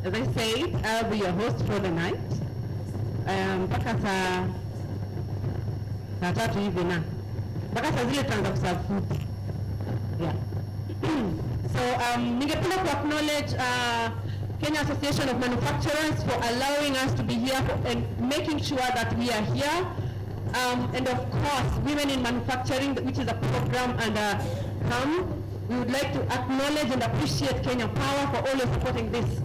As I said, I'll be your host for the night. Mpaka saa tatu hivi na mpaka saa zile tuanza kuserve food. Yeah. So ningependa to acknowledge Kenya Association of Manufacturers for allowing us to be here and making sure that we are here. And of course, Women in Manufacturing, which is a program under CAM. We would like to acknowledge and appreciate Kenya Power for always supporting this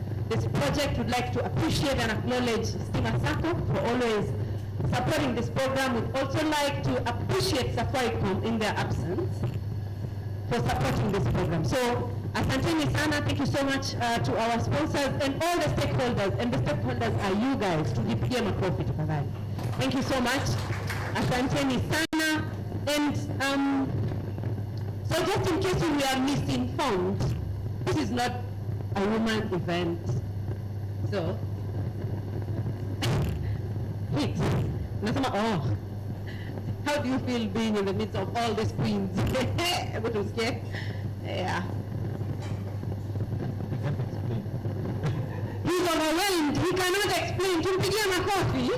project. We'd like to appreciate and acknowledge Stima Sacco for always supporting this program. We'd also like to appreciate Safaricom in their absence for supporting this program. So, asanteni sana, thank you so much to our sponsors and all the stakeholders. And the stakeholders are you guys, to tujipigie makofi tafadhali. Thank you so much. Asanteni sana. And so just in case we are misinformed, this is not a woman event. So, wait, nasema, oh, how do you feel being in the midst of all these queens? What was scared? Yeah. He's overwhelmed. He cannot explain. Tumpigie makofi.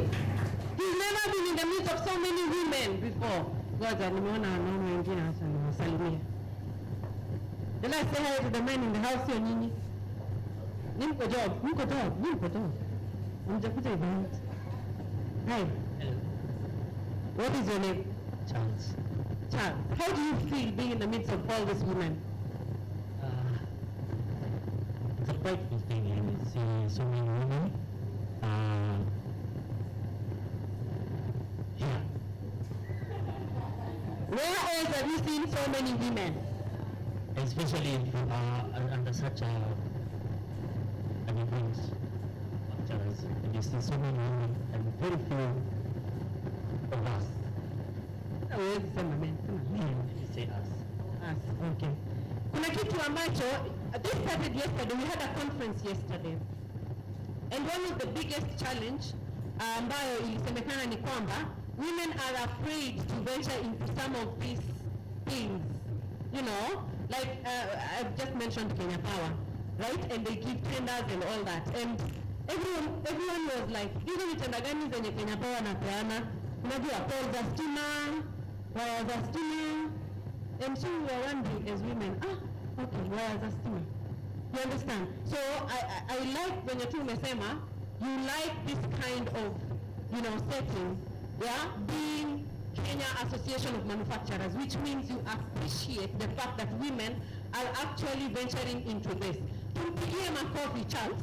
He's never been in the midst of so many women before. Ngoja nimeona wanaume wengine hasa niwasalimia. Did I say hi to the men in the house here nyinyi? Nimko job. Mjakuta event. Hi. Hello. What is your name? Charles. Charles. How do you feel being in the midst of all these women? It's a quite good thing to see so many women. Yeah. Where else have you seen so many women? Especially under such events, and you see so many women and very few of us. Where is some men? You say us. Us, okay. Kuna kitu ambacho, this started yesterday, we had a conference yesterday. And one of the biggest challenge ambayo ilisemekana ni kwamba women are afraid to venture into some of these things. You know, like I've just mentioned Kenya Power, right? And they give tenders and all that. And everyone was like, hizo ni tenda gani zenye Kenya Power na peana? Unajua, poles za stima, wires za stima. And so we are wondering as women, okay, wires za stima. You understand? So I like when you two umesema, you like this kind of, setting, yeah, being Kenya Association of Manufacturers, which means you appreciate the fact that women are actually venturing into this. Tumpigie makofi, Charles.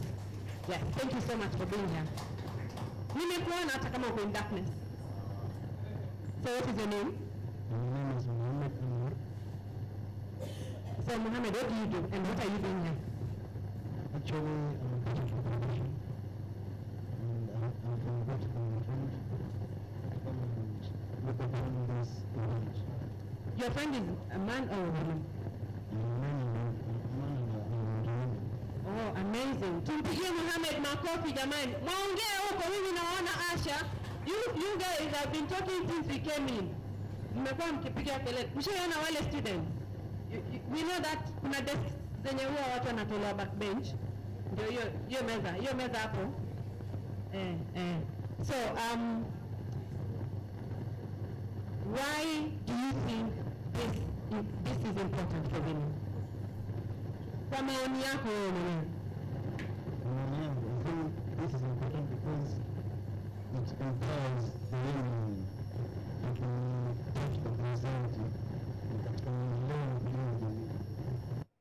Yes, thank you so much for being here. Nimekuona hata kama uko in darkness. So what is your name? My name is Mohammed. So Mohammed, what do you do and what are you doing here? Actually, I'm a teacher for profession, and I'm from vertical management, and look upon this event. Your friend is a man or a woman? Oh, amazing. Tumpigie Mohammed makofi jamani. Maongea huko, mimi naona Asha. You guys have been talking since we came in. Mmekuwa mkipiga kelele. Mshaona wale students? We know that kuna desk zenye huwa watu wanatolewa backbench. Ndio hiyo meza hapo. So why do you think this is important for women? Kwa maoni yako wewe mwenyewe. I think this is important because it empowers the women to touch the personality that can learn beyond them.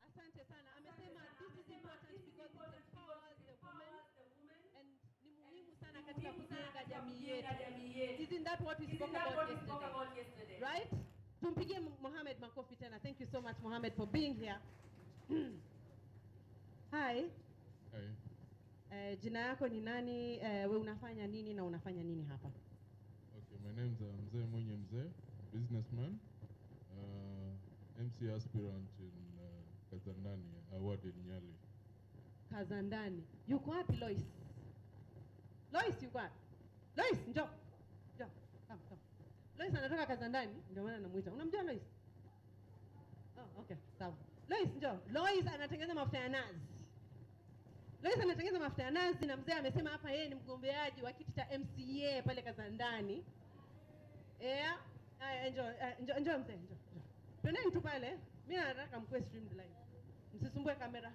Asante sana. Amesema this is important because it empowers the woman and ni muhimu sana katika kujenga jamii yetu. Isn't that what we spoke about yesterday? Right? Tumpigie Mohammed makofi tena. Thank you so much Mohammed for being here. Hi. Hi. Jina yako ni nani? We unafanya nini na unafanya nini hapa? Okay, my name is Mzee Mwenye Mzee, businessman, MC aspirant in Kazandani, award in Nyali. Kazandani. Yuko wapi Lois? Lois yuko wapi? Lois, njoo. Come. Lois anatoka Kazandani, ndio maana namuita. Unamjua Lois? Oh, okay, sawa. Lois njoo. Lois anatengeneza mafuta ya nazi. Lois anatengeneza mafuta ya nazi na mzee amesema hapa yeye ni mgombeaji wa kiti cha MCA pale Kazandani. Njoo mzee, njoo. Twendeni tu pale. Mimi nataka mkue streamed live. Msisumbue kamera.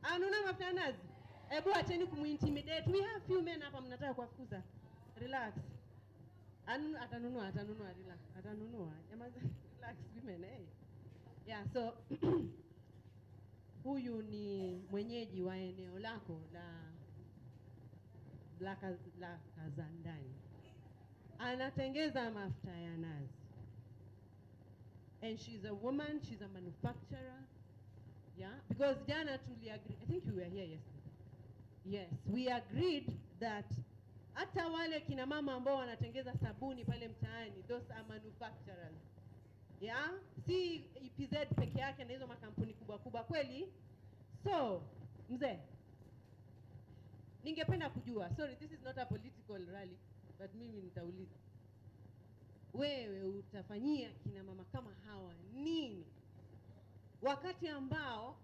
Anuna mafuta ya nazi. Hebu acheni kumuintimidate. We have few men hapa mnataka kuwafukuza. Relax. Atanunua, relax. Atanunua. Jamaa relax women, hey. Yeah, so huyu ni mwenyeji wa eneo lako la Kazandani. Anatengeza mafuta ya nazi. And she's a woman, she's a manufacturer. Yeah, because jana tuli agree. I think you were here yesterday. Yes, we agreed that hata wale kina mama ambao wanatengeza sabuni pale mtaani, those are manufacturers. Yeah, si EPZ peke yake na hizo makampuni kubwa kubwa kweli. So, mzee, ningependa kujua, sorry, this is not a political rally, but mimi nitauliza. Wewe utafanyia kina mama kama hawa nini? Wakati ambao,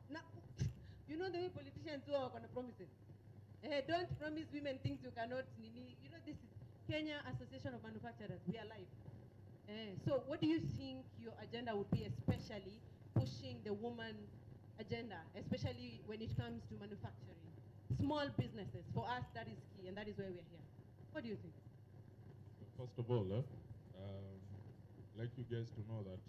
you know the way politicians do wako na promises. Don't promise women things you cannot, you know this is Kenya Association of Manufacturers, we are live. So what do you think your agenda would be, especially pushing the woman agenda, especially when it comes to manufacturing? Small businesses, for us that is key, and that is why we are here. What do you think? First of all, like you guys to know that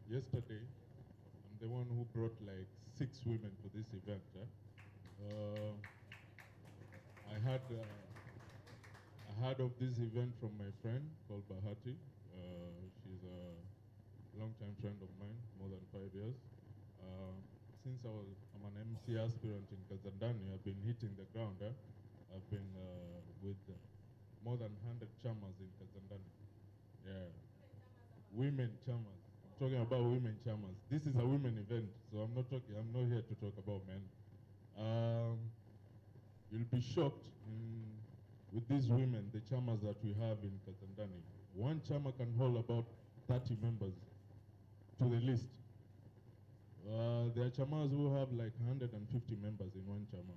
yesterday, I'm the one who brought like 6 women to this event. I heard of this event from my friend called Bahati. She's a long-time friend of mine, more than 5 years. Since I'm an MC aspirant in Kazandani, I've been hitting the ground. I've been with more than 100 chamas in Kazandani. Yeah, women chamas. I'm talking about women chamas. This is a women event, so I'm not here to talk about men. You'll be shocked with these women, the chamas that we have in Kazandani. One chama can hold about 30 members to the list. There are chamas who have like 150 members in one chama.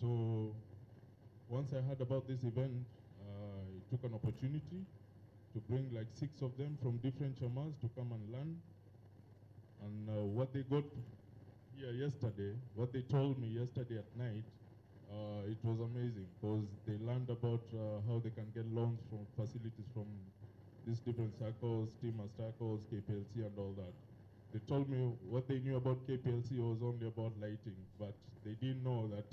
So once I heard about this event, I took an opportunity to bring like 6 of them from different chamas to come and learn. And what they got here yesterday, what they told me yesterday at night, it was amazing because they learned about how they can get loans from facilities from these different circles, STEAMA circles, KPLC and all that. They told me what they knew about KPLC was only about lighting, but they didn't know that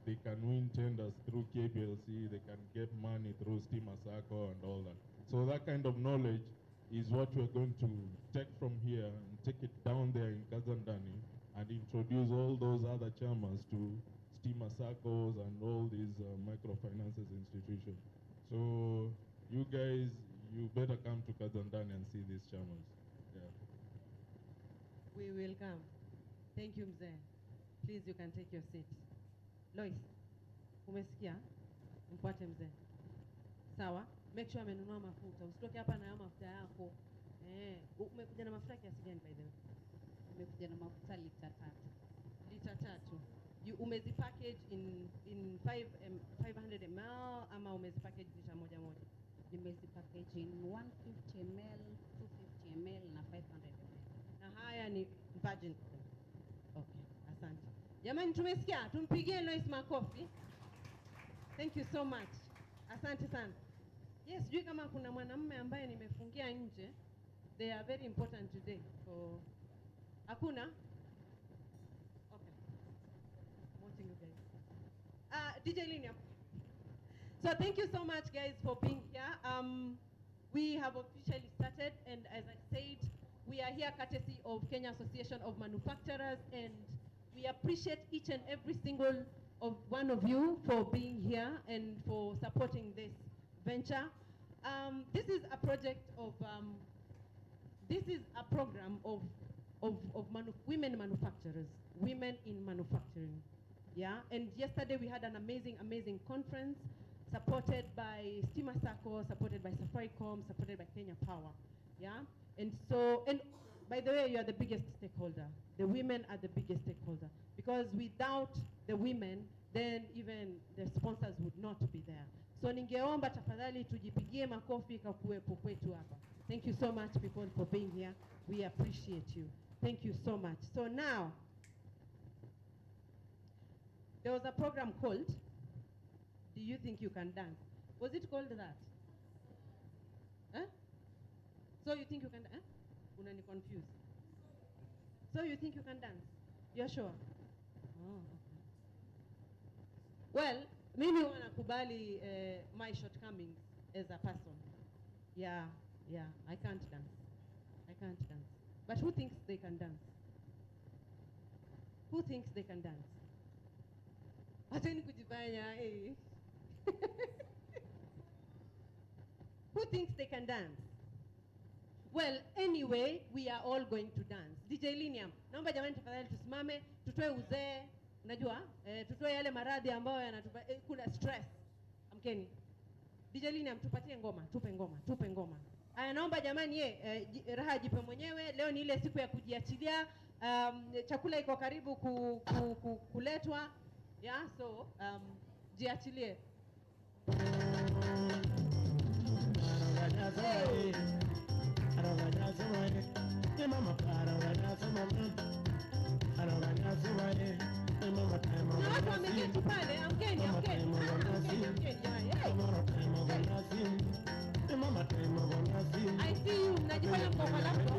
they can win tenders through KPLC, they can get money through STEAMA circle and all that. So that kind of knowledge is what we're going to take from here and take it down there in Kazandani and introduce all those other chairmans to STEAMA circles and all these microfinances institutions. So you guys, you better come to Kazandani and see these chairmans. Yeah. We will come. Thank you, Mzee. Please, you can take your seat. Lois, umesikia? Mpate mzee. Sawa? Make sure amenunua mafuta. Usitoke hapa na mafuta yako. Umekuja na mafuta kiasi gani by the way? Umekuja na mafuta lita 3. Lita 3. Umezipackage in 500 ml ama umezipackage lita moja moja? Nimezipackage in 150 ml, 250 ml na 500 ml. Na haya ni virgin. Okay, asante. Jamani tumesikia, tumpigie Lois makofi. Thank you so much. Asante sana. Yes, sijui kama kuna mwanamume ambaye nimefungia nje. They are very important today. So hakuna? Okay. I'm watching you guys. DJ Linia. So thank you so much guys for being here. We have officially started, and as I said, we are here courtesy of Kenya Association of Manufacturers, and we appreciate each and every single one of you for being here and for supporting this venture. This is a project of, this is a program of women manufacturers, women in manufacturing. Yeah, and yesterday we had an amazing conference supported by STEAMA Circle, supported by Safaricom, supported by Kenya Power. Yeah, and so, and by the way, you are the biggest stakeholder. The women are the biggest stakeholder. Because without the women, then even the sponsors would not be there. So ningeomba tafadhali tujipigie makofi kwa kuwepo kwetu hapa. Thank you so much people for being here. We appreciate you. Thank you so much. So now, there was a program called Do You Think You Can Dance? Was it called that? Huh? So you think you can dance? Unani confused. So you think you can dance? You're sure? Oh, okay. Well, mimi wanakubali my shortcomings as a person. Yeah, I can't dance. I can't dance. But who thinks they can dance? Who thinks they can dance? Acheni kujifanya, eh. Who thinks they can dance? Well, anyway, we are all going to dance. DJ Liniam, naomba jamani tafadhali tusimame, tutoe uzee, unajua, tutoe yale maradhi ambayo yanatupa, kuna stress. Amkeni. DJ Liniam, tupatie ngoma, tupe ngoma. Aya, naomba jamani raha jipe mwenyewe, leo ni ile siku ya kujiachilia, chakula iko karibu kuletwa. Yeah, so jiachilie. Watu wameketi pale, amkeni. I see you, mnajifanya mko kwa laptop.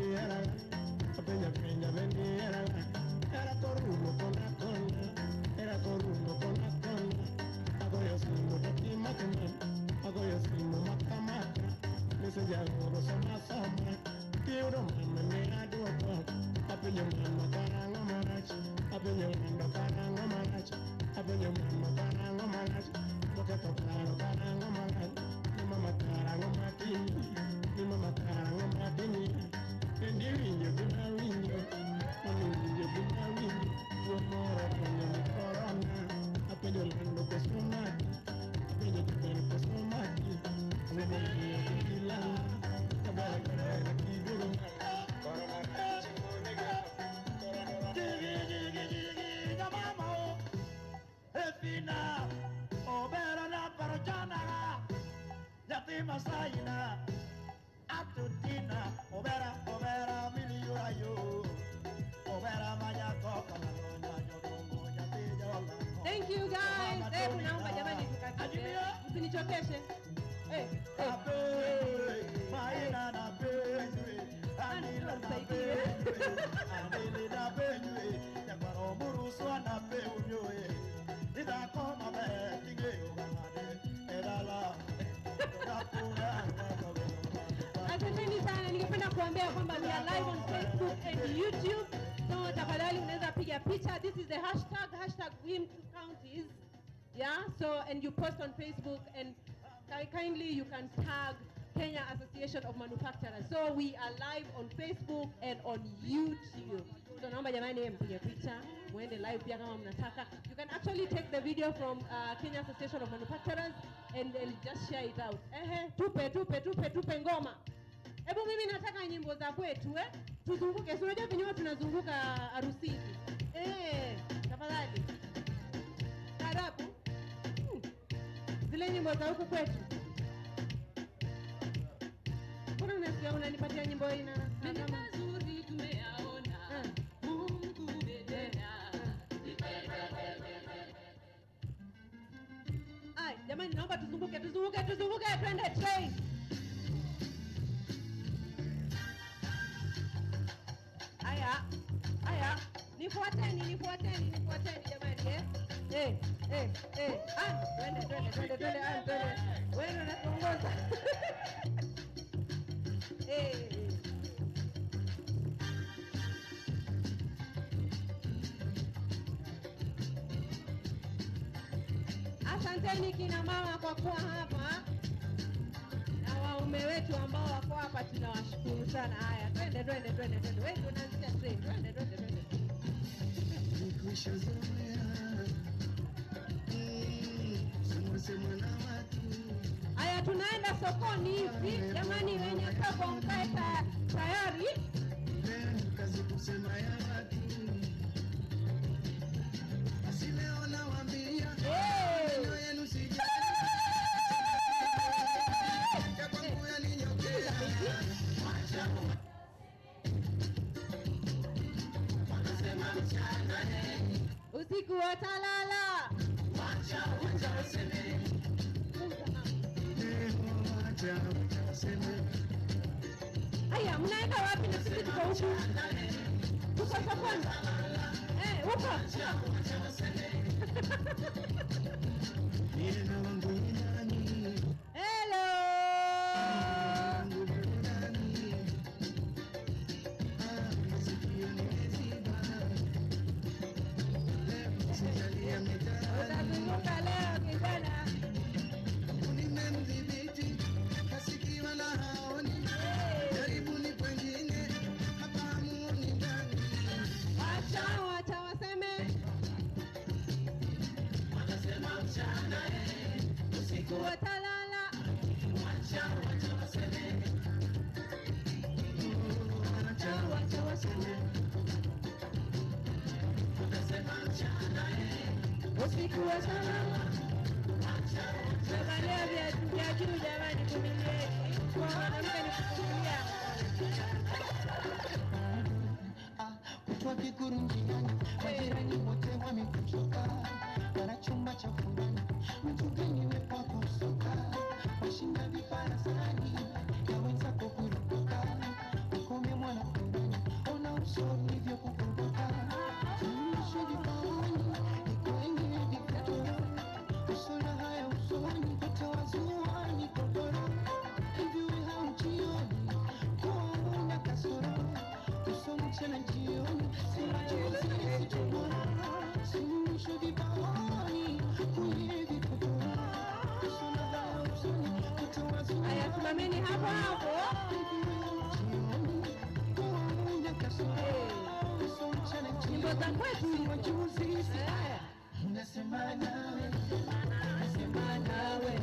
Thank you guys. Naomba jamani tukasikie. Msinichokeshe. Asanteni sana, ningependa kuambia kwamba we are live on Facebook and YouTube. So tafadhali unaweza piga picha. This is the hashtag WIM 2 counties. Yeah, so and you post on Facebook and kindly you can tag Kenya Association of Manufacturers. So we are live on Facebook and on YouTube. So naomba jamani mpige picha, muende live pia kama mnataka. You can actually take the video from Kenya Association of Manufacturers and just share it out. Tupe ngoma. Hebu mimi nataka nyimbo za kwetu tuzunguke. Si unajua vinyo tunazunguka harusini. Tafadhali. Karabu. Zile nyimbo za huku kwetu. Mbona unasikia unanipatia nyimbo hii na mazuri tumeyaona. Mungu bebea. Ai, jamani naomba tuzunguke twende train. Aya. Nifuateni jamani twende. Wewe unatuongoza. Asanteni kina mama kwa kuwa hapa na waume wetu ambao wako hapa, tunawashukuru sana. Haya, twende. Wewe unaanzia train. Twende. Haya, tunaenda sokoni hivi. Jamani wenye soko mkae tayari. kusema ya watu. Basi leo nawaambia, maneno yenu sijali. Ya kwangu yaninyokea. Wanasema mchana usiku watalala. wacha waseme. Wacha waseme. Haya, mnaenda wapi na sisi tuko huku? Tuko sokoni. Huko. Yena wangu ni nani? Hello. Wangu ni nani? Masikio nimeziba. Leo sijalia mitaani. Utazunguka leo kijana. Nimemdhibiti, kasikiwa na haoni. Jaribuni kwengine, hapa hamuoni ndani. Wacha waseme. Wanasema mchana, usiku Watalala. wacha waseme. Wacha waseme. Wanasema mchana, Usiku watalala. Angalia vya juu jamani, kumilieni. Kwa mwanamke ni kukulia. kutwa kikurunjiani, majirani wote wamekuchoka, wana chumba cha furani, mtugeni wepako soka, washinda viparasani, yaweza kukurupuka, ukome mwana kurani, ona uso ulivyo kukurupuka, tumisho vipaoni, ikuenge vikatoro, usona haya usoni, kote wazuani kodoro, hivi haujioni, kuwa una kasoro, uso mchana jioni, sina juzi situmona, simisho vipaoni, kwenye vikatoro, usona haya usoni, kote wazuani. Haya, simameni hapo hapo. Nyimbo za kwetu. Nasema nawe, nasema nawe,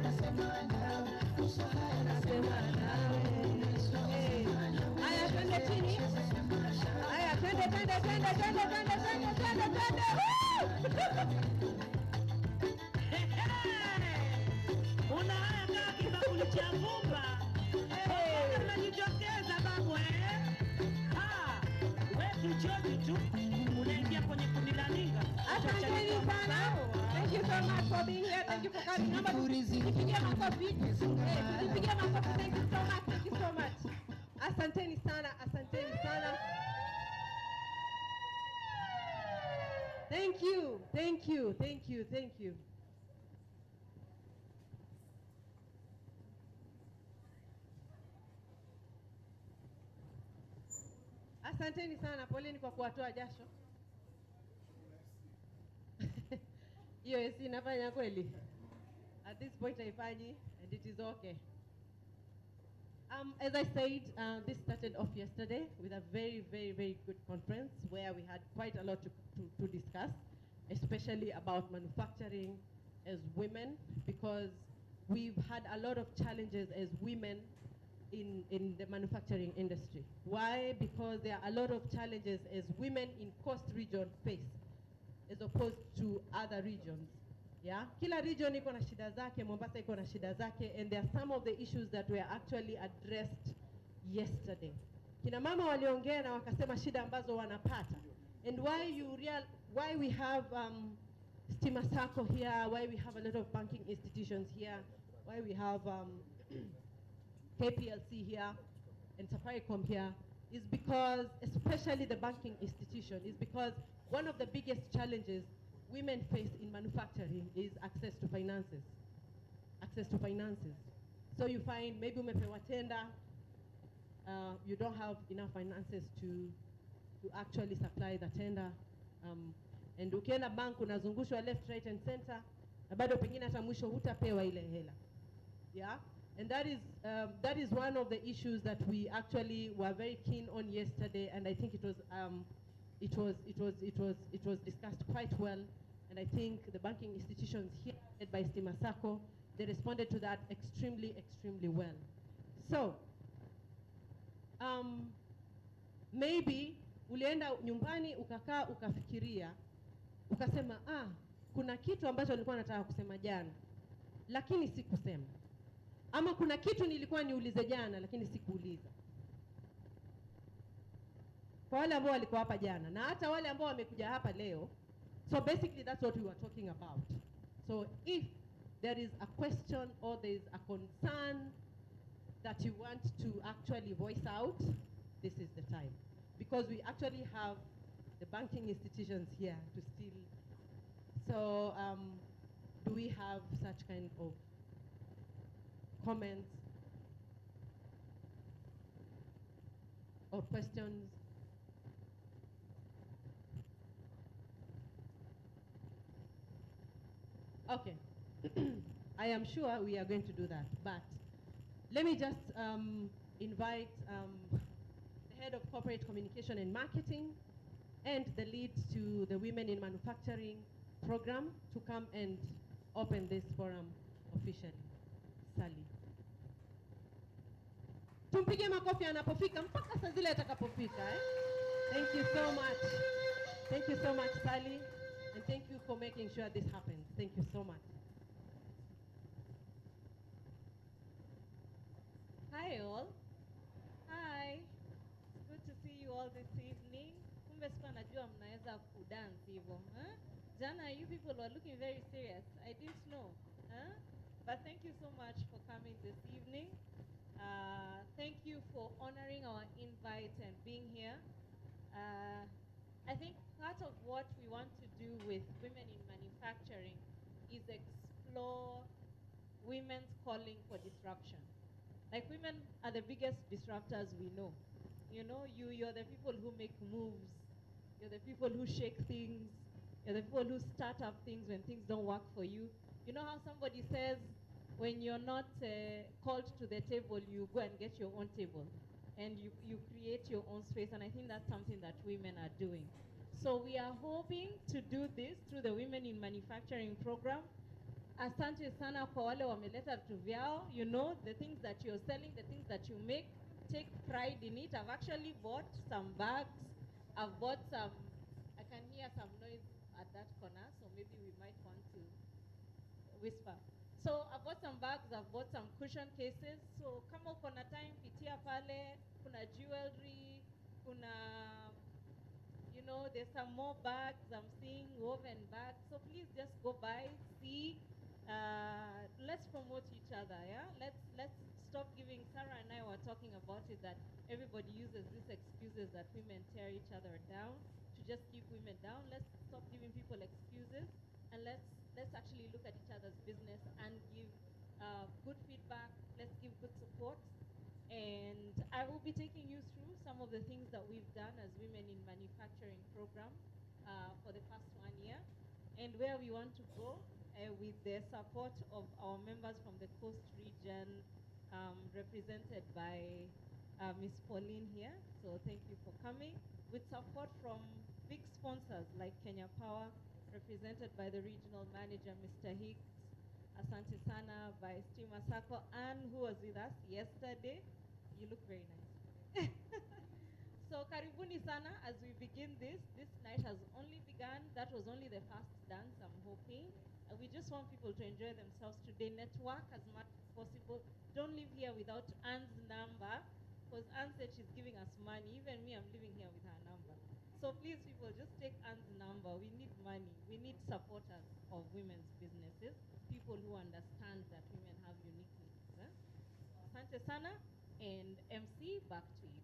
nasema nawe, usahaya nasema nawe. Haya, twende chini. Haya, twende. Una haya kaa kibakuli cha vumba. Unajitokeza babu wewe kichozi tu unaingia kwenye kundi la ninga. Asanteni sana. Thank you so much for being here. Thank you for coming. Naomba tupigie makofi. Tupigie makofi. Thank you so much. Thank you so much. Asanteni sana. Thank you. Asanteni sana, poleni kwa kuwatoa jasho. Hiyo AC inafanya kweli? At this point haifanyi, and it is okay. As I said, this started off yesterday with a very, very, very good conference where we had quite a lot to discuss, especially about manufacturing as women, because we've had a lot of challenges as women in the manufacturing industry. Why? Because there are a lot of challenges as women in coast region face, as opposed to other regions. Yeah, kila region iko na shida zake, Mombasa iko na shida zake, and there are some of the issues that were actually addressed yesterday. Kina mama waliongea na wakasema shida ambazo wanapata, and why we have Stima Sacco here, why we have a lot of banking institutions here, why we have KPLC here and Safaricom here, is because, especially the banking institution, is because one of the biggest challenges women face in manufacturing is access to finances. So you find maybe umepewa tender, you don't have enough finances to actually supply the tender. And ukienda bank unazungushwa left, right and center, na bado pengine hata mwisho hutapewa ile hela. Yeah? And that is one of the issues that we actually were very keen on yesterday, and I think it was discussed quite well, and I think the banking institutions here, led by Stima Sacco, they responded to that extremely well. So, maybe ulienda nyumbani ukakaa ukafikiria, ukasema kuna kitu ambacho nilikuwa nataka kusema jana lakini sikusema, ama kuna kitu nilikuwa niulize jana lakini sikuuliza. Kwa wale ambao walikuwa hapa jana na hata wale ambao wamekuja hapa leo, so basically that's what we were talking about. So if there is a question or there is a concern that you want to actually voice out, this is the time, because we actually have the banking institutions here to still. So do we have such kind of comments or questions? Okay. I am sure we are going to do that, but let me just invite the head of corporate communication and marketing and the lead to the Women in Manufacturing program to come and open this forum officially. Sally. Tumpige makofi anapofika mpaka saa zile atakapofika. Thank you so much. Thank you so much, Sally, and thank you for making sure this happens. Thank you so much. Hi all. Hi. It's good to see you all this evening. Kumbe sikuwa najua mnaweza kudance hivyo. Jana you people were looking very serious. I didn't know. But thank you so much for coming this evening. Thank you for honoring our invite and being here. I think part of what we want to do with women in manufacturing is explore women's calling for disruption. Like, women are the biggest disruptors we know. You know, you're the people who make moves. You're the people who shake things. You're the people who start up things when things don't work for you. You know how somebody says, when you're not called to the table, you go and get your own table. And you create your own space. And I think that's something that women are doing. So we are hoping to do this through the Women in Manufacturing program. Asante sana kwa wale wameleta vitu vyao. You know, the things that you're selling, the things that you make, take pride in it. I've actually bought some bags. I've bought some, I can hear some noise at that corner, so maybe we might want to whisper. So I've bought some bags, I've bought some cushion cases. So kama uko na time, pitia pale, kuna jewelry, kuna, you know, there's some more bags. I'm seeing woven bags. So please just go by, see. Let's promote each other, yeah? Let's stop giving. Sarah and I were talking about it, that everybody uses these excuses that women tear each other down to just keep women down. Let's stop giving people excuses, and let's actually look at each other's business and give good feedback. Let's give good support. And I will be taking you through some of the things that we've done as Women in Manufacturing program for the past 1 year, and where we want to go with the support of our members from the Coast region, represented by Ms. Pauline here. So thank you for coming. With support from big sponsors like Kenya Power, represented by the regional manager, Mr. Hicks. Asante sana by Steve Masako, and who was with us yesterday. You look very nice. So karibuni sana as we begin this. This night has only begun. That was only the first dance, I'm hoping. We just want people to enjoy themselves today. Network as much as possible. Don't leave here without Anne's number, because Anne said she's giving us money. Even me, I'm living here with her number. So please, people, just take Anne's number. We need money. We need supporters of women's businesses, people who understand that women have unique needs. Asante sana, and MC, back to you.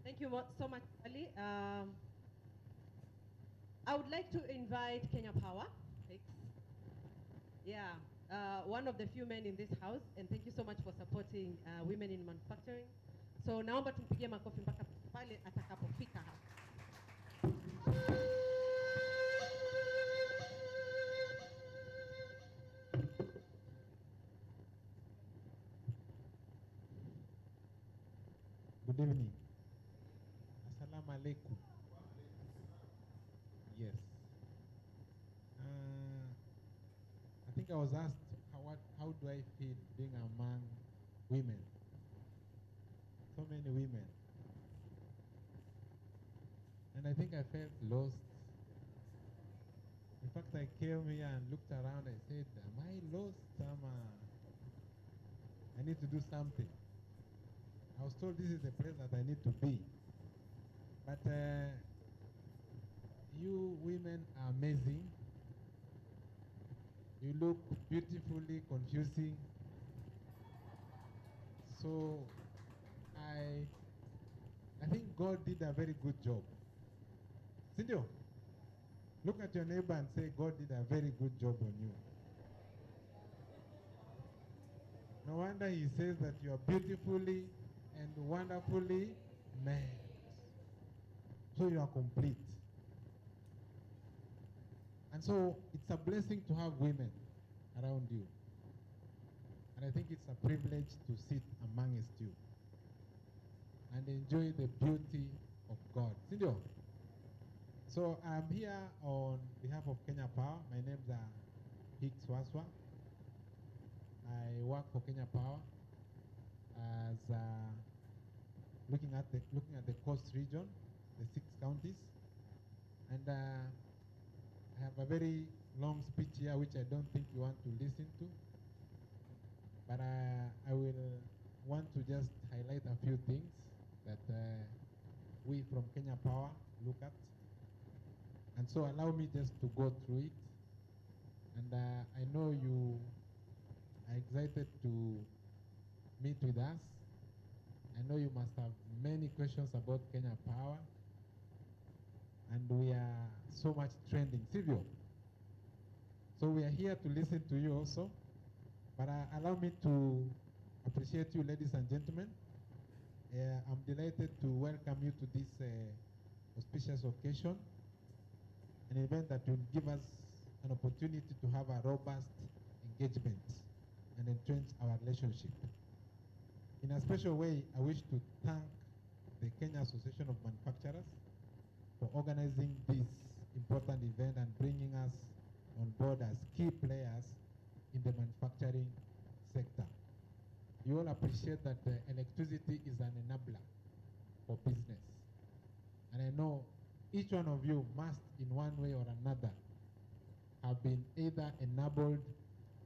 Thank you so much, Ali. I would like to invite Kenya Power. Yeah, one of the few men in this house, and thank you so much for supporting women in manufacturing. So naomba tumpigie makofi mpaka pale atakapofika hapa. Good evening. Assalamu alaikum. Yes. I think I was asked, how do I feel being among women? So many women. And I think I felt lost. In fact, I came here and looked around. I said, am I lost? I need to do something. I was told this is the place that I need to be. But you women are amazing. You look beautifully confusing. So I think God did a very good job. Cindy, look at your neighbor and say, God did a very good job on you. No wonder he says that you are beautifully and wonderfully made. So you are complete. And so it's a blessing to have women around you. And I think it's a privilege to sit amongst you and enjoy the beauty of God. Cindy, so I'm here on behalf of Kenya Power. My name's Hicks Waswa. I work for Kenya Power as looking at the coast region, the 6 counties, and I have a very long speech here which I don't think you want to listen to, but I will want to just highlight a few things that we from Kenya Power look at, and so allow me just to go through it, and I know you are excited to meet with us. I know you must have many questions about Kenya Power, and we are so much trending. Silvio, so we are here to listen to you also, but allow me to appreciate you, ladies and gentlemen. I'm delighted to welcome you to this auspicious occasion, an event that will give us an opportunity to have a robust engagement and entrench our relationship. In a special way, I wish to thank the Kenya Association of Manufacturers for organizing this important event and bringing us on board as key players in the manufacturing sector. You all appreciate that electricity is an enabler for business. And I know each one of you must, in one way or another, have been either enabled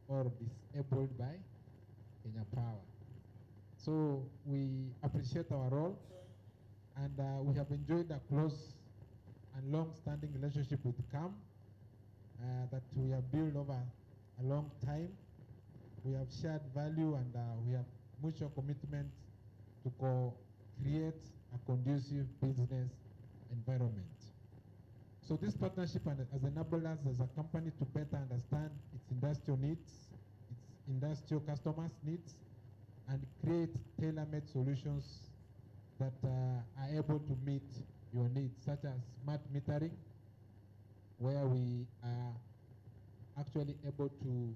or disabled by Kenya Power. So we appreciate our role, and we have enjoyed a close and long-standing relationship with CAM that we have built over a long time. We have shared value, and we have mutual commitment to create a conducive business environment. So this partnership has enabled us as a company to better understand its industrial needs, its industrial customers' needs, and create tailor-made solutions that are able to meet your needs, such as smart metering, where we are actually able to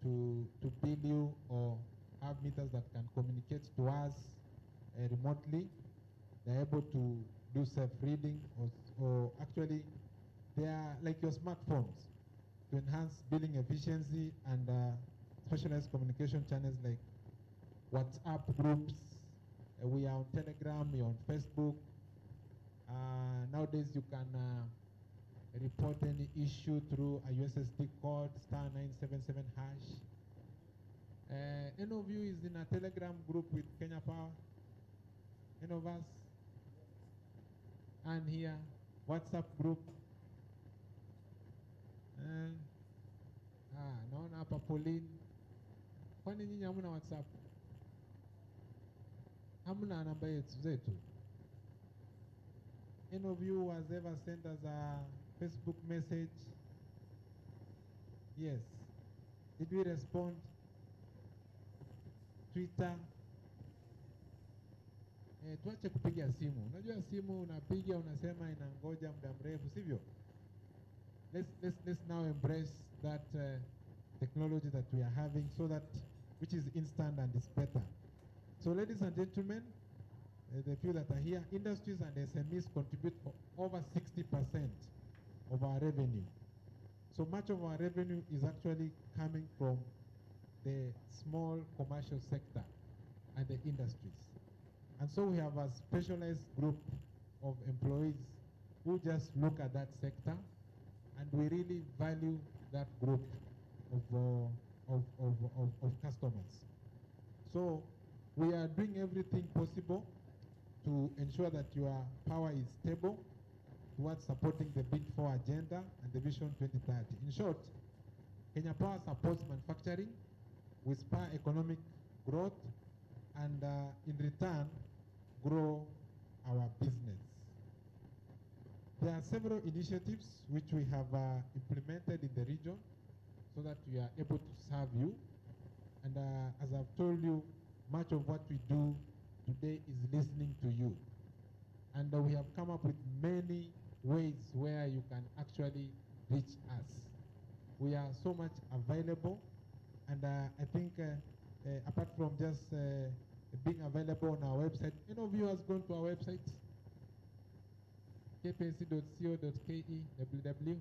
bill you or have meters that can communicate to us remotely. They're able to do self-reading, or actually they are like your smartphones to enhance billing efficiency and specialized communication channels like WhatsApp groups. We are on Telegram, we are on Facebook. Nowadays you can report any issue through a USSD code, *977#. Any of you is in a Telegram group with Kenya Power? Any of us? And here, WhatsApp group. Naona hapa Pauline. Kwani nyinyi hamna WhatsApp? Hamna namba zetu? Any of you who has ever sent us a Facebook message? Yes. Did we respond? Twitter? Tuache kupiga simu. Unajua simu unapiga unasema inangoja muda mrefu, sivyo? Let's now embrace that technology that we are having, so that which is instant and is better. So ladies and gentlemen, the few that are here, industries and SMEs contribute for over 60% of our revenue. So much of our revenue is actually coming from the small commercial sector and the industries. And so we have a specialized group of employees who just look at that sector, and we really value that group of customers. So we are doing everything possible to ensure that your power is stable towards supporting the Big Four agenda and the Vision 2030. In short, Kenya Power supports manufacturing, we spur economic growth, and in return, grow our business. There are several initiatives which we have implemented in the region so that we are able to serve you. And as I've told you, much of what we do today is listening to you. And we have come up with many ways where you can actually reach us. We are so much available, and I think apart from just being available on our website, any of you has gone to our website? kpc.co.ke www.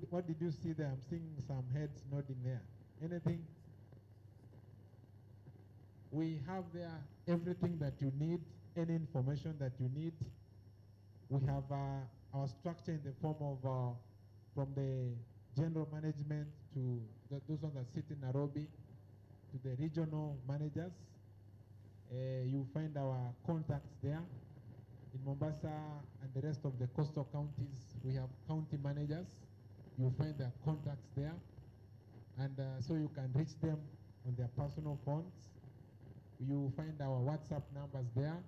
What did you see there? I'm seeing some heads nodding there. Anything? We have there everything that you need, any information that you need. We have our structure in the form of from the general management to those ones that sit in Nairobi, to the regional managers. You find our contacts there. In Mombasa and the rest of the coastal counties, we have county managers. You find their contacts there. And so you can reach them on their personal phones. You find our WhatsApp numbers there.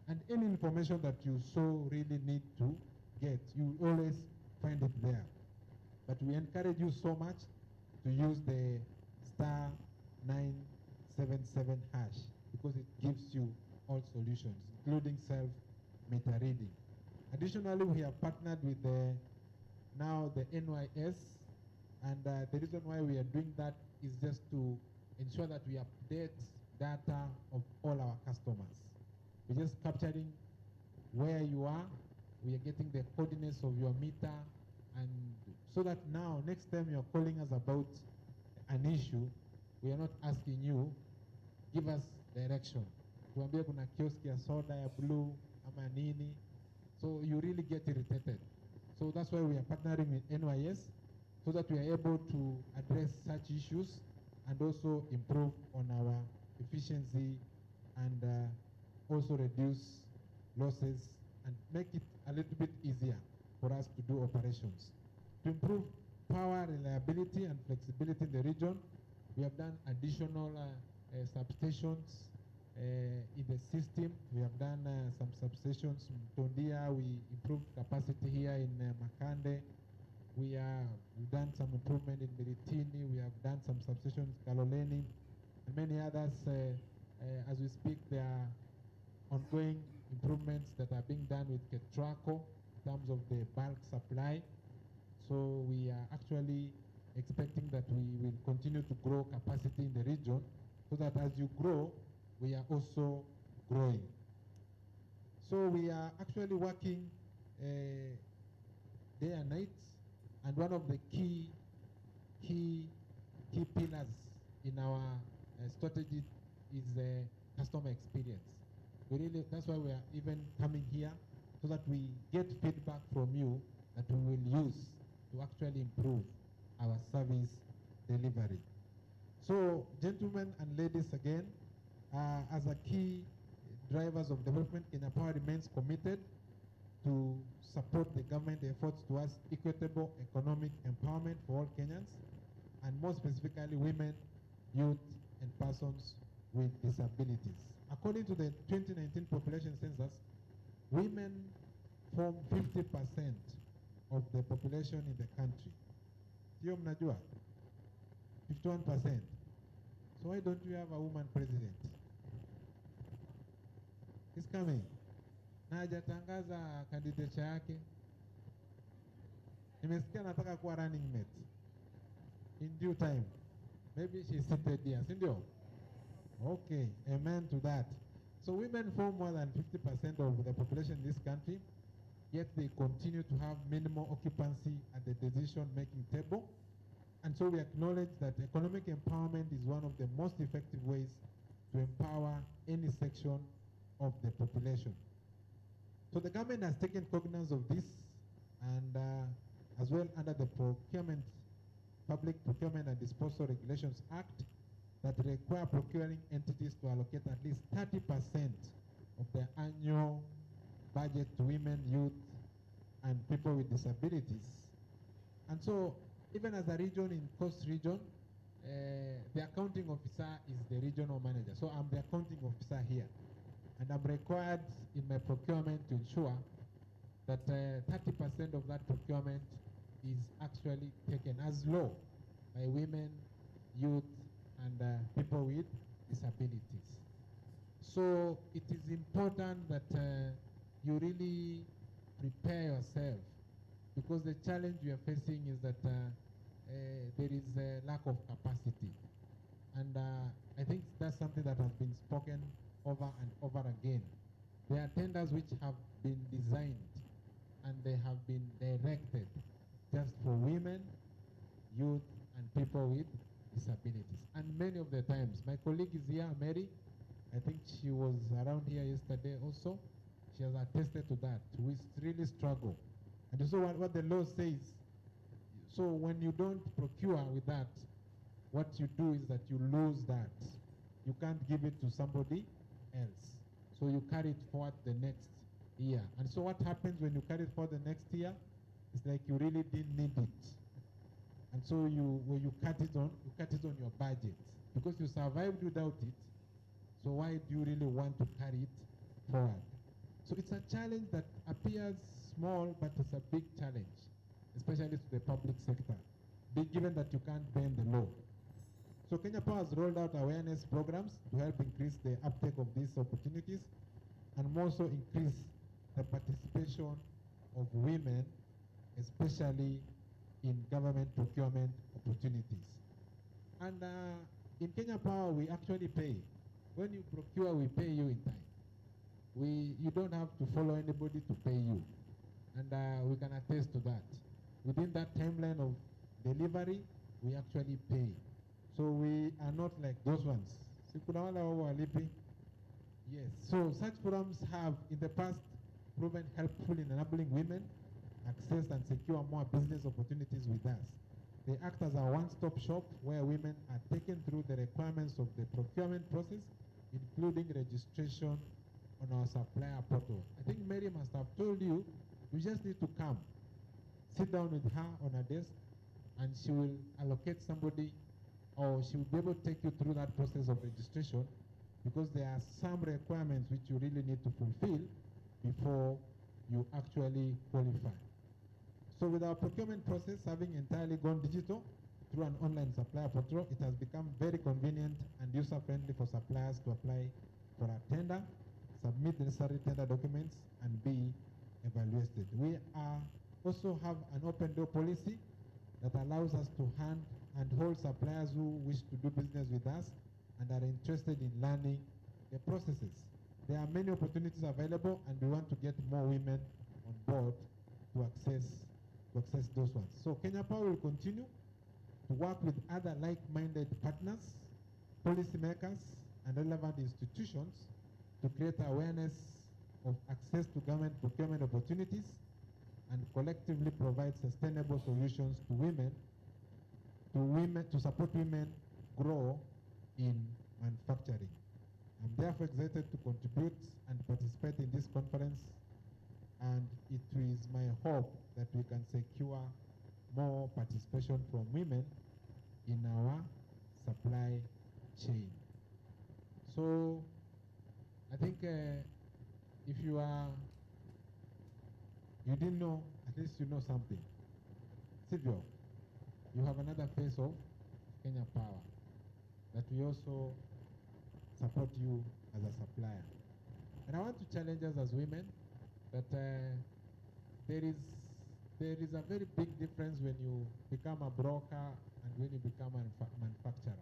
And any information that you so really need to get, you always find it there. But we encourage you so much to use the *977# because it gives you all solutions, including self-meter reading. Additionally, we have partnered with now the NYS, and the reason why we are doing that is just to ensure that we update data of all our customers. We're just capturing where you are, we are getting the coordinates of your meter, and so that now, next time you're calling us about an issue, we are not asking you, give us direction. Tuambie kuna kioski ya soda ya blue ama nini. So you really get irritated. So that's why we are partnering with NYS so that we are able to address such issues and also improve on our efficiency and also reduce losses and make it a little bit easier for us to do operations. To improve power reliability and flexibility in the region, we have done additional substations in the system. We have done some substations in Tondia. We improved capacity here in Makande. We've done some improvement in Miritini. We have done some substations in Kaloleni and many others. As we speak, there are ongoing improvements that are being done with Ketraco in terms of the bulk supply. So we are actually expecting that we will continue to grow capacity in the region so that as you grow, we are also growing. So we are actually working day and night, and one of the key pillars in our strategy is customer experience. That's why we are even coming here, so that we get feedback from you that we will use to actually improve our service delivery. So, gentlemen and ladies, again, as a key drivers of development, Kenya Power remains committed to support the government efforts towards equitable economic empowerment for all Kenyans, and more specifically women, youth, and persons with disabilities. According to the 2019 population census, women form 50% of the population in the country. Sio mnajua? 51%. So why don't you have a woman president? He's coming. Na hajatangaza candidature yake. Nimesikia nataka kuwa running mate. In due time. Maybe she's seated here. Sindio? Okay, amen to that. So women form more than 50% of the population in this country, yet they continue to have minimal occupancy at the decision-making table. And so we acknowledge that economic empowerment is one of the most effective ways to empower any section of the population. So the government has taken cognizance of this, and as well under the Public Procurement and Disposal Regulations Act, that require procuring entities to allocate at least 30% of their annual budget to women, youth, and people with disabilities. And so, even as a region in Coast Region, the accounting officer is the regional manager. So I'm the accounting officer here. And I'm required in my procurement to ensure that 30% of that procurement is actually taken as law by women, youth, and people with disabilities. So it is important that you really prepare yourself, because the challenge we are facing is that there is a lack of capacity. And I think that's something that has been spoken over and over again. There are tenders which have been designed and they have been directed just for women, youth, and people with disabilities. And many of the times, my colleague is here, Mary. I think she was around here yesterday also. She has attested to that. We really struggle. And so what the law says, so when you don't procure with that, what you do is that you lose that. You can't give it to somebody else. So you carry it forward the next year. And so what happens when you carry it forward the next year? It's like you really didn't need it. And so when you cut it on your budget. Because you survived without it, so why do you really want to carry it forward? So it's a challenge that appears small, but it's a big challenge, especially to the public sector, given that you can't bend the law. So Kenya Power has rolled out awareness programs to help increase the uptake of these opportunities and also increase the participation of women, especially in government procurement opportunities. And in Kenya Power, we actually pay. When you procure, we pay you in time. You don't have to follow anybody to pay you. And we can attest to that. Within that timeline of delivery, we actually pay. So we are not like those ones. Yes. So such forums have in the past proven helpful in enabling women access and secure more business opportunities with us. They act as a one-stop shop where women are taken through the requirements of the procurement process, including registration on our supplier portal. I think Mary must have told you, you just need to come, sit down with her on her desk, and she will allocate somebody, or she will be able to take you through that process of registration, because there are some requirements which you really need to fulfill before you actually qualify. So with our procurement process having entirely gone digital through an online supplier portal, it has become very convenient and user-friendly for suppliers to apply for a tender, submit the necessary tender documents, and be evaluated. We also have an open door policy that allows us to hand and hold suppliers who wish to do business with us and are interested in learning the processes. There are many opportunities available, and we want to get more women on board to access those ones. So Kenya Power will continue to work with other like-minded partners, policymakers, and relevant institutions to create awareness of access to government procurement opportunities and collectively provide sustainable solutions to to support women grow in manufacturing. I'm therefore excited to contribute and participate in this conference, and it is my hope that we can secure more participation from women in our supply chain. So I think if you didn't know, at least you know something. Silvio, you have another face of Kenya Power, that we also support you as a supplier. And I want to challenge us as women that there is a very big difference when you become a broker and when you become a manufacturer.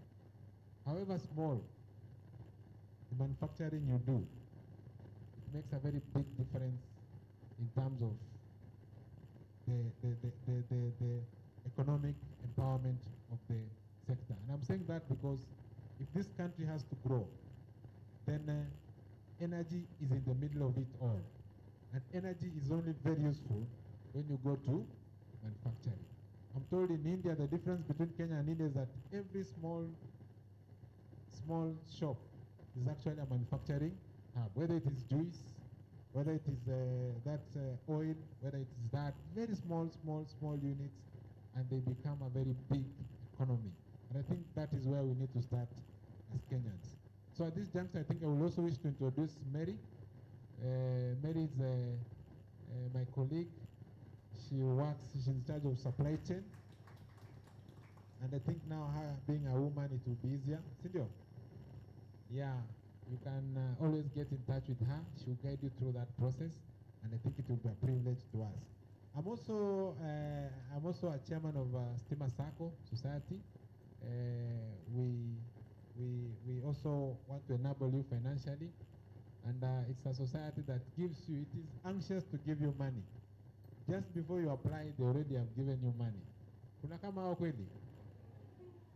However small the manufacturing you do, it makes a very big difference in terms of the economic empowerment of the sector. And I'm saying that because if this country has to grow, then energy is in the middle of it all. And energy is only very useful when you go to manufacturing. I'm told in India, the difference between Kenya and India is that every small shop is actually a manufacturing hub, whether it is juice, whether it is oil, whether it is that, very small units, and they become a very big economy. And I think that is where we need to start as Kenyans. So at this juncture, I think I will also wish to introduce Mary. Mary is my colleague. She's in charge of supply chain. And I think now her being a woman, it will be easier. Sindio? Yeah, you can always get in touch with her. She will guide you through that process. And I think it will be a privilege to us. I'm also a chairman of Stima Sacco Society. We also want to enable you financially. And it's a society that gives you, it is anxious to give you money. Just before you apply, they already have given you money. Kuna kama hao kweli?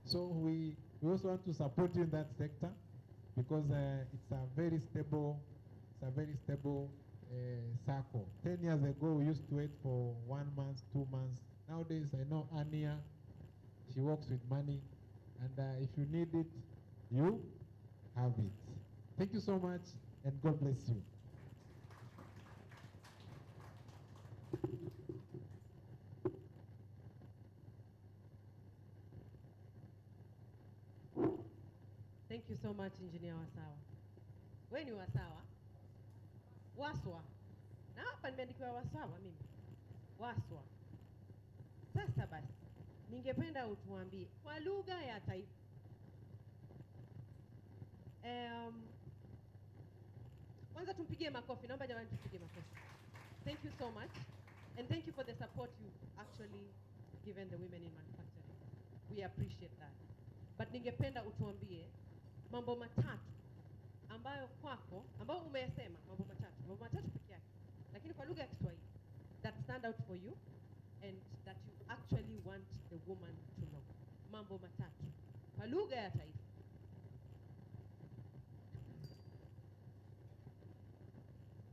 So we also want to support you in that sector because it's a very stable circle. 10 years ago, we used to wait for 1 month, 2 months. Nowadays, I know Ania, she works with money, and if you need it, you have it. Thank you so much, and God bless you. Thank you so much, Engineer Wasawa. Wewe ni Wasawa? Waswa. Na hapa nimeandikiwa Wasawa mimi. Waswa. Sasa basi, ningependa utuambie kwa lugha ya taifa. Kwanza tumpigie makofi. Naomba jamani tupige makofi. Thank you so much. And thank you for the support you've actually given the women in manufacturing. We appreciate that. But ningependa utuambie mambo matatu ambayo kwako, ambayo umeyasema mambo matatu pekee yake, lakini kwa lugha ya Kiswahili that stand out for you and that you actually want the woman to know. Mambo matatu kwa lugha ya taifa.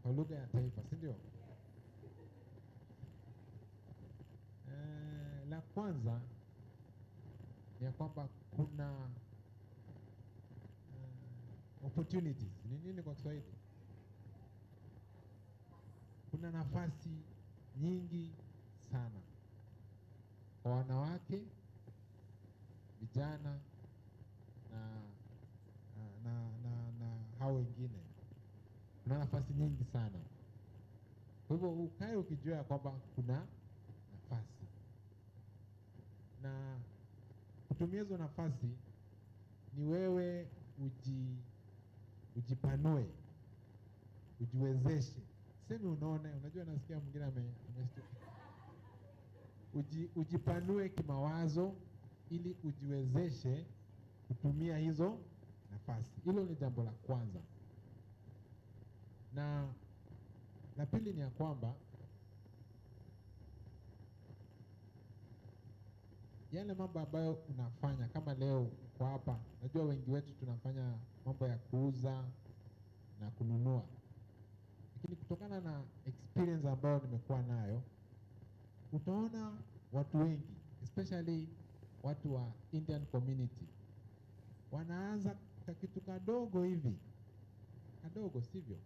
Kwa lugha ya taifa, si ndio? La kwanza ni ya kwamba kuna opportunities. Ni nini kwa Kiswahili? Kuna nafasi nyingi sana kwa wanawake, vijana na hao wengine. Kuna nafasi nyingi sana. Kwa hivyo ukae ukijua ya kwamba kuna nafasi. Na kutumia hizo nafasi ni wewe ujipanue, ujiwezeshe. Semi unaona, unajua nasikia mwingine amestuka. Ujipanue kimawazo ili ujiwezeshe kutumia hizo nafasi. Hilo ni jambo la kwanza. Na la pili ni ya kwamba yale mambo ambayo unafanya kama leo kwa hapa, najua wengi wetu tunafanya mambo ya kuuza na kununua. Lakini kutokana na experience ambayo nimekuwa nayo, utaona watu wengi, especially watu wa Indian community, wanaanza kitu kadogo hivi. Kadogo, sivyo?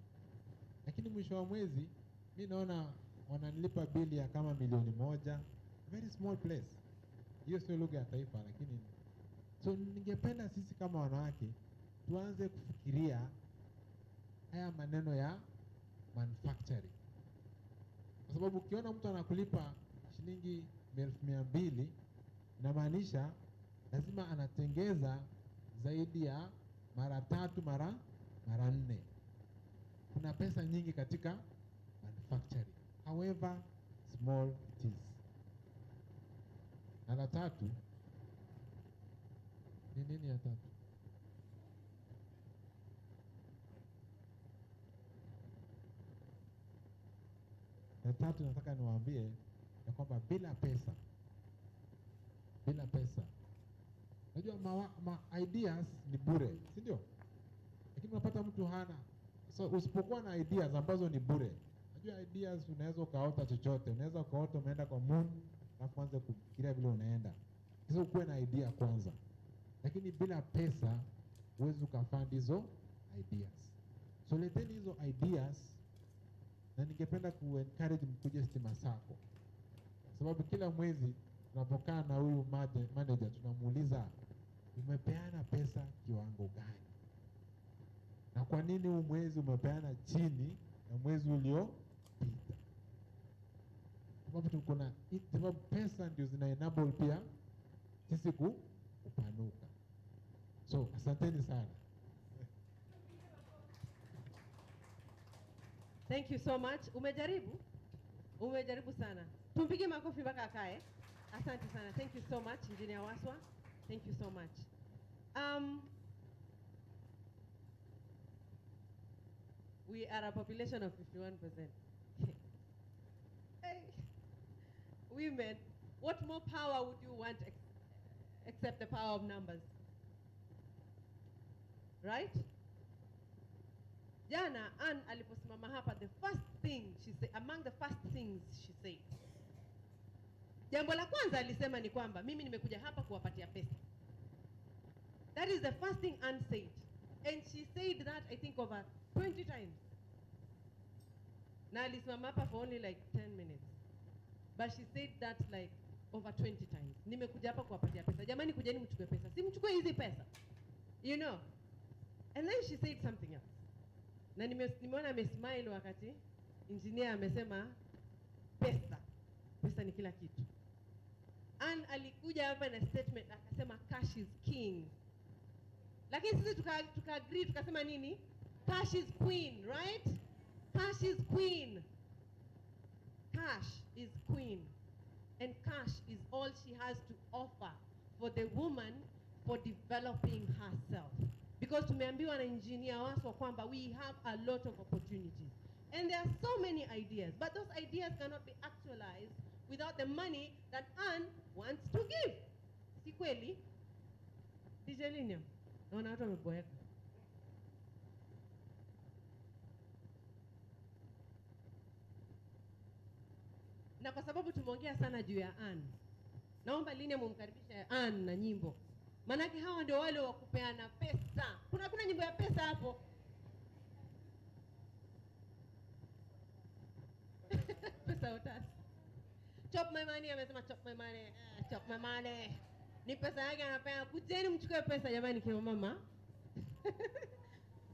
Lakini mwisho wa mwezi, mimi naona wananilipa bili ya kama 1,000,000. Very small place. Hiyo sio lugha ya taifa, lakini so ningependa sisi kama wanawake tuanze kufikiria haya maneno ya manufacturing. Kwa sababu ukiona mtu anakulipa shilingi 200,000, inamaanisha lazima anatengeza zaidi ya mara 3 mara 4. Kuna pesa nyingi katika manufacturing, however small it is. Na la tatu ni nini ya tatu? Ya tatu nataka niwaambie ya kwamba bila pesa Unajua ideas ni bure, si ndio? Lakini unapata mtu hana. So usipokuwa na ideas ambazo ni bure. Unajua ideas unaweza ukaota chochote. Unaweza ukaota umeenda kwa moon, alafu anze kufikiria vile unaenda. Sasa ukuwe na idea kwanza. Lakini bila pesa huwezi ukafund hizo ideas. So leteni hizo ideas, na ningependa ku-encourage mkuje Stima Sacco. Sababu kila mwezi tunapokaa na huyu manager tunamuuliza umepeana pesa kiwango gani? Na kwa nini huu mwezi umepeana chini na mwezi uliopita? Sababu tuko na sababu pesa ndio zina enable pia sisi kupanuka. So asanteni sana. Thank you so much. Umejaribu? Umejaribu sana. Tumpige makofi mpaka akae. Asante sana. Thank you so much, Engineer Waswa. Thank you so much. We are a population of 51%. Hey. Women, what more power would you want except the power of numbers? Right? Jana, Ann aliposimama hapa, the first thing she said, among the first things she said, jambo la kwanza alisema ni kwamba mimi nimekuja hapa kuwapatia pesa. That is the first thing Ann said. And she said that I think over 20 times. Na alisimama hapa for only like 10 minutes. But she said that like over 20 times. Nimekuja hapa kuwapatia pesa. Jamani, kujeni mchukue pesa. Si mchukue hizi pesa. You know. And then she said something else. Na nimeona amesmile wakati engineer amesema pesa. Pesa ni kila kitu. Ann alikuja hapa na statement akasema cash is king. Lakini sisi tuka agree tukasema nini? Cash is queen, right? Cash is queen. Cash is queen. And cash is all she has to offer for the woman for developing herself. Because tumeambiwa na engineer Waswa kwamba we have a lot of opportunities. And there are so many ideas, but those ideas cannot be actualized without the money that Ann wants to give. Si kweli? DJ Linium, naona watu wameboeka. Na kwa sababu tumeongea sana juu ya Ann, naomba Linium mumkaribishe Ann na nyimbo. Manake hawa ndio wale wa kupeana pesa. Kuna nyimbo ya pesa hapo. Pesa utasi. Chop my money, amesema chop my money. Chop my money. Ni pesa yake anapeana. Kujeni mchukue pesa jamani kina mama.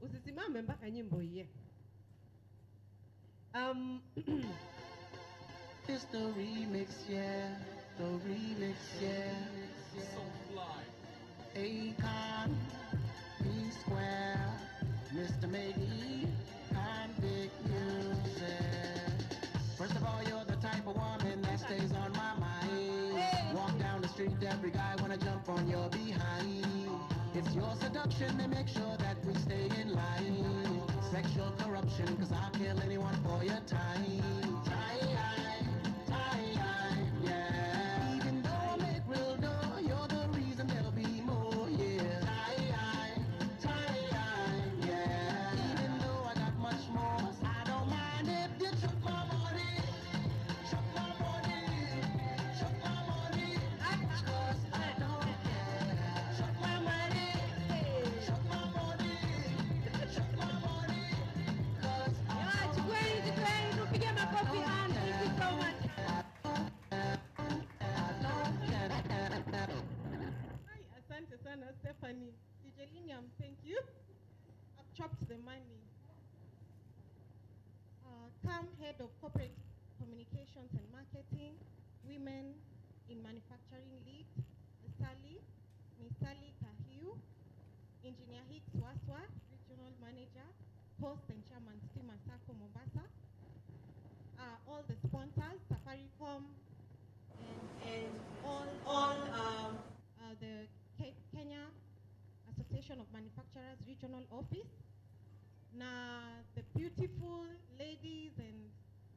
Usisimame mpaka nyimbo hii. It's the remix, yeah. The remix, yeah. So fly. Akon, P-Square, Mr. Maggie, and Big Music. First of all, you're the type of woman that stays on my mind. Walk down the street, every guy wanna jump on your behind. It's your seduction to make sure that we stay in line. Sexual corruption, cause I'll kill anyone for your time. Yeah. Even though I make real dough, you're the reason there'll be more, yeah. Yeah. Even though I got much more, I don't mind if you chuck my money. Chuck my money. Chuck my money. Cause I don't care. Chuck my money. Chuck my money. Chuck my money. Cause I don't care. Tupige makofi Ann. Thank you so much. Hi, asante sana Stephanie. DJ Linium, thank you. I've chopped the money. CAM Head of Corporate Communications and Marketing, Women in Manufacturing Lead, Miss Sally Kahiu, Engineer Hicks Waswa, Regional Manager, Host and Chairman Stima Sacco Mombasa, all the sponsors, Safaricom, and all the Kenya Association of Manufacturers Regional Office. Now, the beautiful ladies and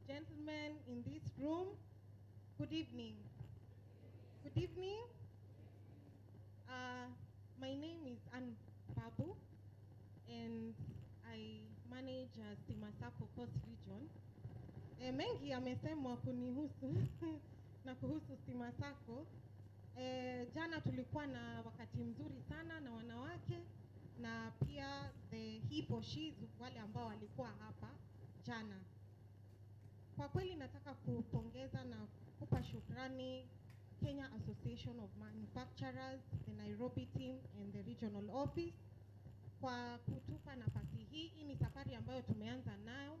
gentlemen in this room, good evening. Good evening. Ann Babu, and I manage Stima Sacco Coast Region. Mengi yamesemwa kunihusu na kuhusu Stima Sacco. Jana tulikuwa na wakati mzuri sana na wanawake na pia the he or she wale ambao walikuwa hapa jana. Kwa kweli nataka kupongeza na kupa shukrani Kenya Association of Manufacturers, the Nairobi team and the regional office kwa kutupa nafasi hii. Hii ni safari ambayo tumeanza nayo.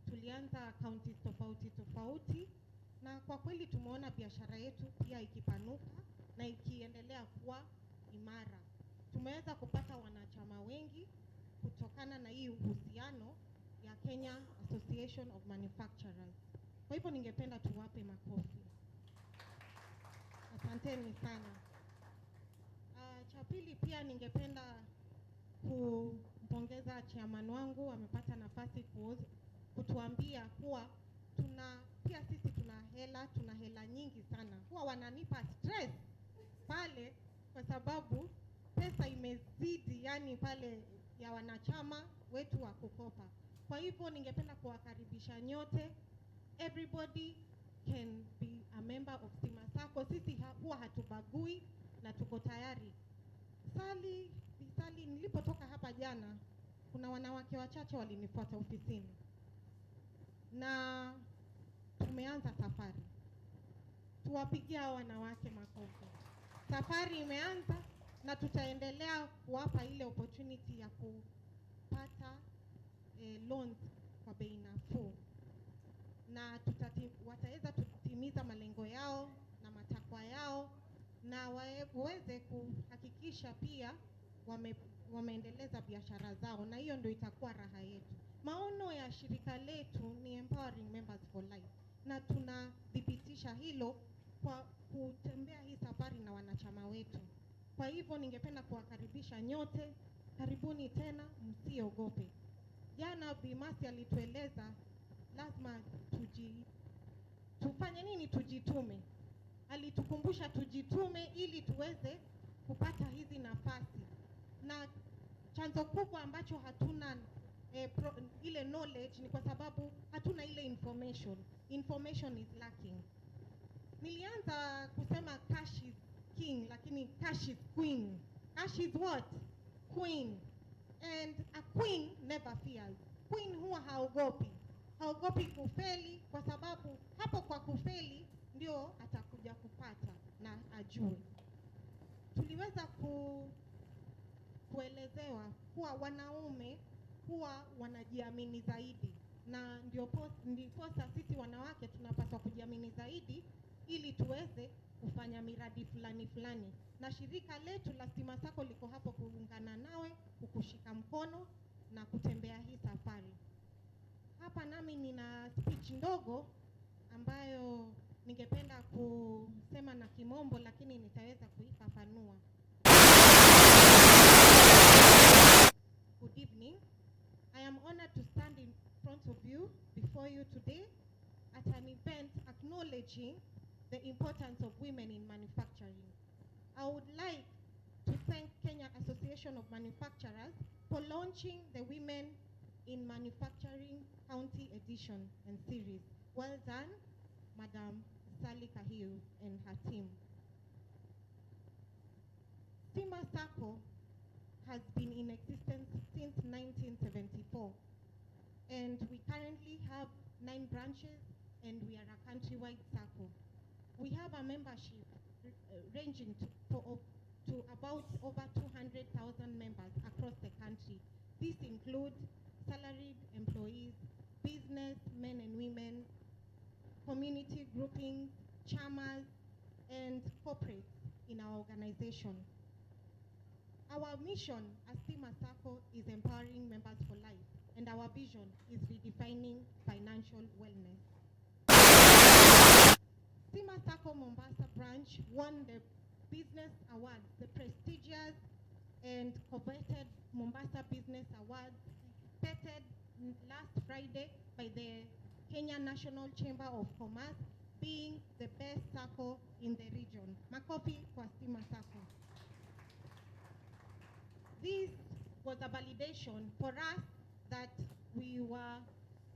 Tulianza counties tofauti tofauti na kwa kweli tumeona biashara yetu pia ikipanuka na ikiendelea kuwa imara. Tumeweza kupata wanachama wengi kutokana na hii uhusiano ya Kenya Association of Manufacturers. Kwa hivyo ningependa tuwape makofi. Asanteni sana. Cha pili pia ningependa kumpongeza chairman wangu, amepata nafasi kutuambia kuwa pia sisi tuna hela nyingi sana. Huwa wananipa stress pale kwa sababu pesa imezidi yani pale ya wanachama wetu wa kukopa. Kwa hivyo ningependa kuwakaribisha nyote. Everybody can be a member of Stima Sacco. Sisi huwa hatubagui na tuko tayari. Sali nilipotoka hapa jana, kuna wanawake wachache walinifuata ofisini. Na tumeanza safari. Tuwapigie hao wanawake makofi. Safari imeanza na tutaendelea kuwapa ile opportunity ya kupata loans kwa bei nafuu. Na wataweza kutimiza malengo yao na matakwa yao na waweze kuhakikisha pia wameendeleza biashara zao, na hiyo ndio itakuwa raha yetu. Maono ya shirika letu ni empowering members for life, na tunadhibitisha hilo kwa kutembea hii safari na wanachama wetu. Kwa hivyo ningependa kuwakaribisha nyote, karibuni tena, msiogope. Jana Bimasi alitueleza lazima tufanye nini? Tujitume. Alitukumbusha tujitume ili tuweze kupata hizi nafasi. Na chanzo kubwa ambacho hatuna ile knowledge ni kwa sababu hatuna ile information. Information is lacking. Nilianza kusema cash is king, lakini cash is queen. Cash is what? Queen. And a queen never fears. Queen huwa haogopi kufeli, kwa sababu hapo kwa kufeli ndio atakuja kupata na ajue. Tuliweza kuelezewa kuwa wanaume huwa wanajiamini zaidi, na ndiposa sisi wanawake tunapaswa kujiamini zaidi ili tuweze kufanya miradi fulani. Na shirika letu la Stima Sacco liko hapo kuungana nawe, kukushika mkono na kutembea hii safari. Hapa nami nina speech ndogo ambayo ningependa kusema na Kimombo, lakini nitaweza kuifafanua. Good evening. I am honored to stand in front of you, before you today, at an event acknowledging the importance of women in manufacturing. I would like to thank Kenya Association of Manufacturers for launching the Women in Manufacturing County Edition and Series. Well done, Madam Sally Kahiu and her team. Stima Sacco has been in existence since 1974, and we currently have 9 branches, and we are a countrywide Sacco. We have a membership ranging to about over 200,000 members across the country. This includes salaried employees, business men and women, community groupings, chamas, and corporates in our organization. Our mission as Stima Sacco is empowering members for life, and our vision is redefining financial wellness. Stima Sacco Mombasa branch won the Business Awards, the prestigious and coveted Mombasa Business Awards, feted last Friday by the Kenya National Chamber of Commerce, being the best Sacco in the region. Makofi kwa Stima Sacco. this was a validation for us that we were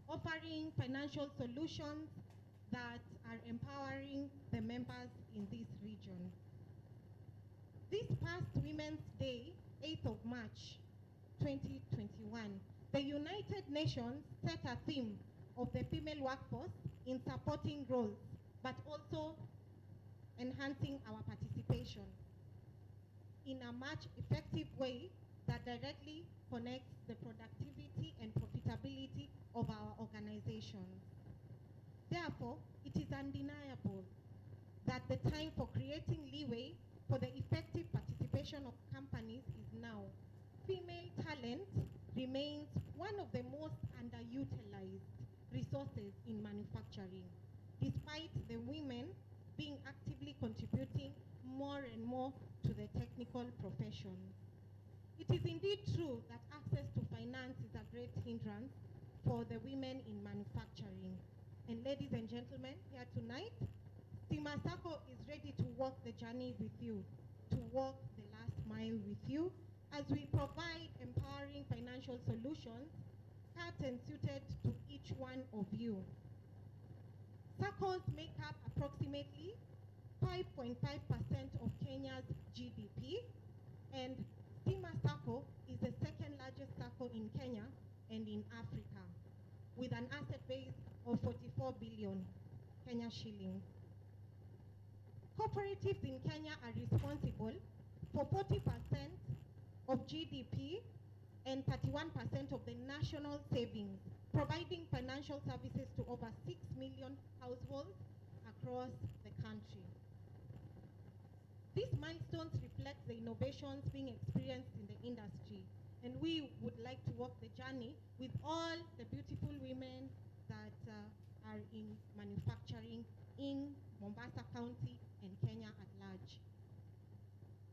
offering financial solutions that are empowering the members in this region. This past Women's Day, 8th of March, 2021, the United Nations set a theme of the female workforce in supporting roles, but also enhancing our participation in a much effective way that directly connects the productivity and profitability of our organizations. Therefore, it is undeniable that the time for creating leeway for the effective participation of companies is now. Female talent remains one of the most underutilized resources in manufacturing, despite the women being actively contributing more and more to the technical profession. It is indeed true that access to finance is a great hindrance for the women in manufacturing. And ladies and gentlemen, here tonight, Stima Sacco is ready to walk the journey with you, to walk the last mile with you, as we provide empowering financial solutions cut and suited to each one of you. SACCOs make up approximately 5.5% of Kenya's GDP, and Stima Sacco is the second largest SACCO in Kenya and in Africa, with an asset base of 44 billion Kenya shillings. Cooperatives in Kenya are responsible for 40% of GDP and 31% of the national savings, providing financial services to over 6 million households across the country. These milestones reflect the innovations being experienced in the industry, and we would like to walk the journey with all the beautiful women that are in manufacturing in Mombasa County and Kenya at large.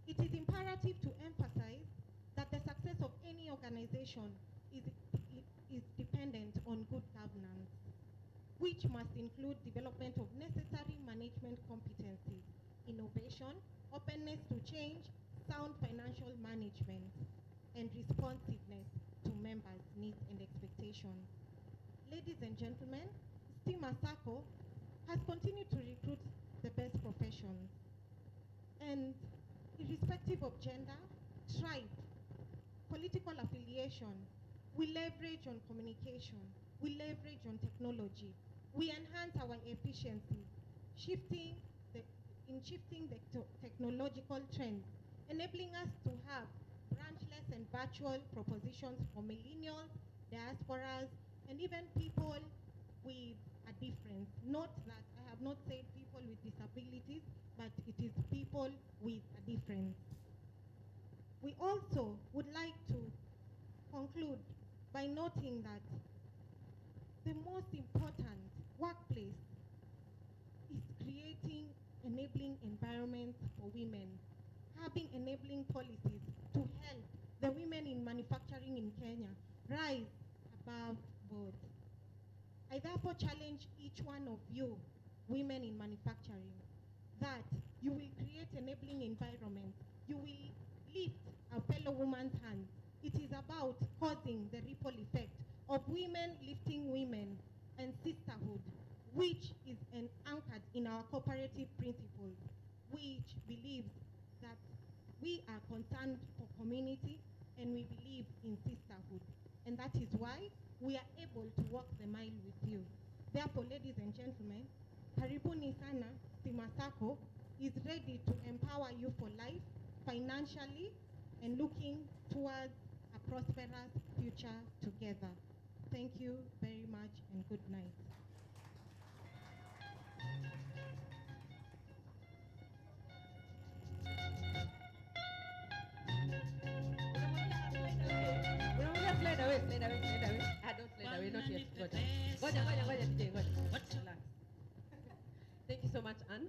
It is imperative to emphasize that the success of any organization is dependent on good governance, which must include development of necessary management competencies, innovation, openness to change, sound financial management, and responsiveness to members' needs and expectations. Ladies and gentlemen, Stima Sacco has continued to recruit the best professions, and irrespective of gender, tribe, political affiliation, we leverage on communication, we leverage on technology, we enhance our efficiency, shifting the technological trends, enabling us to have branchless and virtual propositions for millennials, diasporas, and even people with a difference. Note that I have not said people with disabilities, but it is people with a difference. We also would like to conclude by noting that the most important workplace is creating enabling environments for women, having enabling policies to help the women in manufacturing in Kenya rise above board. I therefore challenge each one of you, women in manufacturing, that you will create enabling environments. You will lift a fellow woman's hand. It is about causing the ripple effect of women lifting women and sisterhood, which is anchored in our cooperative principles, which believes that we are concerned for community and we believe in sisterhood. And that is why we are able to walk the mile with you. Therefore, ladies and gentlemen, karibuni sana, Stima Sacco is ready to empower you for life, financially, and looking towards a prosperous future together. Thank you very much and good night. Slide away. Don't slide away, not yet. Ngoja, DJ, relax. Thank you so much, Anne.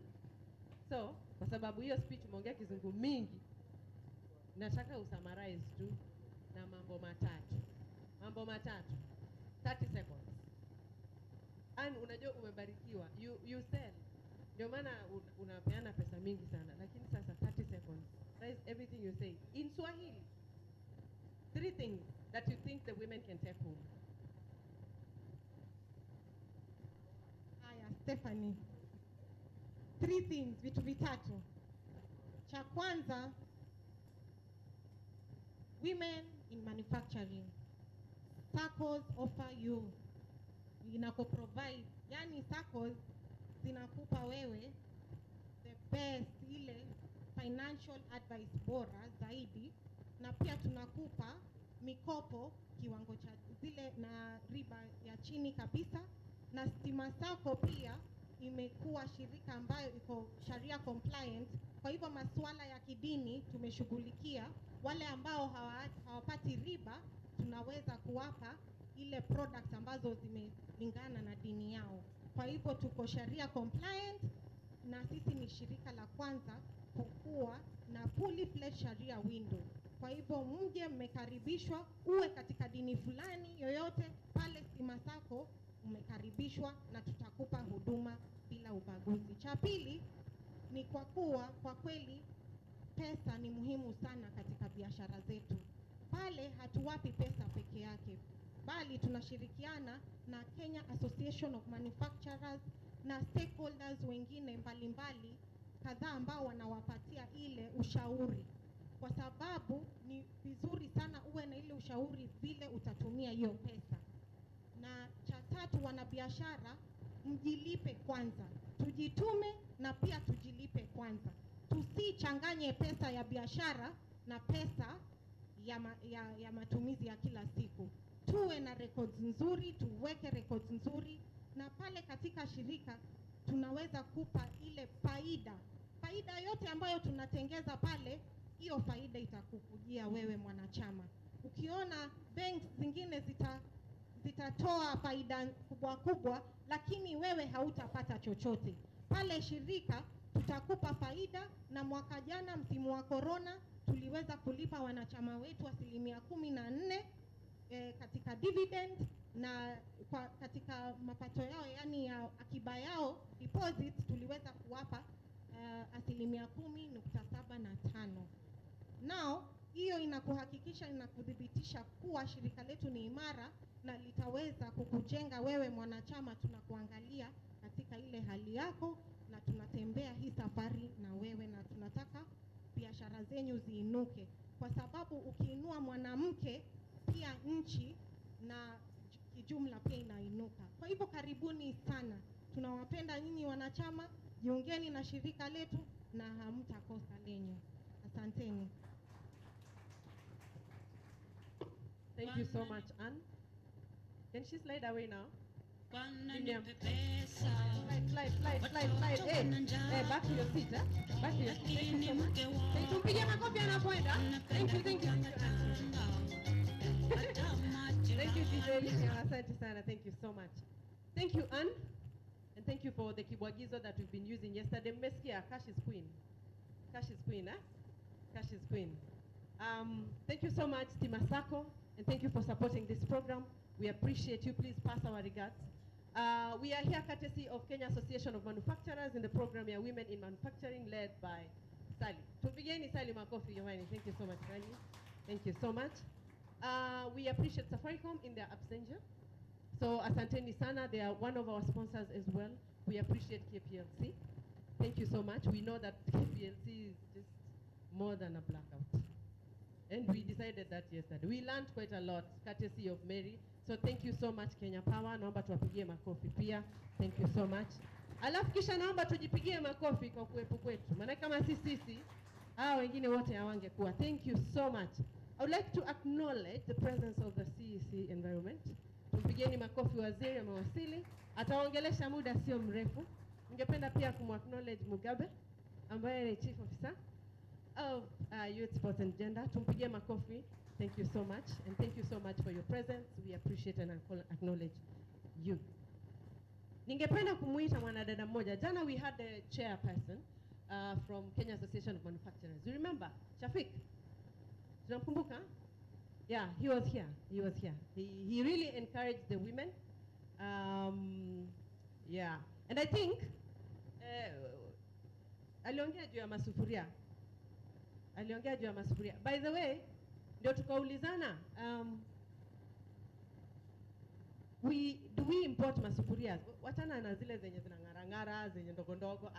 So, kwa sababu hiyo speech umeongea kizungu mingi, nataka usummarize tu na mambo matatu. 30 seconds. Anne, unajua umebarikiwa. You sell. Ndio maana unapeana pesa mingi sana. Lakini sasa 30 seconds. That is everything you say in Swahili. 3 things that you think the women can take home. Haya, Stephanie. 3 things, vitu vitatu. Cha kwanza, women in manufacturing. SACCOs offer you, inako-provide, yani SACCOs zinakupa wewe the best, ile financial advice bora zaidi, na pia tunakupa mikopo kiwango cha zile na riba ya chini kabisa, na Stima Sacco pia imekuwa shirika ambayo iko sharia compliant. Kwa hivyo masuala ya kidini tumeshughulikia. Wale ambao hawapati riba tunaweza kuwapa ile products ambazo zimelingana na dini yao. Kwa hivyo tuko sharia compliant, na sisi ni shirika la kwanza kukua na fully fledged sharia window. Kwa hivyo mje, mmekaribishwa, uwe katika dini fulani yoyote, pale Stima Sacco umekaribishwa na tutakupa huduma bila ubaguzi. Cha pili ni kwa kuwa kwa kweli pesa ni muhimu sana katika biashara zetu. Pale hatuwapi pesa peke yake, bali tunashirikiana na Kenya Association of Manufacturers na stakeholders wengine mbalimbali kadhaa ambao wanawapatia ile ushauri, kwa sababu ni vizuri sana uwe na ile ushauri vile utatumia hiyo pesa. Na cha tatu, wanabiashara mjilipe kwanza, tujitume na pia tujilipe kwanza. Tusichanganye pesa ya biashara na pesa ya matumizi ya kila siku. Tuwe na records nzuri, tuweke records nzuri, na pale katika shirika tunaweza kupa ile faida yote ambayo tunatengeza pale, hiyo faida itakukujia wewe mwanachama. Ukiona banks zingine zitatoa faida kubwa, lakini wewe hautapata chochote. Pale shirika tutakupa faida, na mwaka jana msimu wa corona tuliweza kulipa wanachama wetu 14% katika dividend, na katika mapato yao, yani ya akiba yao deposits, tuliweza kuwapa 10.75. Now hiyo inakuhakikisha, inakudhibitisha kuwa shirika letu ni imara na litaweza kukujenga wewe mwanachama. Tunakuangalia katika ile hali yako na tunatembea hii safari na wewe, na tunataka biashara zenyu ziinuke, kwa sababu ukiinua mwanamke pia nchi na kijumla pia inainuka. Kwa hivyo karibuni sana, tunawapenda nyinyi wanachama, jiungeni na shirika letu na hamtakosa lenyu. Asanteni. Thank you so much, Anne. Can she slide away now? William. Slide. Hey, back to your seat, eh? Back to your seat. Thank you so much. Tumpige makofi anapoenda. Thank you. Thank you, DJ. Asante sana. Thank you so much. Thank you, Anne. And thank you for the kibwagizo that we've been using yesterday. Mmesikia, cash is queen. Cash is queen, eh? Cash is queen. Thank you so much, Stima Sacco, and thank you for supporting this program. We appreciate you. Please pass our regards. We are here courtesy of Kenya Association of Manufacturers in the program here, Women in Manufacturing, led by Sally. Tupigeni Sally makofi jamani. Thank you so much, Sally. Thank you so much. We appreciate Safaricom in their absentia. So asanteni sana, they are one of our sponsors as well. We appreciate KPLC. Thank you so much. We know that KPLC is just more than a blackout. And we decided that yesterday. We learned quite a lot, courtesy of Mary. So thank you so much, Kenya Power. Naomba tuwapigie makofi pia. Thank you so much. Alafu kisha naomba tujipigie makofi kwa kuwepo kwetu. Maana kama sisi, hao wengine wote hawangekuwa. Thank you so much. I would like to acknowledge the presence of the CEC environment. Tumpigeni makofi, waziri amewasili. Ataongelesha muda sio mrefu. Ningependa pia kumacknowledge Mugabe ambaye ni Chief Officer of Youth, Sports and Gender. Tumpigie makofi. Thank you so much, and thank you so much for your presence. We appreciate and acknowledge you. Ningependa kumuita mwanadada mmoja. Jana we had a chairperson from Kenya Association of Manufacturers. You remember? Shafiq? Tunamkumbuka? Yeah, he was here. He really encouraged the women. Yeah. And I think aliongea juu ya masufuria. By the way, ndio tukaulizana do we import masufuria? Wachana na zile zenye zinang'arang'ara, zenye ndogo ndogo,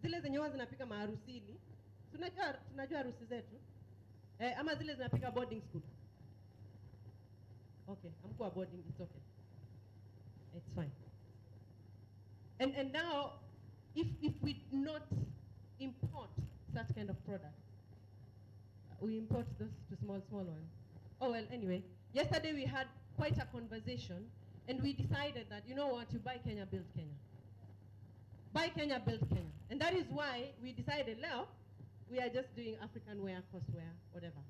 zile zenye huwa zinapika maharusini. Tunajua harusi zetu. Ama zile zinapika boarding school. Okay, amkuwa boarding, it's okay. It's fine. And now, if we not import such kind of products, we import those to small ones. Oh well, anyway, yesterday we had quite a conversation, and we decided that, you know what, you buy Kenya, build Kenya. Buy Kenya, build Kenya. And that is why we decided, now, we are just doing African wear, cost wear, whatever.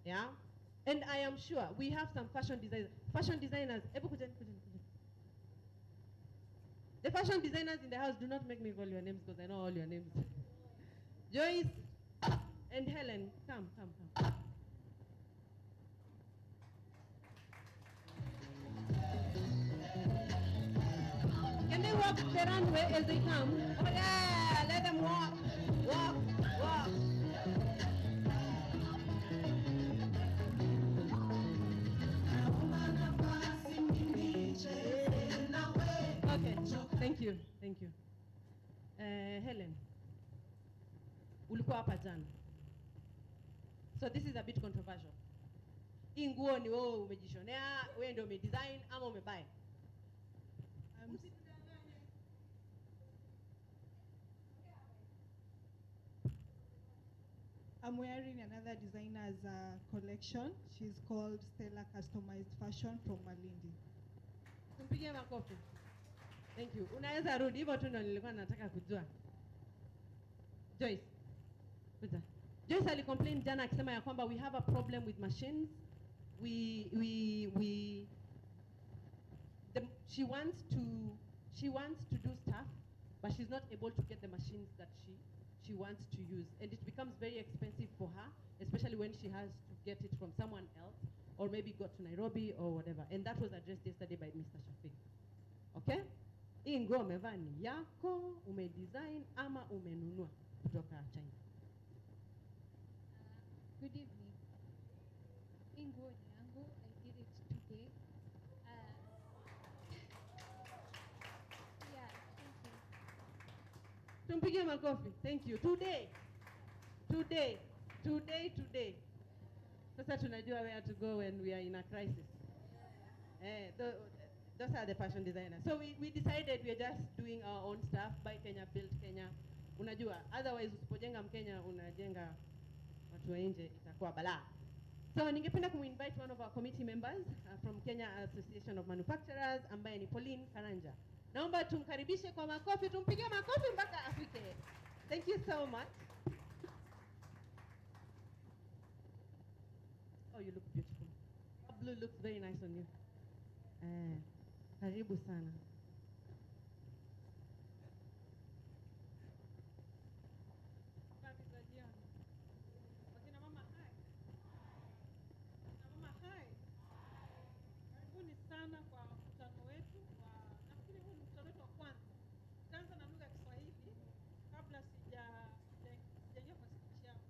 Yeah? And I am sure we have some fashion designers. The fashion designers in the house, do not make me call your names because I know all your names. Joyce and Helen, come. Can they walk the runway as they come? Oh yeah, let them walk. Okay, thank you. Helen, ulikuwa hapa jana. So this is a bit controversial. Hii nguo ni wewe umejishonea, wewe ndio umedesign ama umebuy? I'm wearing another designer's collection. She's called Stella Customized Fashion from Malindi. Tumpigie makofi. Thank you. Unaweza rudi hivyo tu, ndio nilikuwa nataka kujua. Joyce. Kuja. Joyce alicomplain jana akisema ya kwamba we have a problem with machines. She wants to do stuff, but she's not able to get the machines that she wants to use, and it becomes very expensive for her, especially when she has to get it from someone else, or maybe go to Nairobi or whatever. And that was addressed yesterday by Mr. Shafiq. Okay? Hii nguo umevaa ni yako, umedesign ama umenunua kutoka China? Good evening. Hii nguo ni yangu. I did it today. Yeah, thank you. Tumpigie makofi. Thank you. Today. Sasa tunajua where to go when we are in a crisis. Those are the fashion designers. So we decided we are just doing our own stuff, buy Kenya, build Kenya. Unajua, otherwise usipojenga Mkenya unajenga watu wa nje, itakuwa balaa. So ningependa kuminvite one of our committee members from Kenya Association of Manufacturers, ambaye ni Pauline Karanja. Naomba tumkaribishe kwa makofi, tumpigie makofi mpaka afike. Thank you so much. Oh, you look beautiful. Blue looks very nice on you. Karibu sana. Wakina mama hai. Karibuni sana kwa mkutano wetu nafikiri huu ni mkutano wetu wa kwanza. Tutaanza na lugha ya Kiswahili kabla sijaingia kwa speech yangu.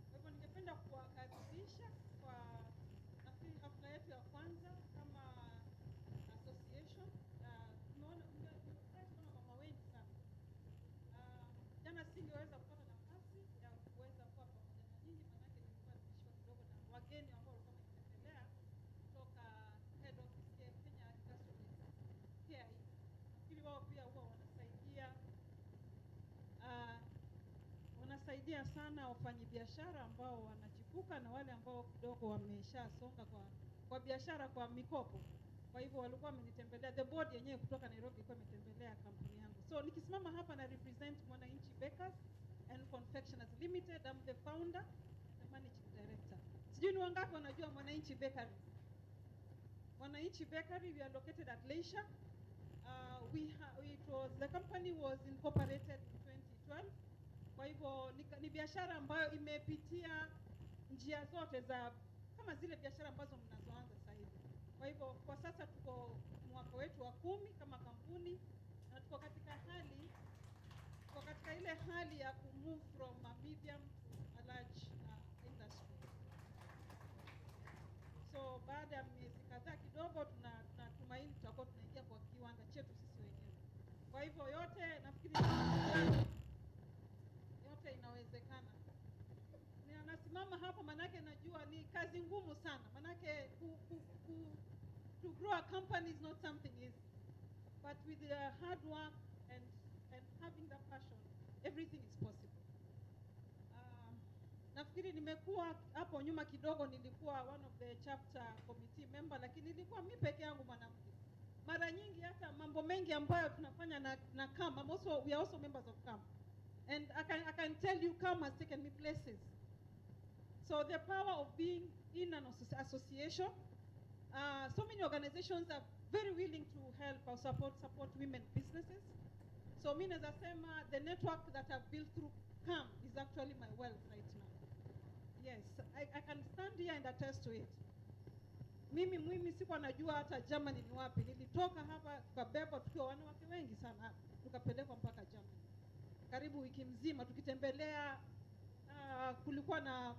Kwa hivyo ningependa kuwakaribisha kwa nafikiri hafla yetu ya kwanza kama association. Tumeona mama wengi sana. Jana singeweza kupata nafasi ya kuweza kuwa pamoja na nyinyi, manake nilikuwa nimeshikwa kidogo na wageni ambao walikuwa wamenitembelea kutoka head office ya Kenya Industrial pia hii. Ili wao pia huwa wanasaidia sana wafanyabiashara ambao wanachipuka na wale ambao kidogo wameshasonga kwa biashara kwa mikopo. Kwa hivyo walikuwa wamenitembelea, the board yenyewe kutoka Nairobi ilikuwa imetembelea kampuni yangu. So nikisimama hapa na represent Mwananchi Bakers and Confectioners Limited. I'm the founder and the managing director. Sijui ni wangapi wanajua Mwananchi Bakery? Mwananchi Bakery, we are located at Leisure. The company was incorporated in 2012. Kwa hivyo ni biashara ambayo imepitia njia zote za kama zile biashara ambazo mnazoanza sasa hivi. Kwa hivyo kwa sasa tuko mwaka wetu wa 10 kama kampuni, na tuko katika ile hali ya kumove from a medium to a large industry. Kwa hivyo yote nafikiri yote inawezekana. Nasimama hapa manake najua ni kazi ngumu sana. Manake to grow a company is not something easy. But with the hard work and having the passion, everything is possible. Nafikiri nimekuwa hapo nyuma kidogo, nilikuwa one of the chapter committee member, lakini nilikuwa mimi peke yangu mwanamke. Mara nyingi hata mambo mengi ambayo tunafanya na CAM, we are also members of CAM. And I can tell you CAM has taken me places. So the power of being in an association, so many organizations are very willing to help or support women businesses. So mimi naweza sema the network that I've built through CAM is actually my wealth right now. Yes, I can stand here and attest to it. Mimi sikuwa najua hata Germany ni wapi. Nilitoka hapa tukabeba tukiwa wanawake wengi sana, tukapelekwa mpaka Germany. Karibu wiki mzima tukitembelea, kulikuwa na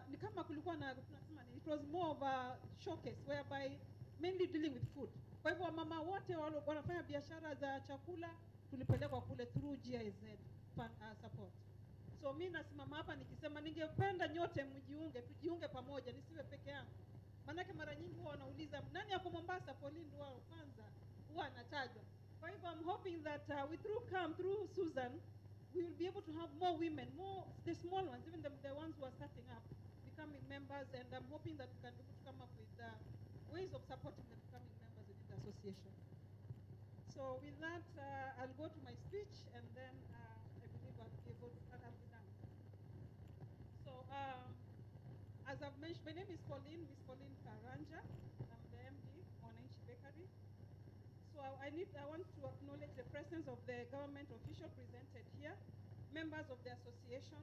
ni kama kulikuwa na tunasema it was more of a showcase whereby mainly dealing with food. Kwa hivyo mama wote wanafanya biashara za chakula tulipelekwa kule through GIZ support. So mimi nasimama hapa nikisema ningependa nyote tujiunge pamoja, nisiwe peke yangu. Manake mara nyingi huwa wanauliza nani yako Mombasa, Pauline ndio kwanza huwa anatajwa. Kwa hivyo I'm hoping that through Susan, we will be able to have more women, more the small ones, even the ones who are starting up, becoming members, and I'm hoping that we can be able to come up with ways of supporting them becoming members within the association. So with that, I'll go to my speech, and then I believe I'll be able to, I'll be done. So as I've mentioned, my name is Miss Pauline Karanja. I'm the MD on Enchi Bakery. So I want to acknowledge the presence of the government official presented here, members of the association,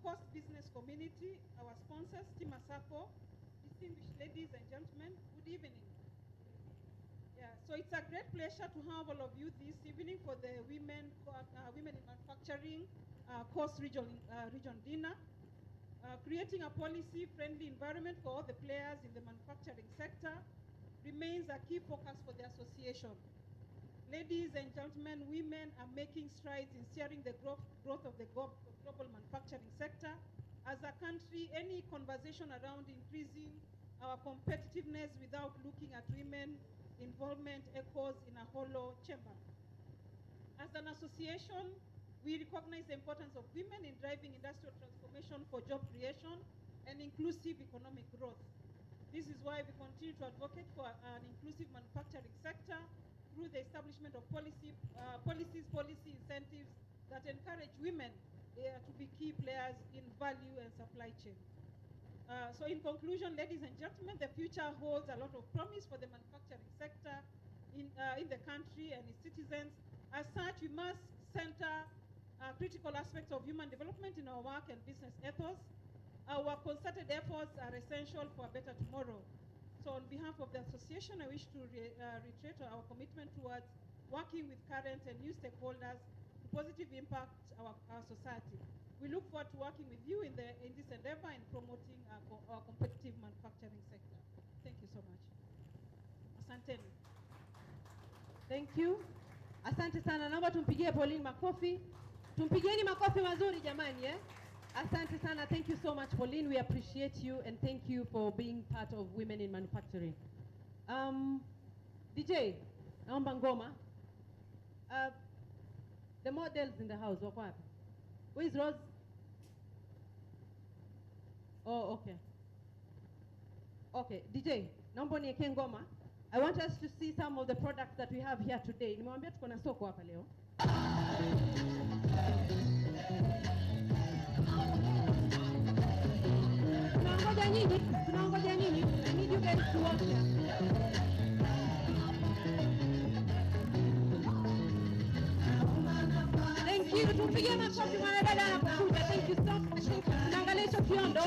post-business community, our sponsors, Team Asako, distinguished ladies and gentlemen, good evening. Yeah, so it's a great pleasure to have all of you this evening for the Women in Manufacturing Coast Region dinner. Creating a policy-friendly environment for all the players in the manufacturing sector remains a key focus for the association. Ladies and gentlemen, women are making strides in steering the growth of the global manufacturing sector. As a country, any conversation around increasing our competitiveness without looking at women involvement echoes in a hollow chamber. As an association, we recognize the importance of women in driving industrial transformation for job creation and inclusive economic growth. This is why we continue to advocate for an inclusive manufacturing sector through the establishment of policy incentives that encourage women to be key players in value and supply chain. So in conclusion, ladies and gentlemen, the future holds a lot of promise for the manufacturing sector in the country and its citizens. As such, we must center critical aspects of human development in our work and business ethos. Our concerted efforts are essential for a better tomorrow. So on behalf of the association, I wish to reiterate our commitment towards working with current and new stakeholders to positively impact our society. We look forward to working with you in this endeavor and promoting our competitive manufacturing sector. Thank you so much. Asanteni. Thank you. Asante sana. Naomba tumpigie Pauline makofi. Tumpigieni makofi mazuri jamani, eh? Asante sana. Thank you so much, Pauline. We appreciate you and thank you for being part of Women in Manufacturing. DJ, naomba ngoma. The models in the house, wako wapi? Who is Rose? Oh, okay. Okay, DJ, naomba niweke ngoma. I want us to see some of the products that we have here today. Nimewambia tuko na soko hapa leo. Tunaongoja nini? I need you guys to watch here. Thank you. Tupigie makofi mwanadada anapokuja. Thank you so much. Tunaangalia hicho kiondo.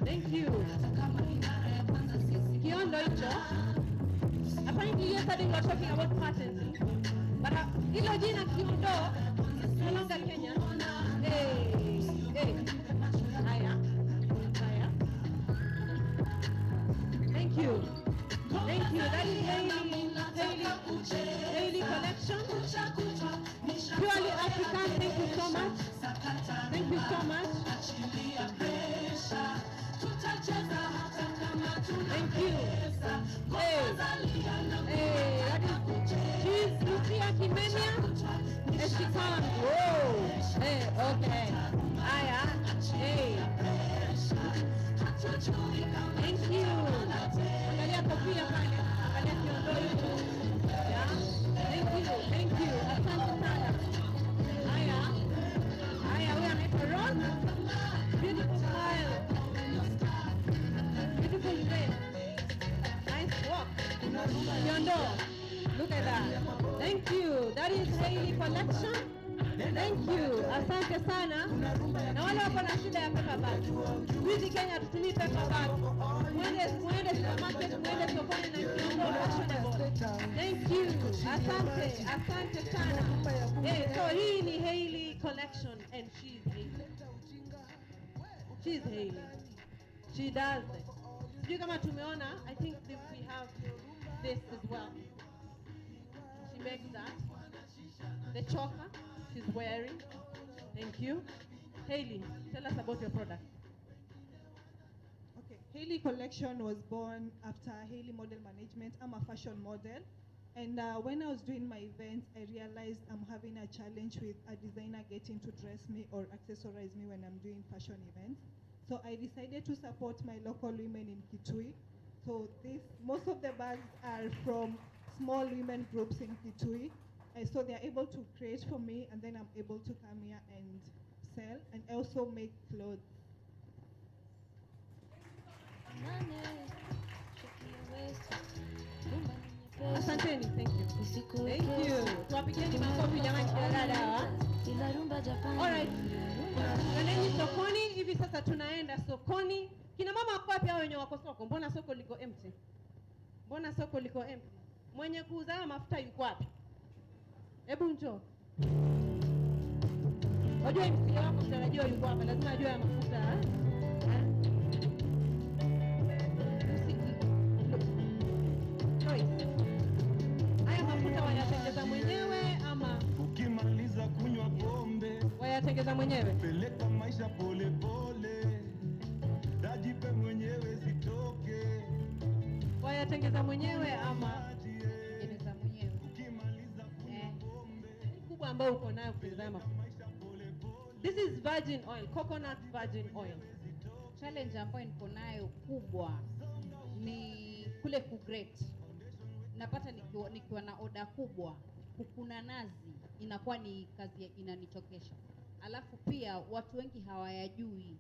Thank you. Kiondo hicho. Apparently yesterday we were talking about patents. But hilo jina kiondo is no longer Kenya. Hey. Haya. Hailey collection. Purely African. Thank you so much. Thank you so much. Thank you. Hey, that is she's Lucia Kimenia. And she comes. Whoa. Hey, okay. Aya. Hey. Thank you. Angalia kofia pale. Angalia kiondo hicho. Yeah. Thank you. Thank you. Asante sana. Aya. Aya, we are making a run. Beautiful smile. Beautiful face. Nice walk. Kiondo. Look at that. Thank you. That is Hailey collection. Thank you. Asante sana. Na wale wako na shida ya paper bag. Hizi Kenya tutumii paper bag. Mwende supermarket, mwende sokoni na kiondo fashionable. Thank you. Asante sana. So hii ni Hailey collection and she's Hailey. She's Hailey. She does it. Sijui kama tumeona, I think we have this as well. She makes that. The choker she's wearing. Thank you. Hailey, tell us about your product. Okay, Hailey collection was born after Hailey Model Management. I'm a fashion model. And when I was doing my events, I realized I'm having a challenge with a designer getting to dress me or accessorize me when I'm doing fashion events. So I decided to support my local women in Kitui. So most of the bags are from small women groups in Kitui. So they're able to create for me, and then I'm able to come here and sell, and also make clothes. Asanteni, thank you. Thank you. Tuwapigeni makofi jamani dada hawa. All right. Twendeni sokoni, hivi sasa tunaenda sokoni. Kina mama wako wapi hao wenye wako soko? Mbona soko liko empty? Mbona soko liko empty? Mwenye kuuza mafuta yuko wapi? Hebu njoo. Wajua msio wako mtarajio yuko hapa, lazima ajue ya mafuta. Haya mafuta wayatengeza mwenyewe ama ukimaliza kunywa pombe wayatengeza mwenyewe? Peleka maisha pole pole. Dajipe mwenyewe zitoke. Wayatengeza mwenyewe ama tengeneza mwenyewe? Ukimaliza kunywa pombe kubwa ambayo uko nayo kutengeneza mafuta. This is virgin oil, coconut virgin oil. Challenge ambayo niko nayo kubwa ni kule kugrate. Napata nikiwa na oda kubwa, kukuna nazi inakuwa ni kazi inanichokesha. Alafu pia watu wengi hawayajui.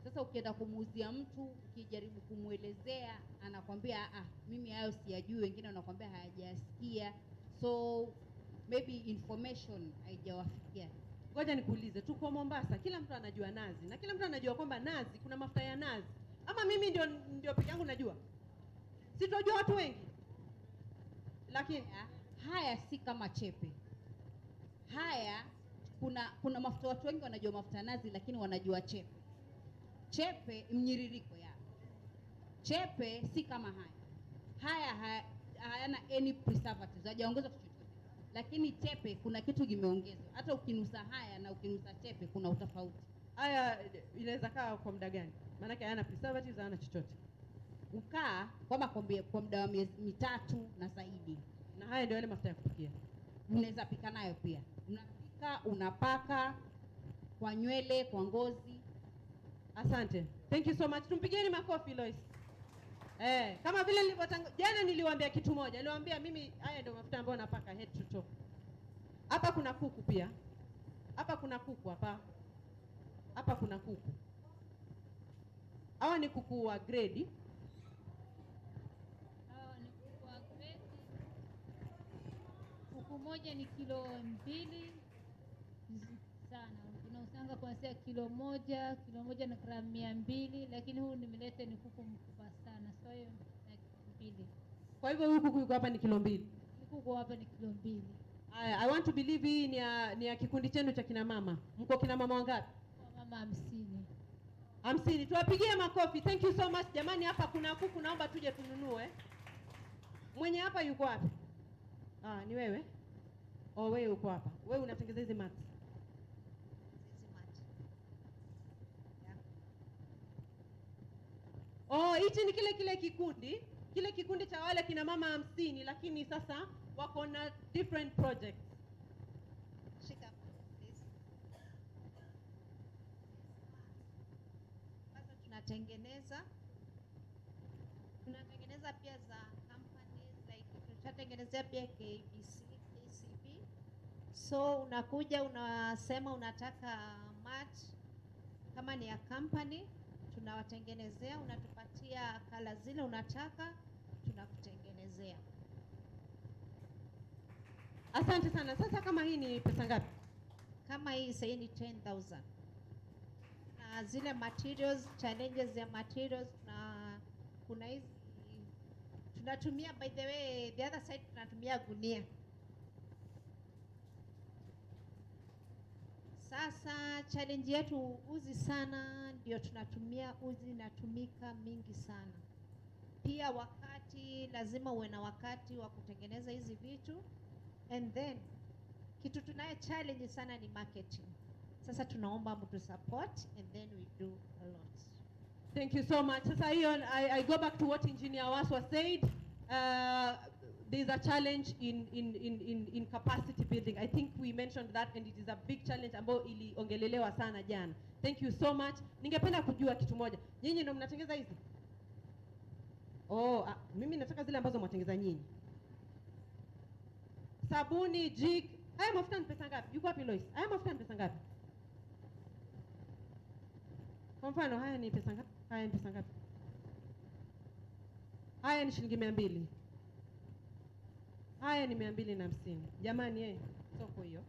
Sasa ukienda kumuuzia mtu, ukijaribu kumuelezea, anakwambia mimi hayo siyajui, wengine wanakwambia hayajasikia. So maybe information haijawafikia. Ngoja nikuulize, tuko Mombasa, kila mtu anajua nazi na kila mtu anajua kwamba nazi kuna mafuta ya nazi. Ama mimi ndio peke yangu najua? Sitojua watu wengi. Lakini haya si kama chepe. Haya kuna mafuta, watu wengi wanajua mafuta ya nazi lakini wanajua chepe. Chepe mnyiririko ya. Chepe si kama haya. Hayana any preservatives, hajaongeza chochote. Lakini chepe kuna kitu kimeongezwa. Hata ukinusa haya na ukinusa chepe kuna utofauti. Haya inaweza kaa kwa muda gani? Maana hayana preservatives, hayana chochote. Ukaa kwa muda wa miezi 3 na zaidi. Na haya ndio yale mafuta ya kupikia. Unaweza pika nayo pia. Unapika, unapaka kwa nywele, kwa ngozi. Asante. Thank you so much. Tumpigieni makofi Lois. Kama vile jana niliwaambia kitu moja. Niliwaambia mimi haya ndio mafuta ambayo napaka head to toe. Hapa kuna kuku pia. Hapa kuna kuku hapa. Hapa kuna kuku. Hawa ni kuku wa grade. Kuku moja ni kilo 2 sana. Unausanga kuanzia kilo moja na gramu 200, lakini huu nimeleta ni kuku mkubwa sana. So hiyo ni 2. Kwa hivyo huyu kuku yuko hapa ni kilo 2. Kuku hapa ni kilo 2. I want to believe hii ni ya kikundi chenu cha kina mama. Mko kina mama wangapi? Mama 50. 50. Tuwapigie makofi. Thank you so much. Jamani hapa kuna kuku, naomba tuje tununue. Mwenye hapa yuko wapi? Ah, ni wewe? Oh, wewe uko hapa. Wewe unatengeneza hizi mats. Oh, hichi ni kile kikundi cha wale kina mama 50, lakini sasa wako na different projects. Shika please. Sasa tunatengeneza pia za companies like tutatengenezea pia KBC, KCB. So unakuja unasema unataka match kama ni ya company, tunawatengenezea, unatupatia kala zile unataka, tunakutengenezea. Asante sana. Sasa kama hii ni pesa ngapi? Kama hii sasa ni 10,000. Na zile materials, challenges ya materials, na kuna hizi tunatumia, by the way, the other side tunatumia gunia. Sasa challenge yetu uzi sana, ndio tunatumia uzi, inatumika mingi sana. Pia wakati, lazima uwe na wakati wa kutengeneza hizi vitu. And then kitu tunaye challenge sana ni marketing. Sasa tunaomba mtu support, and then we do a lot. Thank you so much. Sasa hiyo, I go back to what Engineer Waswa said. There's a challenge in capacity building. I think we mentioned that, and it is a big challenge ambayo iliongelelewa sana jana. Thank you so much. Ningependa kujua kitu moja. Nyinyi ndio mnatengeneza hizi? Oh, mimi nataka zile ambazo mwatengeneza nyinyi. Sabuni, jik. Haya mafuta ni pesa ngapi? Yuko wapi Lois? Haya mafuta ni pesa ngapi? Kwa mfano, haya ni pesa ngapi? Haya ni pesa ngapi? Haya ni shilingi 200. Haya ni 250. Jamani soko hiyo.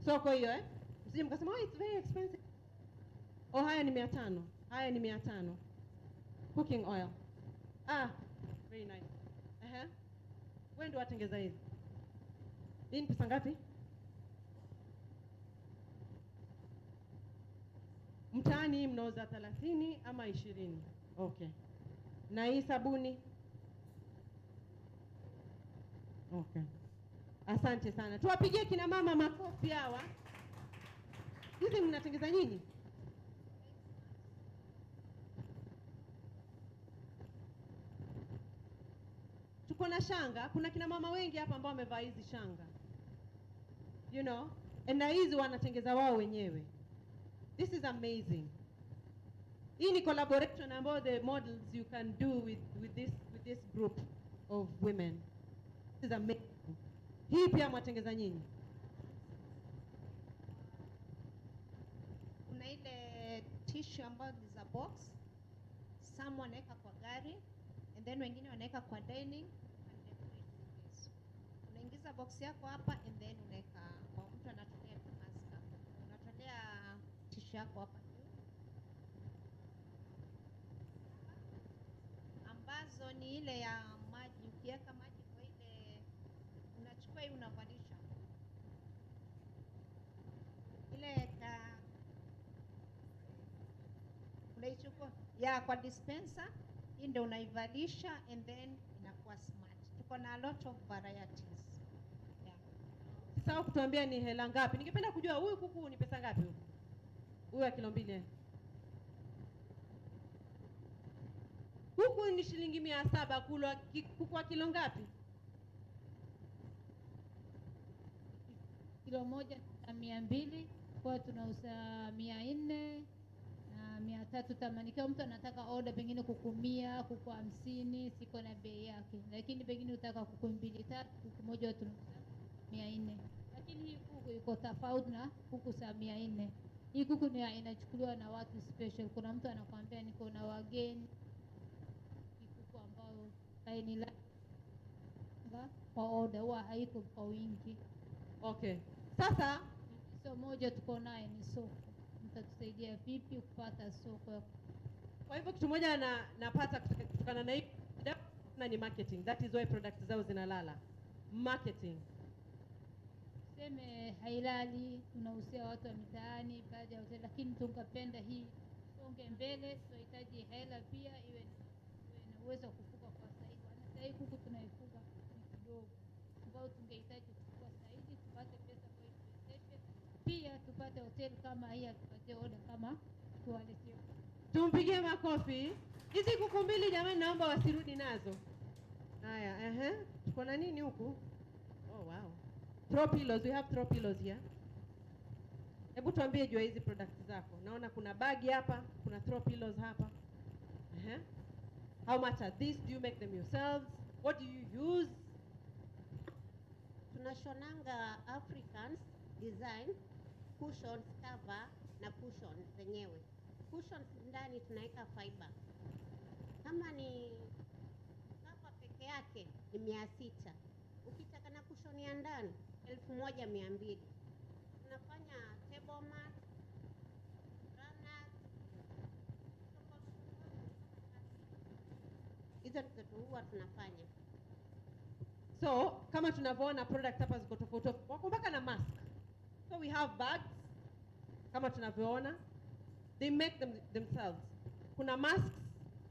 Soko hiyo Msije mkasema oh, it's very expensive. Oh, haya ni 500. Haya ni 500. Cooking oil. Very nice. Wewe ndio watengeza hizi. Hii ni pesa ngapi? Mtaani mnauza 30 ama 20? Okay. Na hii sabuni? Okay. Asante sana. Tuwapigie kina mama makofi hawa. Hizi mnatengeneza nyinyi? Tuko na shanga. Kuna kina mama wengi hapa ambao wamevaa hizi shanga. You know? Na hizi wanatengeneza wao wenyewe. This is amazing. Hii ni collaboration ambayo the models you can do with this group of women. This is amazing. Hii pia mwatengeza nyinyi? Kuna ile tissue ambayo ni za box. Some wanaweka kwa gari, and then wengine wanaweka kwa dining, and then unaingiza box yako hapa, and then unaweka, kwa mtu anatolea mask, unatolea tissue yako hapa juu, ambazo ni ile ya maji. Ukiweka maji kwa ile, unachukua hii unavalisha ile unaichukua kwa dispenser, hii ndio unaivalisha, and then inakuwa smart. Tuko na a lot of varieties. Sasa kutuambia ni hela ngapi? Ningependa kujua huyu kuku ni pesa ngapi huyu? Huyu wa kilo 2. Kuku ni shilingi 700. Kuku wa kilo ngapi? Kilo 1 na 200, kwa tunauza 400 na 380. Kama mtu anataka order pengine kuku 100, kuku 50, siko na bei yake. Lakini pengine utaka kuku 2 3, kuku moja tunauza 400. Lakini hii kuku iko tofauti na kuku za 400. Hii kuku ni inachukuliwa na watu special. Kuna mtu anakuambia niko na wageni. Hii kuku ambao haini kwa order huwa haiko kwa wingi. Okay. Sasa moja tuko naye ni soko. Mtatusaidia vipi kupata soko? Kwa hivyo kitu moja napata kutokana na hii na ni marketing. That is why products zao zinalala. Marketing. Seme hailali, tunahusia watu wa mitaani, baadhi ya hoteli, lakini tungependa hii songe mbele, tunahitaji hela pia iwe na uwezo wa kufuka kwa zaidi. sasa hii kuku tunaifuga ni kidogo, ambao tungehitaji kukua zaidi, tupate pesa kwa tuwezeshe, pia tupate hoteli kama hii, atupatie oda kama tuwaletea. Tumpigie makofi. Hizi kuku mbili jamani, naomba wasirudi nazo. Haya, tuko na nini huku? Oh wow. Throw pillows, we have throw pillows here. Hebu tuambie juu ya hizi products zako. Naona kuna bagi hapa, kuna throw pillows hapa. How much are these? Do you make them yourselves? What do you use? Tunashonanga Africans design cushions cover na cushions zenyewe. Cushions ndani tunaweka fiber. Kama ni cover peke yake ni 600. Ukitaka na cushion ya ndani 1200. Tunafanya table mat, runners, hizo ndizo huwa tunafanya. So, kama tunavyoona products hapa ziko tofauti, wako mpaka na mask. So we have bags, kama tunavyoona, they make them themselves. Kuna masks,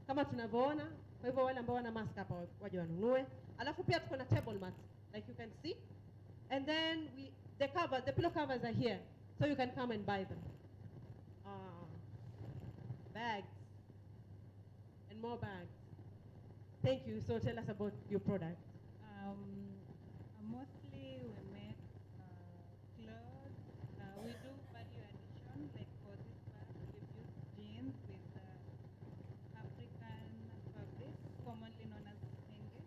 kama tunavyoona, kwa hivyo wale ambao wana mask hapa waje wanunue. Alafu pia tuko na table mats, like you can see. And then the pillow covers are here, so you can come and buy them. Bags, and more bags. Thank you. So tell us about your product. Mostly we make clothes. We do value addition, like for this bag, we've used jeans with African fabric, commonly known as henge.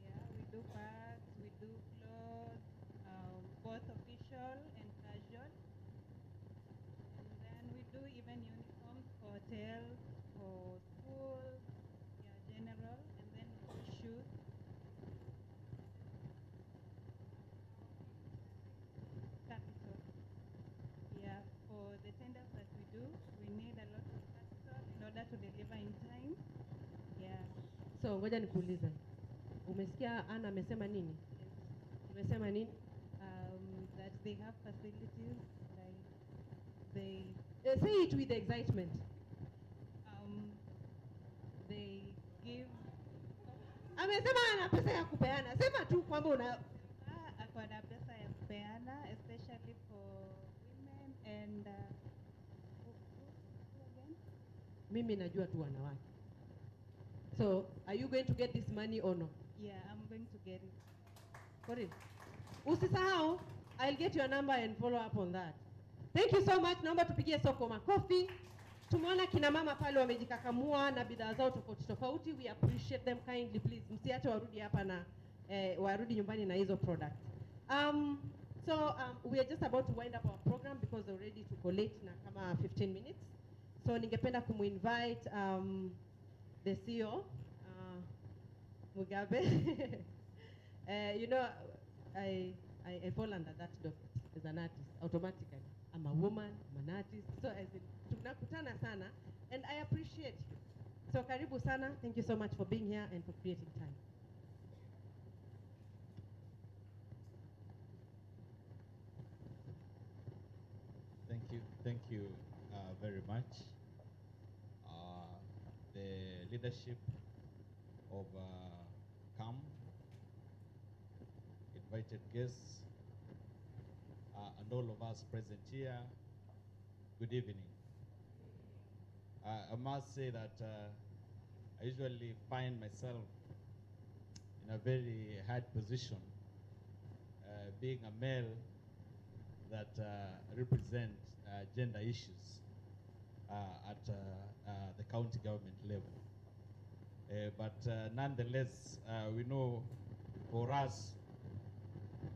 Yeah, we do bags, we do clothes, both official and casual. And then we do even uniforms for hotels, for schools, yeah, general, and then we do shoes. Capital. Yeah, for the tenders that we do, we need a lot of capital in order to deliver in time. Yeah. So, ngoja nikuulize. Umesikia Ana amesema nini? Umesema nini? That they have facilities, like they say it with excitement. They give. Amesema ana pesa ya kupeana. Sema tu kwamba una ako na pesa ya kupeana, especially for women and mimi najua tu wanawake. So, are you going to get this money or no? Yeah, I'm going to get it. Got it? Usisahau, I'll get your number and follow up on that. Thank you so much. Naomba tupigie soko makofi. Tumeona kina mama pale wamejikakamua na bidhaa zao tofauti tofauti. We appreciate them kindly, please. Msiache warudi hapa na warudi nyumbani na hizo products. We are just about to wind up our program because already tuko late na kama 15 minutes. So ningependa kumu-invite the CEO, Mugabe. You know, I fall under that docket as an artist automatically. I'm a woman, I'm an artist. So as in, tunakutana sana and I appreciate you. So karibu sana. Thank you so much for being here and for creating time. Thank you very much. The leadership of CAM, invited guests, and all of us present here, good evening. I must say that I usually find myself in a very hard position, being a male that represent gender issues at the county government level. But nonetheless, we know for us,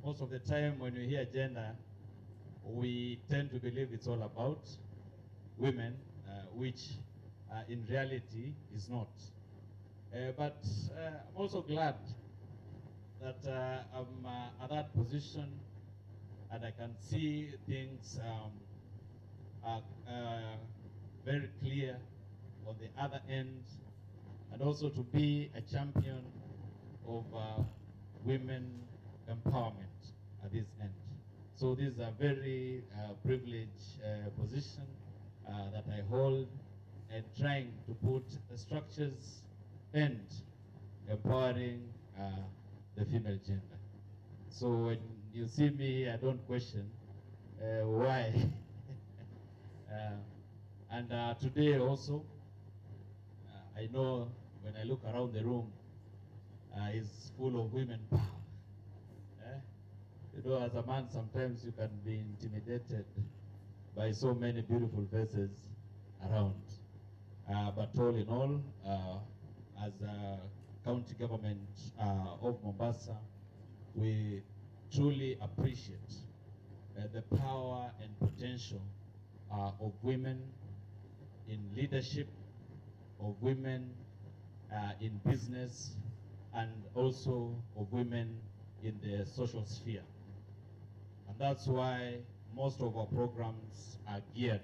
most of the time when we hear gender, we tend to believe it's all about women, which in reality is not. But I'm also glad that I'm at that position and I can see things very clear on the other end, and also to be a champion of women empowerment at this end. So this is a very privileged position that I hold, and trying to put the structures and empowering the female gender. So when you see me, I don't question why. Today also, I know when I look around the room, it's full of women power. Eh? You know, as a man, sometimes you can be intimidated by so many beautiful faces around. But all in all, as a county government of Mombasa, we truly appreciate the power and potential of women in leadership, of women in business, and also of women in the social sphere. And that's why most of our programs are geared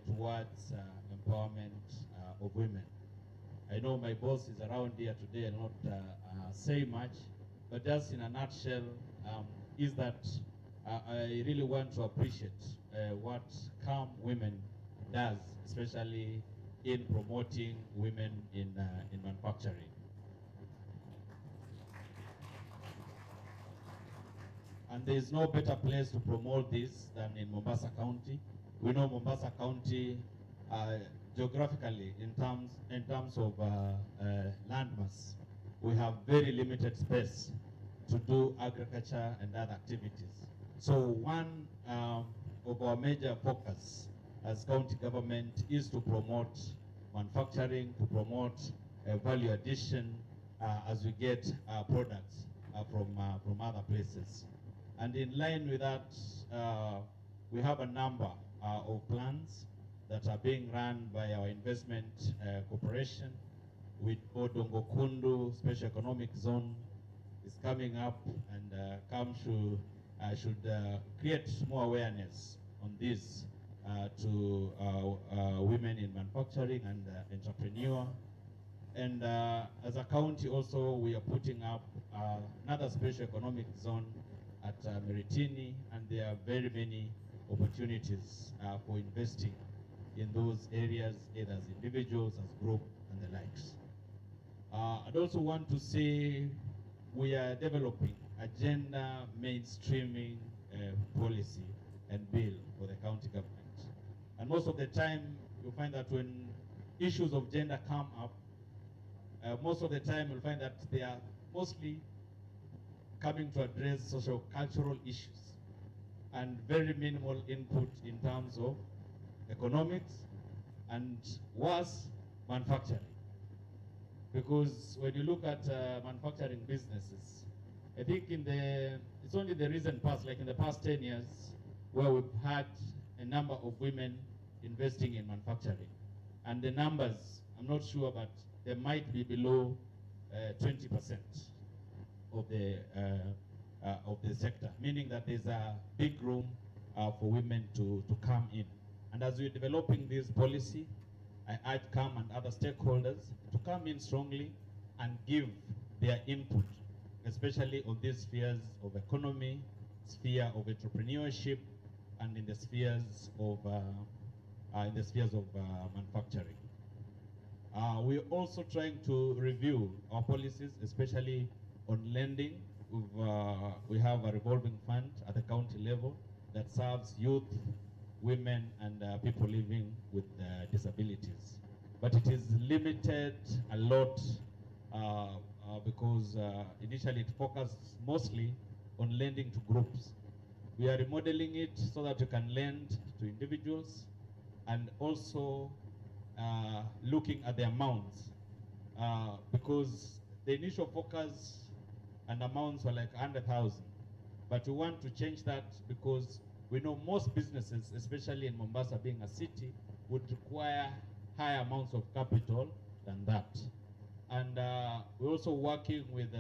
towards empowerment of women. I know my boss is around here today and not say much, but just in a nutshell, is that I really want to appreciate what Calm Women does, especially in promoting women in manufacturing. And there is no better place to promote this than in Mombasa County. We know Mombasa County geographically, in terms of landmass, we have very limited space to do agriculture and other activities. So one of our major focus as county government is to promote manufacturing, to promote value addition as we get products from other places. And in line with that, we have a number of plans that are being run by our investment corporation, with Odongo Kundu Special Economic Zone is coming up, and should create more awareness on this to women in manufacturing and entrepreneur. And as a county also, we are putting up another special economic zone at Meritini, and there are very many opportunities for investing in those areas, either as individuals, as group, and the likes. I'd also want to say we are developing a gender mainstreaming policy and bill for the county government. And most of the time, you'll find that when issues of gender come up, most of the time you'll find that they are mostly coming to address social cultural issues and very minimal input in terms of economics and worse, manufacturing. Because when you look at manufacturing businesses, I think it's only the recent past, like in the past 10 years, where we've had a number of women investing in manufacturing. And the numbers, I'm not sure, but they might be below 20% of the sector, meaning that there's a big room for women to come in. And as we're developing this policy, I urge CAM and other stakeholders to come in strongly and give their input, especially on these spheres of economy, sphere of entrepreneurship, and in the spheres of manufacturing. We're also trying to review our policies, especially on lending. We have a revolving fund at the county level that serves youth, women, and people living with disabilities. But it is limited a lot because initially it focused mostly on lending to groups. We are remodeling it so that you can lend to individuals, and also looking at the amounts because the initial focus and amounts were like 100,000. But we want to change that because we know most businesses, especially in Mombasa being a city, would require higher amounts of capital than that. And we're also working with,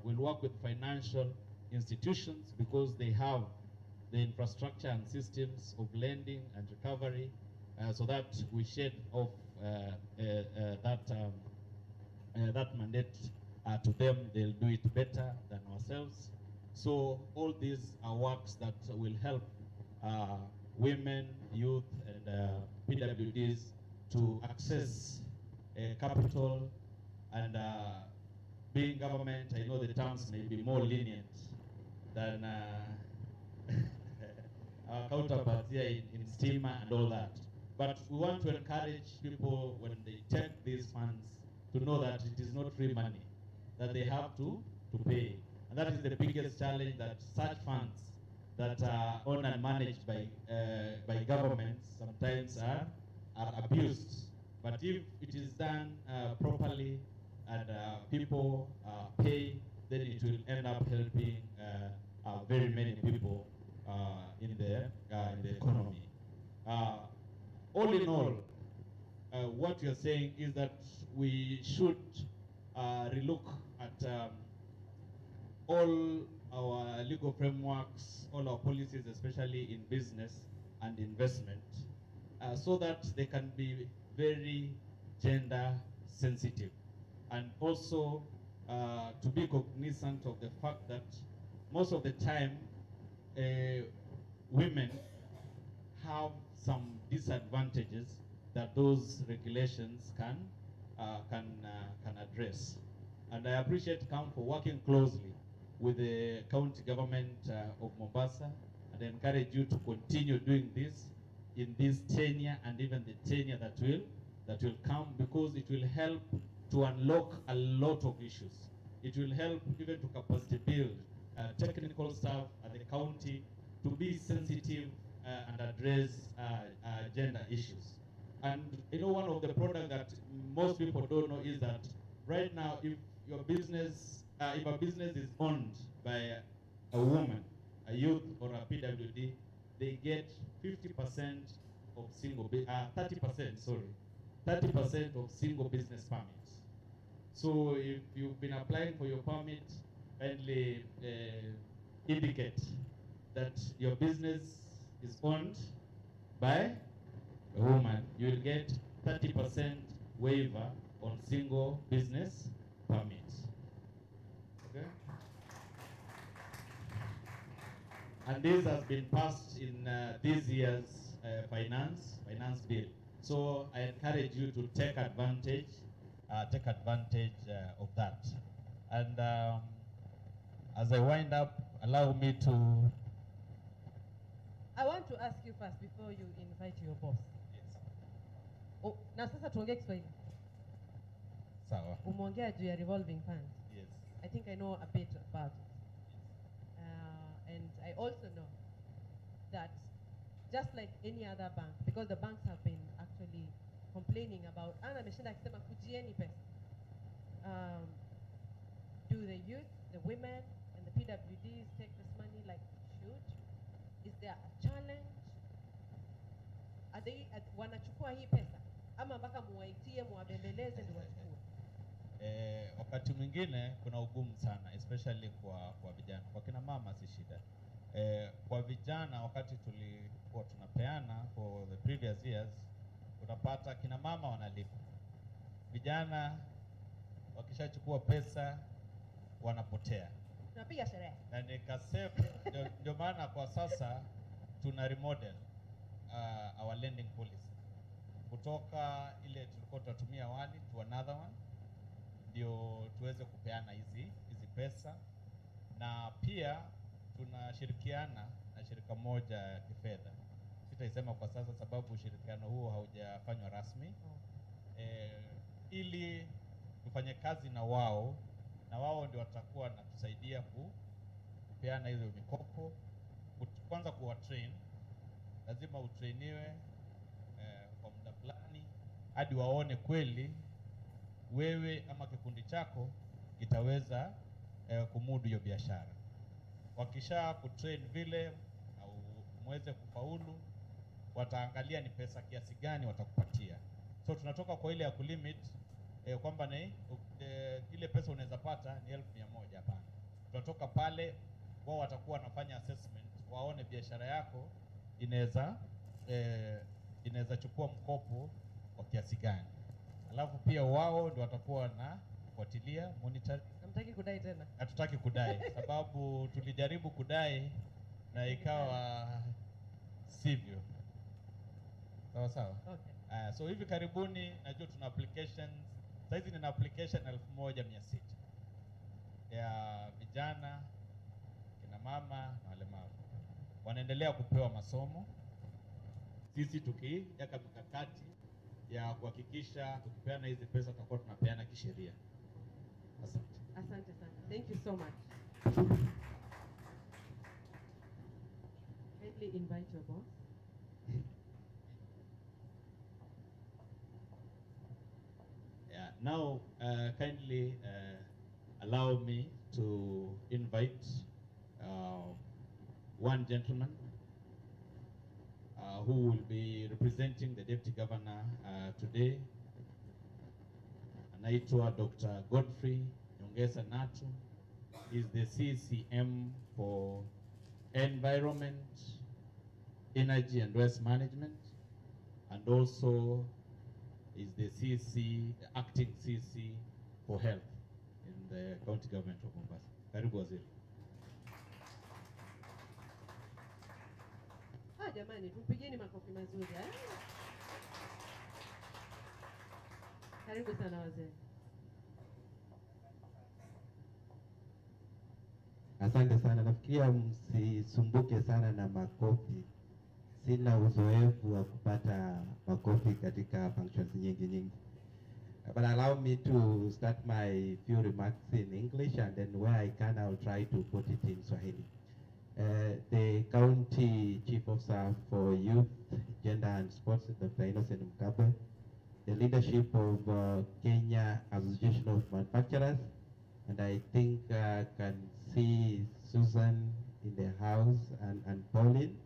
we'll work with financial institutions because they have the infrastructure and systems of lending and recovery, so that we shed off that mandate to them. They'll do it better than ourselves. So all these are works that will help women, youth, and PWDs to access capital And being government, I know the terms may be more lenient than our counterparts here in STEMA and all that. But we want to encourage people when they take these funds to know that it is not free money, that they have to pay. And that is the biggest challenge, that such funds that are owned and managed by governments sometimes are abused. But if it is done properly and people pay, then it will end up helping very many people in the economy. All in all, what you're saying is that we should relook at all our legal frameworks, all our policies, especially in business and investment, so that they can be very gender sensitive, and also to be cognizant of the fact that most of the time women have some disadvantages that those regulations can address. And I appreciate CAM for working closely with the county government of Mombasa, and I encourage you to continue doing this in this tenure and even the tenure that will come, because it will help to unlock a lot of issues. It will help even to capacity build technical staff at the county to be sensitive and address gender issues. And you know, one of the products that most people don't know is that right now, if your business, if a business is owned by a woman, a youth, or a PWD, they get 50% of 30%, sorry, 30% of single business permits. So if you've been applying for your permit, kindly indicate that your business is owned by a woman. You will get 30% waiver on single business permits. Okay? And this has been passed in this year's finance bill. So I encourage you to take advantage of that. And as I wind up, allow me to. I want to ask you first before you invite your boss. Yes. Oh, na sasa tuongee Kiswahili. Sawa. Umeongea juu ya revolving fund. Yes. I think I know a bit about it. And I also know that just like any other bank, because the banks have been actually complaining about, ana ameshinda akisema kujieni pesa. Do the youth, the women, and the PWDs take this money like it should? Is there a challenge? Are they wanachukua hii pesa ama mpaka muwaitie muwabembeleze ndio wachukue? Wakati mwingine kuna ugumu sana, especially kwa vijana. Kwa kina mama si shida. Kwa vijana, wakati tulikuwa tunapeana for the previous years, unapata kina mama wanalipa. Vijana wakishachukua pesa wanapotea. Tunapiga sherehe. Na nikasema ndio maana kwa sasa tuna remodel our lending policy kutoka ile tulikuwa tunatumia awali to another one, ndio tuweze kupeana hizi pesa. Na pia tunashirikiana na shirika moja ya kifedha, sitaisema kwa sasa sababu ushirikiano huo haujafanywa rasmi, ili tufanye kazi na wao ndio watakuwa natusaidia kupeana hizo mikopo. Kwanza kuwa train, lazima utrainiwe kwa muda fulani hadi waone kweli wewe ama kikundi chako kitaweza kumudu hiyo biashara. Wakisha kutrain vile au muweze kufaulu, wataangalia ni pesa kiasi gani watakupatia. So tunatoka kwa ile ya kulimit kwamba ni ile pesa unaweza pata ni 1,100. Hapana, tunatoka pale, wao watakuwa wanafanya assessment, waone biashara yako inaweza chukua mkopo kwa kiasi gani. Alafu pia wao ndio watakuwa na kufuatilia, monitor. Hamtaki kudai tena? Hatutaki kudai sababu tulijaribu kudai na ikawa sivyo. Sawa sawa. Okay. So hivi karibuni najua tuna applications Saizi nina application 1600 ya vijana, kina mama na walemavu. Wanaendelea kupewa masomo, sisi tukiweka mikakati ya kuhakikisha tukipeana hizi pesa tutakuwa tunapeana kisheria. Asante. Asante sana. Thank you so much. Kindly invite your boss. Yeah, now kindly allow me to invite one gentleman who will be representing the Deputy Governor today. Anaitwa Dr. Godfrey Nyongesa Natu. He's the CCM for Environment, Energy and Waste Management, and also is the CC, the acting CC for Health in the County Government of Mombasa. Karibu Waziri. Jamani, tupigeni makofi mazuri eh? Karibu sana wazee. Asante sana. Nafikiria msisumbuke sana na makofi. Sina uzoefu wa kupata makofi katika functions nyingi. But allow me to start my few remarks in English, and then where I can, I'll try to put it in Swahili. The County Chief Officer for Youth, Gender and Sports, Dr. Innocent Mkabe, the leadership of Kenya Association of Manufacturers, and I think I can see Susan in the house and Pauline,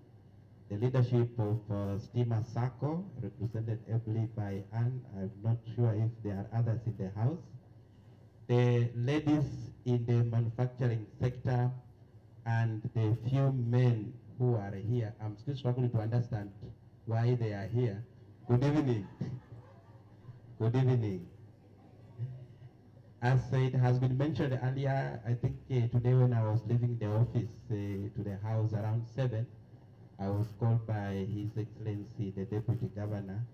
the leadership of Stima Sacco, represented ably by Anne. I'm not sure if there are others in the house. The ladies in the manufacturing sector and the few men who are here. I'm still struggling to understand why they are here. Good evening. Good evening. As it has been mentioned earlier, I think today when I was leaving the office to the house around 7, I was called by His Excellency the Deputy Governor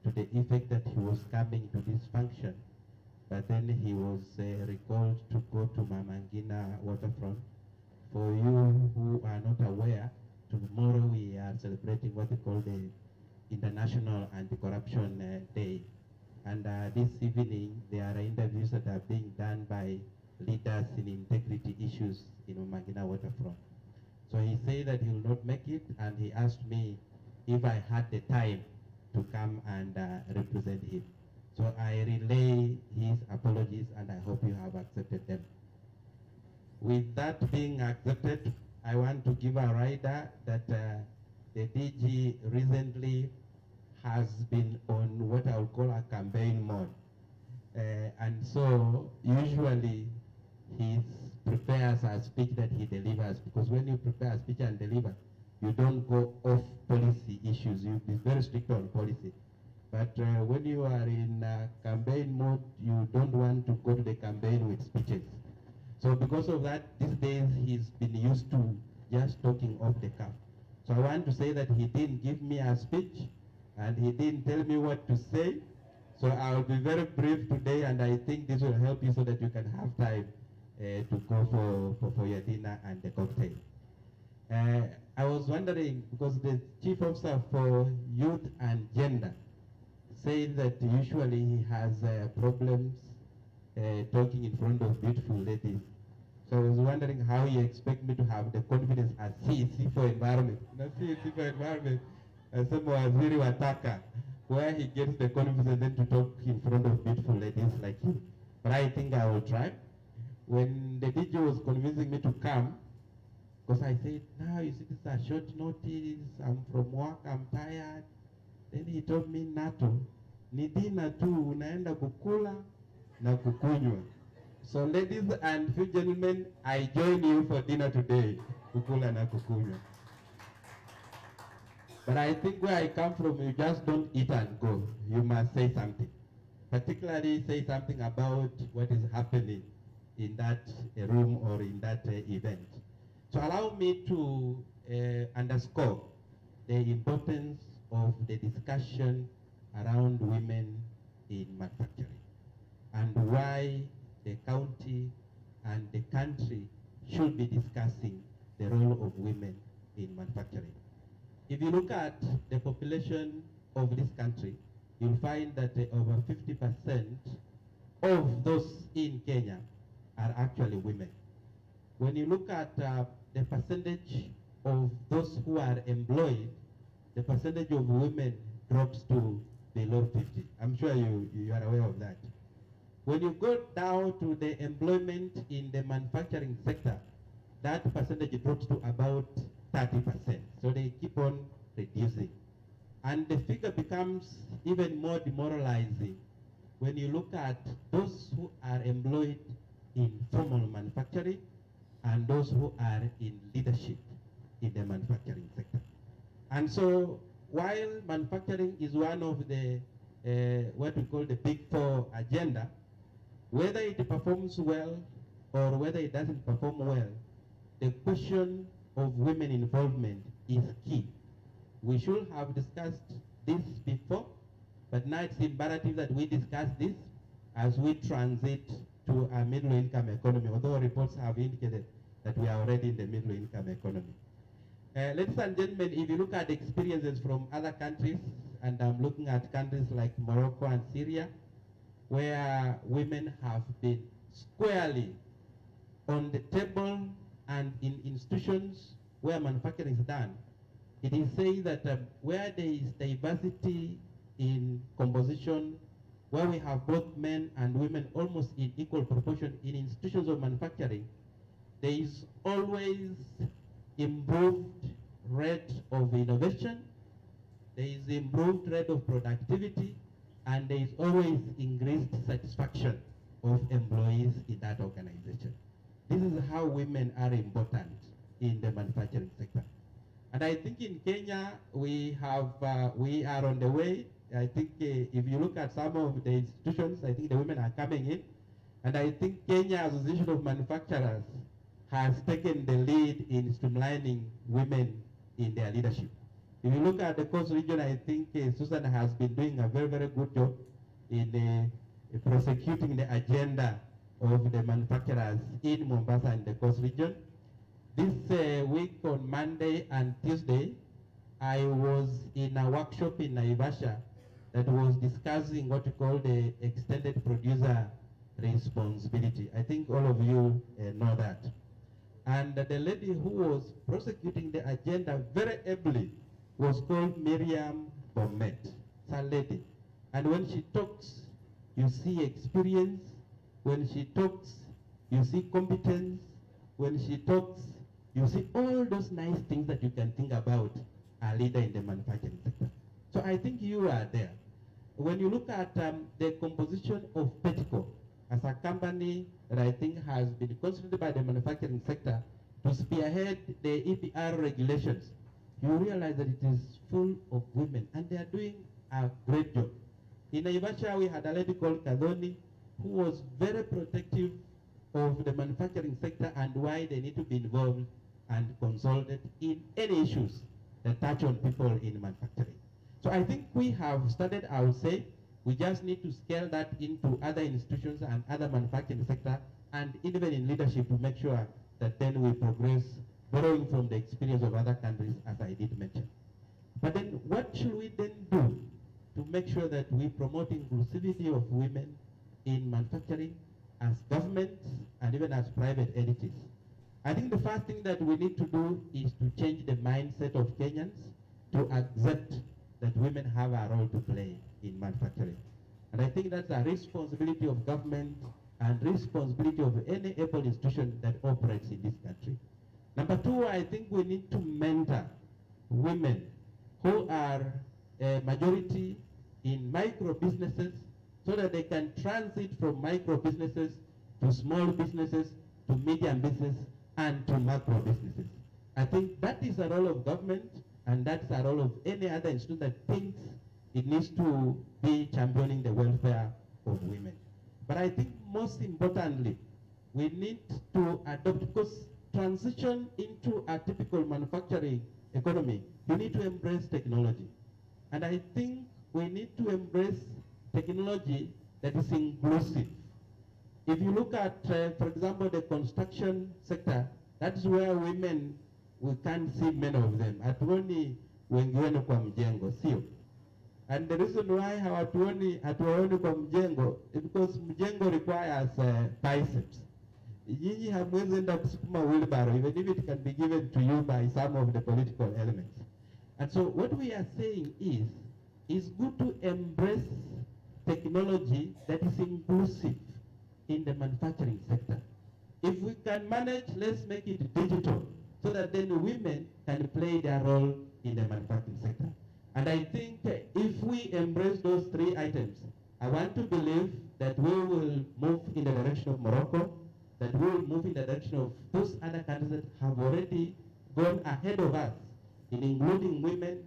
to the effect that he was coming to this function, but then he was recalled to go to Mamangina waterfront. For you who are not aware, tomorrow we are celebrating what we call the International Anti-Corruption Day. And this evening, there are interviews that are being done by leaders in integrity issues in Mamangina waterfront. So he said that he will not make it, and he asked me if I had the time to come and represent him. So I relay his apologies, and I hope you have accepted them. With that being accepted, I want to give a rider that the DG recently has been on what I would call a campaign mode. And so usually he prepares a speech that he delivers, because when you prepare a speech and deliver, you don't go off policy issues. You be very strict on policy. But when you are in campaign mode, you don't want to go to the campaign with speeches. So because of that, these days he's been used to just talking off the cuff. So I want to say that he didn't give me a speech, and he didn't tell me what to say. So I'll be very brief today, and I think this will help you so that you can have time to go for your dinner and the cocktail. I was wondering, because the Chief Officer for Youth and Gender said that usually he has problems talking in front of beautiful ladies. So I was wondering how you expect me to have the confidence as CEC for Environment. Not CEC for Environment, as Waziri Wataka, where he gets the confidence then to talk in front of beautiful ladies like you. But I think I will try. When the DJ was convincing me to come, because I said, now you see, this is a short notice, I'm from work, I'm tired. Then he told me, Nato, ni dina tu, unaenda kukula na kukunywa. So ladies and few gentlemen, I join you for dinner today, kukula na kukunywa. But I think where I come from, you just don't eat and go. You must say something. Particularly say something about what is happening in that room or in that event. So allow me to underscore the importance of the discussion around women in manufacturing. why the county and the country should be discussing the role of women in manufacturing. If you look at the population of this country, you'll find that over 50% of those in Kenya are actually women. When you look at the percentage of those who are employed, the percentage of women drops to below 50. I'm sure you are aware of that. When you go down to the employment in the manufacturing sector, that percentage drops to about 30%. So they keep on reducing. And the figure becomes even more demoralizing when you look at those who are employed in formal manufacturing and those who are in leadership in the manufacturing sector. And so while manufacturing is one of the what we call the big four agenda, whether it performs well or whether it doesn't perform well, the question of women involvement is key. We should have discussed this before, but now it's imperative that we discuss this as we transit to a middle income economy, although reports have indicated that we are already in the middle income economy. Ladies and gentlemen, if you look at experiences from other countries, and I'm looking at countries like Morocco and Syria, where women have been squarely on the table and in institutions where manufacturing is done, it is said that where there is diversity in composition, where we have both men and women almost in equal proportion in institutions of manufacturing, there is always improved rate of innovation, there is improved rate of productivity, and there is always increased satisfaction of employees in that organization. This is how women are important in the manufacturing sector. And I think in Kenya, we are on the way. I think if you look at some of the institutions, I think the women are coming in. And I think Kenya Association of Manufacturers has taken the lead in streamlining women in their leadership. If you look at the Coast region, I think Susan has been doing a very, very good job in prosecuting the agenda of the manufacturers in Mombasa and the Coast region. This week on Monday and Tuesday, I was in a workshop in Naivasha that was discussing what we call the extended producer responsibility. I think all of you know that. And the lady who was prosecuting the agenda very ably was called Miriam Bomet. It's a lady. And when she talks, you see experience. When she talks, you see competence. When she talks, you see all those nice things that you can think about a leader in the manufacturing sector. So I think you are there. When you look at the composition of Petico as a company that I think has been constituted by the manufacturing sector to spearhead the EPR regulations, you realize that it is full of women, and they are doing a great job. In Naivasha, we had a lady called Kadoni who was very protective of the manufacturing sector and why they need to be involved and consulted in any issues that touch on people in manufacturing. So I think we have started, I would say, we just need to scale that into other institutions and other manufacturing sector and even in leadership to make sure that then we progress, borrowing from the experience of other countries, as I did mention. But then what should we then do to make sure that we promote inclusivity of women in manufacturing as governments and even as private entities? I think the first thing that we need to do is to change the mindset of Kenyans to accept that women have a role to play in manufacturing. And I think that's a responsibility of government and responsibility of any able institution that operates in this country. Number two, I think we need to mentor women who are a majority in micro businesses so that they can transit from micro businesses to small businesses to medium business and to macro businesses. I think that is a role of government, and that's a role of any other institution that thinks it needs to be championing the welfare of women. But I think most importantly, we need to adopt, because transition into a typical manufacturing economy, you need to embrace technology. And I think we need to embrace technology that is inclusive. If you look at, for example, the construction sector, that's where women, we can't see many of them. Hatuoni wengi wenu kwa mjengo, sio? And the reason why hatuwaoni kwa mjengo is because mjengo requires biceps. Nyinyi hamwezi enda kusukuma wheelbarrow, even if it can be given to you by some of the political elements. And so what we are saying is, it's good to embrace technology that is inclusive in the manufacturing sector. If we can manage, let's make it digital, so that then women can play their role in the manufacturing sector. And I think if we embrace those three items, I want to believe that we will move in the direction of Morocco, that we will move in the direction of those other countries that have already gone ahead of us in including women,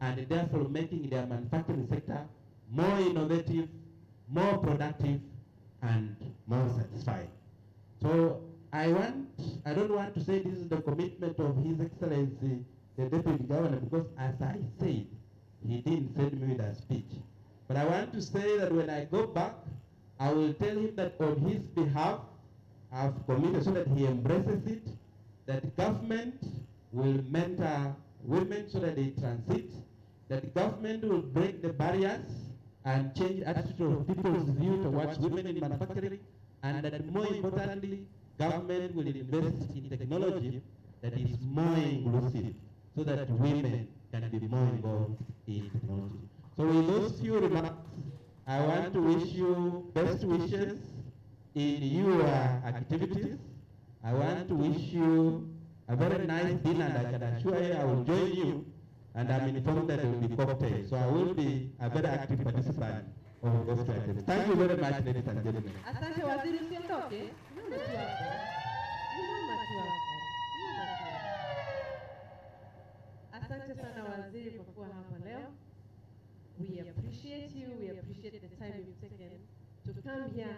and therefore making their manufacturing sector more innovative, more productive, and more satisfying. So I don't want to say this is the commitment of His Excellency, the Deputy Governor, because as I said, he didn't send me with a speech. But I want to say that when I go back, I will tell him that on his behalf, I've committed so that he embraces it, that government will mentor women so that they transit, that government will break the barriers and change the attitude of people's view towards women in manufacturing, and that more importantly, government will invest in technology that is more inclusive so that women can be more involved in technology. So with those few remarks, I want to wish you best wishes in your activities. I want to wish you a very nice dinner, and I can assure you I will join you, and I'm informed that there will be cocktails. So I will be a very active participant of those items. Thank you very much, ladies and gentlemen. Asante waziri, usiondoke. Asante sana waziri kwa kuwa hapa leo. We appreciate you. We appreciate the time you've taken to come here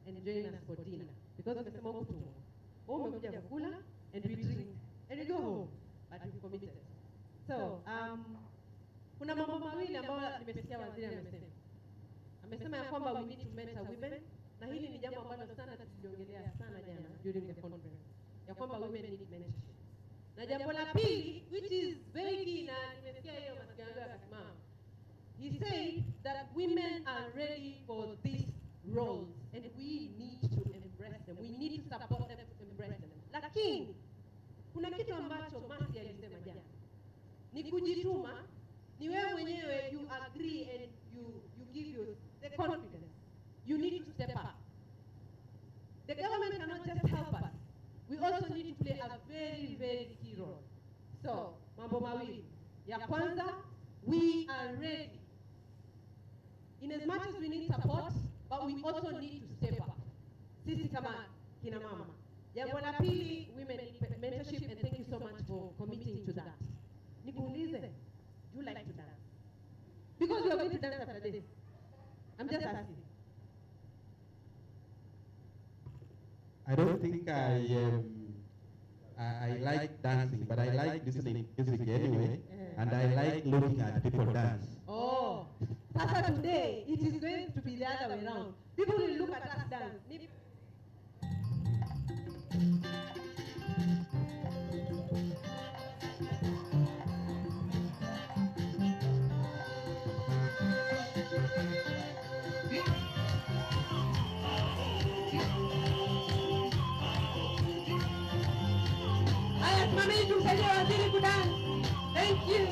and join us for dinner. Because umesema huku tumo. Umekuja kukula and we drink and we go home. But we've committed. So, kuna mambo mawili ambayo nimesikia waziri amesema. Amesema ya kwamba we need to mentor women, na hili ni jambo ambalo sana tuliongelea sana jana during the conference. Ya kwamba women need mentorship. Na jambo la pili, which is very key, na nimesikia hiyo masikio yangu yakasimama. He said that women are ready for these roles and we need to embrace them. We need to support them to embrace them. Lakini kuna kitu ambacho Masi alisema jana. Ni kujituma, ni wewe mwenyewe you agree and you give you the confidence. You need to step up. The government cannot just help us. We also need to play a very, very key role. So, mambo mawili. Ya kwanza, we are ready. In as much as we need support, but we also need to step up. Sisi kama kina mama. Jambo la pili, women need mentorship, and thank you so much for committing to that. Nikuulize, do you like to dance? Because we are going to dance after this. I'm just asking. I don't think I like dancing, but I like listening to music anyway, and I like looking at people dance. Oh, Sasa today, it is going to be the other way around. People will look at us dance. Aya, simameni tumsaidie waziri kudance. Thank you.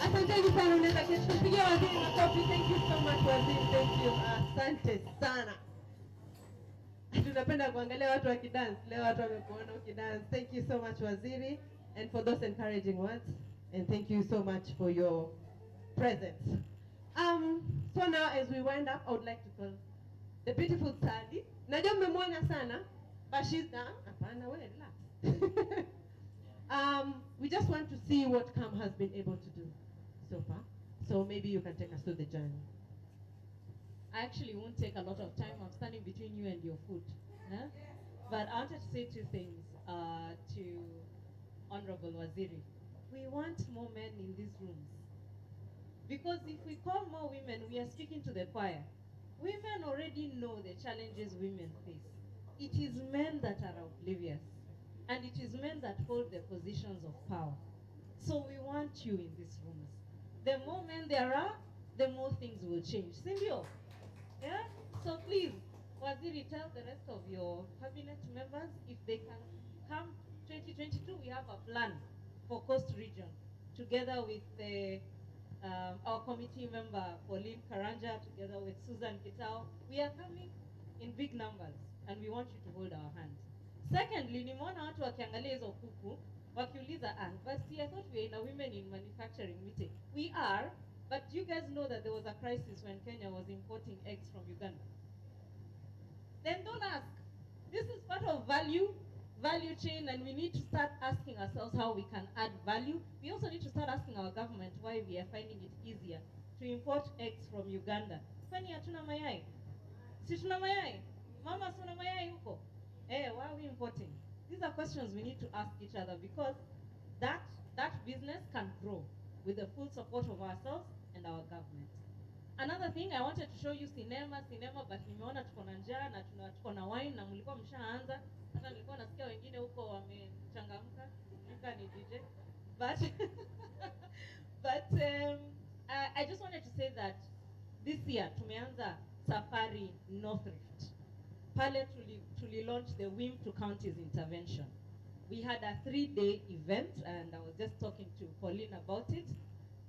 Asanteni sana, unaweza kumpigia waziri makofi. Thank you so much waziri. Thank you. Asante sana. Tunapenda kuangalia watu wakidance. Leo watu wamekuona ukidance. Thank you so much waziri, and for those encouraging words, and thank you so much for your presence. So now as we wind up, I would like to call the beautiful Sadi. Najua mmemwona sana, but she's down. Hapana, wewe relax. We just want to see what CAM has been able to do so far. So maybe you can take us through the journey. I actually won't take a lot of time. I'm standing between you and your food. Huh? But I wanted to say two things to Honorable Waziri. We want more men in these rooms. Because if we call more women, we are speaking to the choir. Women already know the challenges women face. It is men that are oblivious. And it is men that hold the positions of power. So we want you in these rooms. The more men there are, the more things will change. Sindio? Yeah? So please, Waziri, tell the rest of your cabinet members if they can come 2022, we have a plan for Coast Region together with our committee member, Pauline Karanja, together with Susan Kitao. We are coming in big numbers and we want you to hold our hand. Secondly, nimeona watu wakiangalia hizo kuku, wakiuliza, but see, I thought we were in a women in manufacturing meeting. We are, but you guys know that there was a crisis when Kenya was importing eggs from Uganda. Then don't ask. This is part of value chain, and we need to start asking ourselves how we can add value. We also need to start asking our government why we are finding it easier to import eggs from Uganda. Kwani hatuna mayai? Si tuna mayai? Mama, si una mayai huko? Why are we importing? These are questions we need to ask each other, because that business can grow with the full support of ourselves and our government. Another thing, I wanted to show you cinema, but nimeona tuko na njaa na tuko na wine na mlikuwa mshaanza. Hata nilikuwa nasikia wengine huko wamechangamka. Nika ni DJ. But I just wanted to say that this year tumeanza Safari North Rift. Pale tuli launch the WIM to counties intervention. We had a 3-day event, and I was just talking to Pauline about it.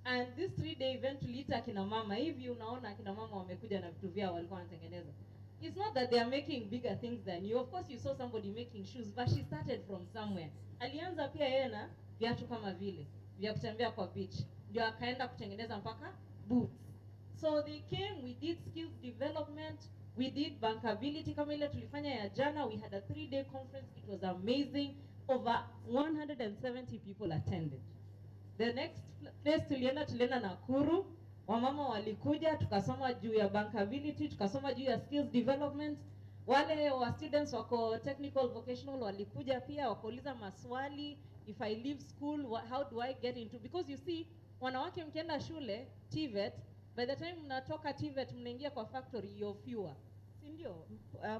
And this 3-day event tuliita kina mama. Hivi unaona kina mama wamekuja na vitu vyao walikuwa wanatengeneza. It's not that they are making bigger things than you. Of course you saw somebody making shoes, but she started from somewhere. Alianza pia yeye na viatu kama vile vya kutembea kwa beach. Ndio akaenda kutengeneza mpaka boots. So they came, we did skills development, we did bankability kama ile tulifanya ya jana. We had a 3-day conference. It was amazing. Over 170 people attended. The next place tulienda Nakuru. Wamama walikuja, tukasoma juu ya bankability, tukasoma juu ya skills development. Wale wa students wako technical vocational walikuja pia wakauliza maswali. If I leave school, how do I get into? Because you see, wanawake mkienda shule, TVET, by the time mnatoka TVET mnaingia kwa factory, you're fewer. Si ndio?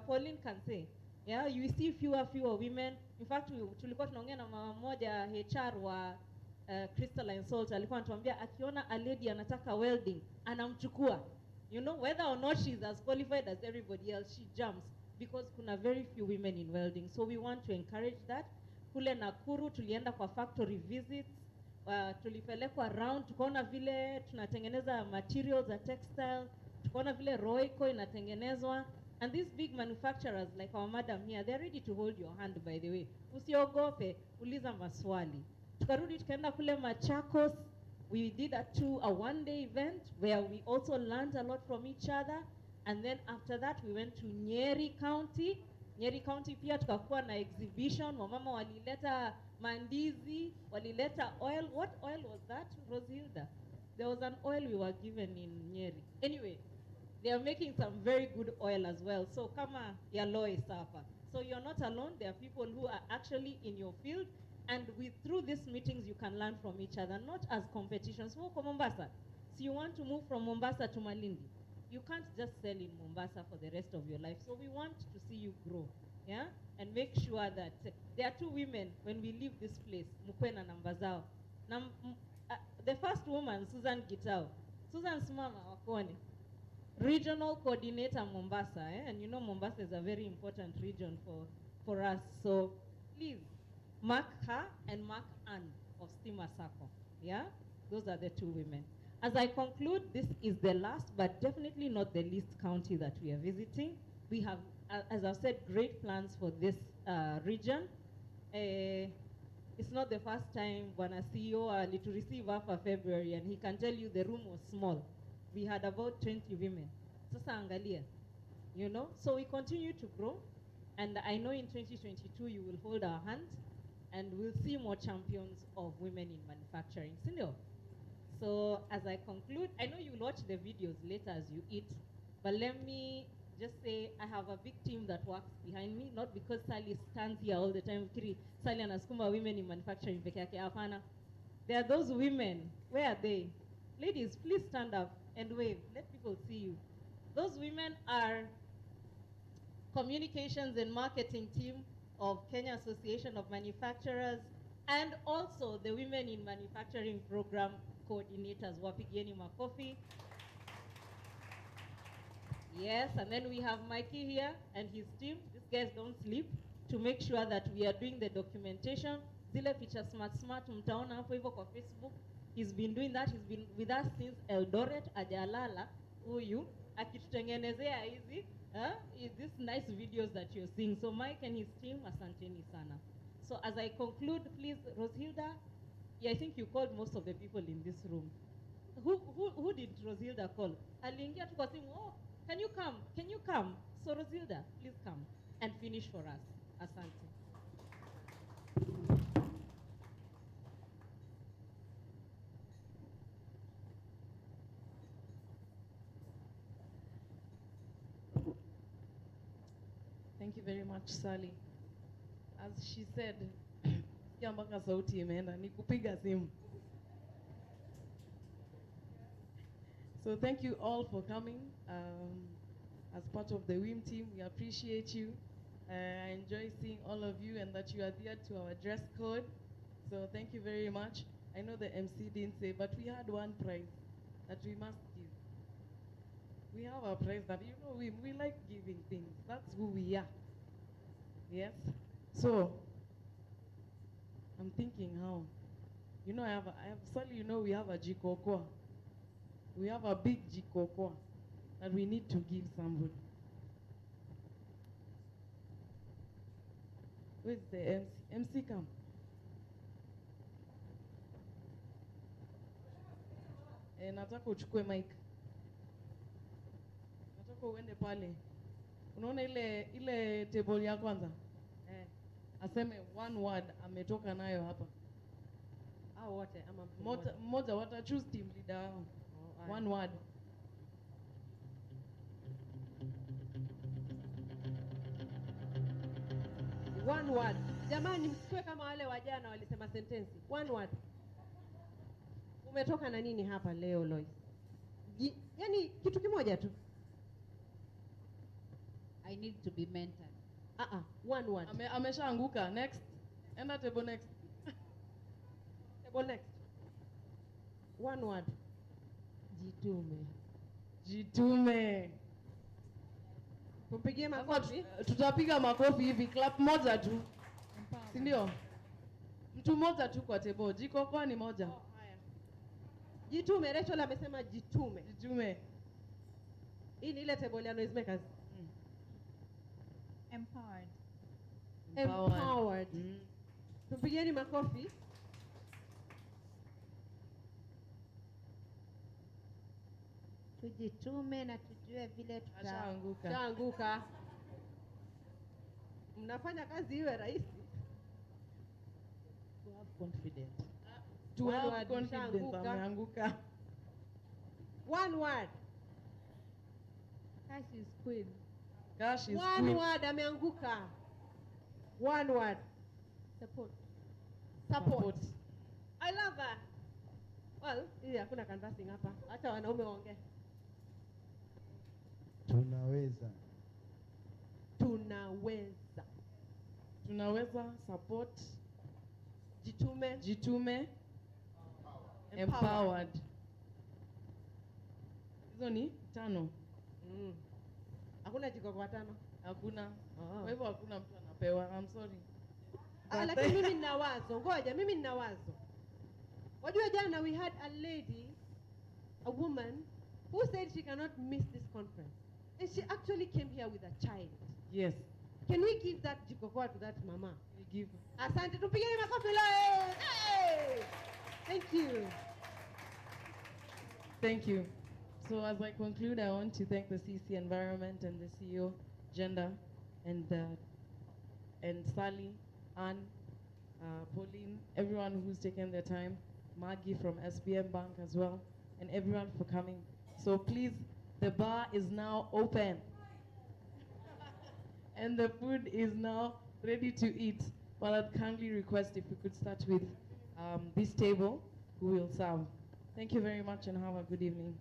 Pauline can say. Yeah, you see fewer women. In fact, tulikuwa tunaongea na mama moja HR wa Crystalline Salt, alikuwa anatuambia akiona a lady anataka welding, anamchukua. You know, whether or not she's as qualified as everybody else, she jumps, because kuna very few women in welding. So we want to encourage that. Kule Nakuru tulienda kwa factory visits, tulipelekwa around, tukaona vile tunatengeneza materials za textile, tukaona vile Royco inatengenezwa. And these big manufacturers like our madam here, they're ready to hold your hand, by the way. Usiogope, uliza maswali. Tukarudi tukaenda kule Machakos. We did a 1-day event where we also learned a lot from each other. And then after that we went to Nyeri County. Nyeri County pia tukakuwa na exhibition. Wamama walileta mandizi, walileta oil. What oil was that, Rosilda? There was an oil we were given in Nyeri. Anyway, they are making some very good oil as well. So kama yaloe sapa. So you're not alone. There are people who are actually in your field. And through these meetings, you can learn from each other, not as competitions. Who Mombasa? So you want to move from Mombasa to Malindi. You can't just sell in Mombasa for the rest of your life. So we want to see you grow, yeah? And make sure that there are 2 women, when we leave this place, mukwe na namba zao. The first woman, Susan Gitao. Susan Sumama, wakone. Regional coordinator Mombasa, and you know Mombasa is a very important region for us. So please, mark her and mark Anne of Stima Sacco. Yeah? Those are the 2 women. As I conclude, this is the last, but definitely not the least county that we are visiting. We have, as I've said, great plans for this region. It's not the first time Bwana CEO to receive after February, and he can tell you the room was small. We had about 20 women. Sasa angalia, you know? So we continue to grow, and I know in 2022 you will hold our hands, and we'll see more champions of women in manufacturing. Sindio? So as I conclude, I know you'll watch the videos later as you eat, but let me just say I have a big team that works behind me, not because Sally stands here all the time, Kiri, Sally anasukuma women in manufacturing peke yake, hapana. There are those women, where are they? Ladies, please stand up and wave, let people see you. Those women are communications and marketing team of Kenya Association of Manufacturers, and also the Women in Manufacturing Program coordinators, wapigieni makofi. Yes, and then we have Mikey here and his team. These guys don't sleep to make sure that we are doing the documentation. Zile feature smart mtaona hapo hivyo kwa Facebook. He's been doing that. He's been with us since Eldoret, ajalala huyu akitutengenezea hizi these nice videos that you're seeing. So Mike and his team, asanteni sana. So as I conclude, please, Roshilda, yeah, I think you called most of the people in this room. Who did Rosilda call? Aliingia tu kwa simu, oh, can you come? Can you come? So Rosilda, please come and finish for us. Asante. Thank you very much, Sally. As she said, sikia mpaka sauti imeenda, ni kupiga simu. So thank you all for coming. As part of the WIM team, we appreciate you. I enjoy seeing all of you and that you adhere to our dress code. So thank you very much. I know the MC didn't say, but we had one prize that we must give. We have a prize that, you know, we like giving things. That's who we are. Yes? So, I'm thinking how. You know, Sally, you know, we have a jikokoa. We have a big jikokoa that we need to give somebody. Where's the MC? MC, come. Nataka uchukue mic. Nataka uende pale. Unaona ile table ya kwanza? Aseme one word ametoka nayo hapa. Hao wote ama mmoja wata choose team leader wao. One word. One word. Jamani, msikue kama wale wajana walisema sentensi. One word. Umetoka na nini hapa leo, Lois? Yaani kitu kimoja tu. I need to be mentored. One word. Ameshaanguka. Next. Enda table next. Table next. One word. Jitume. Jitume. Tumpigie makofi. Tutapiga makofi hivi, clap moja tu. Si ndio? Mtu moja tu kwa table. Jikokoa ni moja. Haya. Jitume. Rachel amesema jitume. Jitume. Hii ni ile table ya noisemakers. Empowered. Empowered. Tumpigieni makofi. Tujitume na tujue vile tutaanguka. Mnafanya kazi iwe rahisi. To have confidence. Ameanguka. One word. Cash is queen. Cash is one queen. Word ameanguka. One word. Support. I love that. Well, hii hakuna canvassing hapa. Acha wanaume waongee. Tunaweza support. Jitume. Empowered. Hizo ni 5. Hakuna jiko kwa 5. Hakuna. Kwa hivyo hakuna mtu anapewa. I'm sorry. Lakini mimi nina wazo. Ngoja, mimi nina wazo. Wajua jana we had a lady, a woman, who said she cannot miss this conference. And she actually came here with a child. Yes. Can we give that jikokoa to that mama? We give. Asante, tupigeni makofi leo. Hey! Thank you. Thank you. So as I conclude, I want to thank the CC Environment and the CEO, Gender, and Sally, Anne, Pauline, everyone who's taken their time Maggie from SBM Bank as well, and everyone for coming. So please, the bar is now open. And the food is now ready to eat. But I'd kindly request if we could start with this table, who will serve. Thank you very much and have a good evening.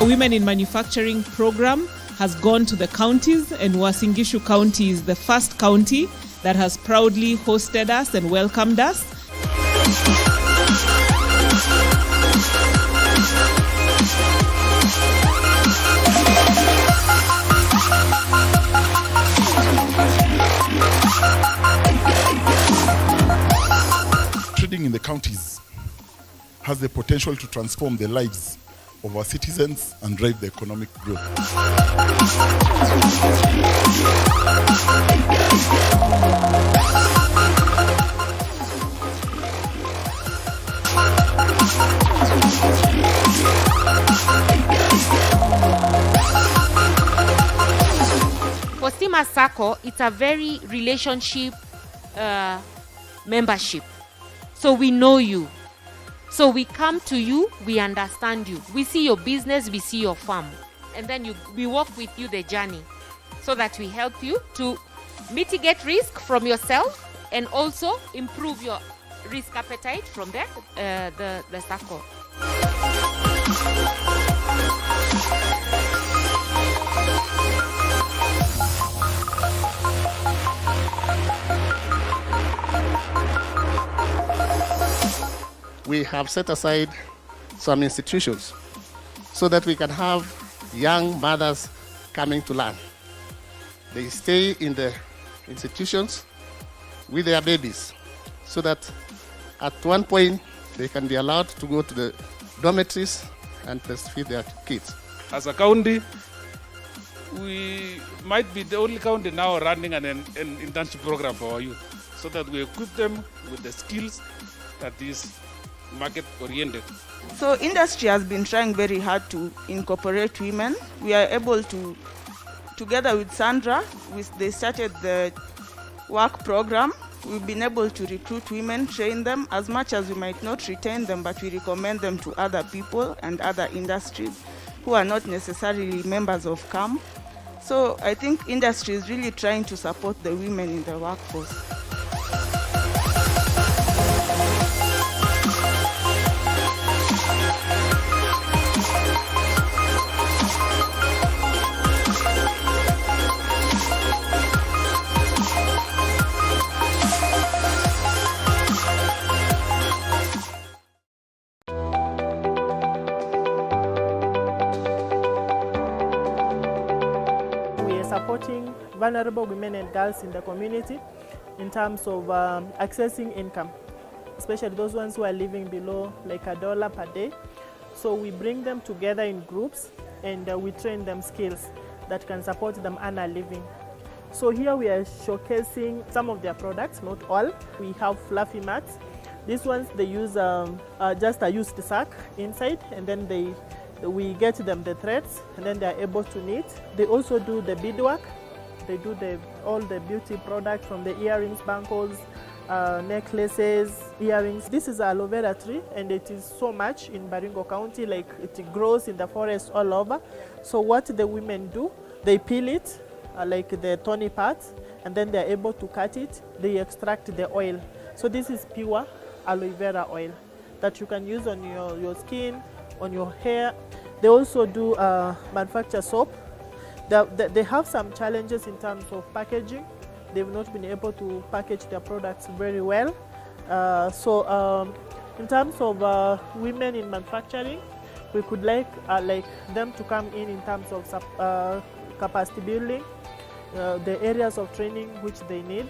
Women in Manufacturing program has gone to the counties, and Uasin Gishu County is the first county that has proudly hosted us and welcomed us. Trading in the counties has the potential to transform the lives of our citizens and drive the economic growth. For Stima Sacco, it's a very relationship membership. So we know you. So we come to you, we understand you. We see your business, we see your farm. And then we walk with you the journey so that we help you to mitigate risk from yourself and also improve your risk appetite from the SACCO. We have set aside some institutions so that we can have young mothers coming to learn. They stay in the institutions with their babies so that at one point they can be allowed to go to the dormitories and breastfeed their kids. As a county, we might be the only county now running an internship program for our youth so that we equip them with the skills that is market-oriented. So industry has been trying very hard to incorporate women. We are able to, together with Sandra, they started the work program. We've been able to recruit women, train them as much as we might not retain them, but we recommend them to other people and other industries who are not necessarily members of CAM. So I think industry is really trying to support the women in the workforce. Supporting vulnerable women and girls in the community in terms of accessing income, especially those ones who are living below like $1 per day. So we bring them together in groups and we train them skills that can support them earn a living. So here we are showcasing some of their products, not all. We have fluffy mats. These ones they use just a used sack inside, and then we get them the threads, and then they are able to knit. They also do the beadwork. They do all the beauty products, from the earrings, bangles, necklaces, earrings. This is aloe vera tree, and it is so much in Baringo County, like it grows in the forest all over. So what the women do, they peel it, like the thorny parts, and then they're able to cut it. They extract the oil. So this is pure aloe vera oil that you can use on your skin, on your hair. They also do manufacture soap. They have some challenges in terms of packaging. They've not been able to package their products very well. In terms of women in manufacturing, we could like them to come in terms of capacity building, the areas of training which they need,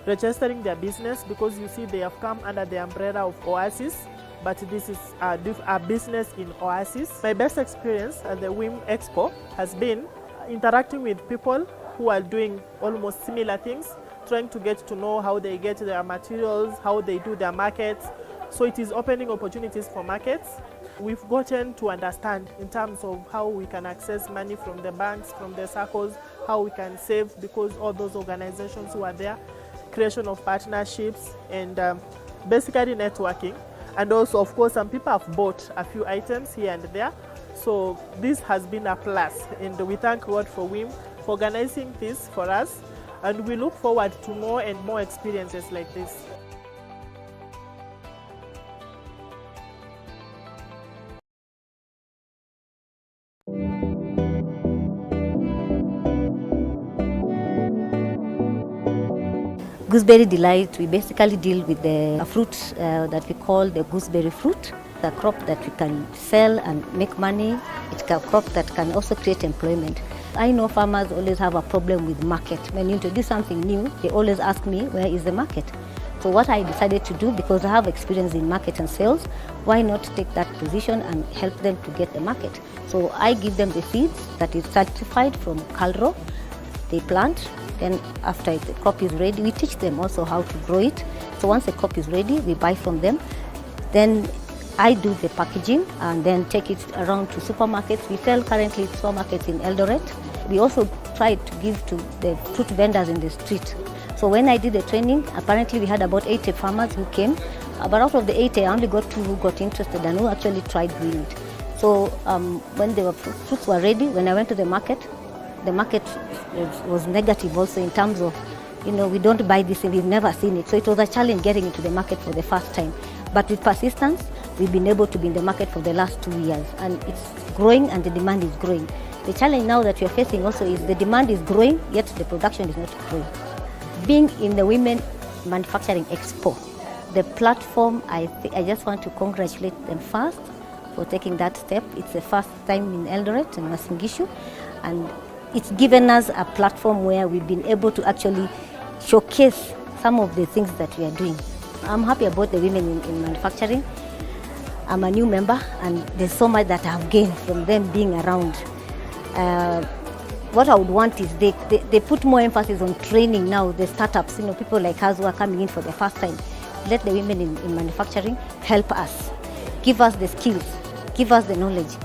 registering their business, because you see they have come under the umbrella of Oasis, but this is a business in Oasis. My best experience at the WIM Expo has been interacting with people who are doing almost similar things, trying to get to know how they get their materials, how they do their markets. So it is opening opportunities for markets. We've gotten to understand in terms of how we can access money from the banks, from the circles, how we can save, because all those organizations who are there, creation of partnerships, and basically networking. And also, of course, some people have bought a few items here and there. So this has been a plus, and we thank God for WIM for organizing this for us, and we look forward to more and more experiences like this. Gooseberry Delight, we basically deal with the fruit that we call the gooseberry fruit, the crop that we can sell and make money. It's a crop that can also create employment. I know farmers always have a problem with market. When you introduce something new, they always ask me, where is the market? So what I decided to do, because I have experience in market and sales, why not take that position and help them to get the market? So I give them the seeds that is certified from Calro. They plant. Then after the crop is ready, we teach them also how to grow it. So once the crop is ready, we buy from them. Then I do the packaging and then take it around to supermarkets. We sell currently supermarkets in Eldoret. We also try to give to the fruit vendors in the street. So when I did the training, apparently we had about 80 farmers who came. But out of the 80, I only got 2 who got interested and who actually tried doing it. So when the fruits were ready, when I went to the market was negative also in terms of, we don't buy this and we've never seen it. So it was a challenge getting into the market for the first time. But with persistence, we've been able to be in the market for the last 2 years. And it's growing and the demand is growing. The challenge now that we're facing also is the demand is growing, yet the production is not growing. Being in the Women Manufacturing Expo, the platform, I just want to congratulate them first for taking that step. It's the first time in Eldoret and Uasin Gishu, and it's given us a platform where we've been able to actually showcase some of the things that we are doing. I'm happy about the women in manufacturing. I'm a new member, and there's so much that I've gained from them being around. What I would want is they put more emphasis on training now, the startups, people like us who are coming in for the first time. Let the women in manufacturing help us, give us the skills, give us the knowledge.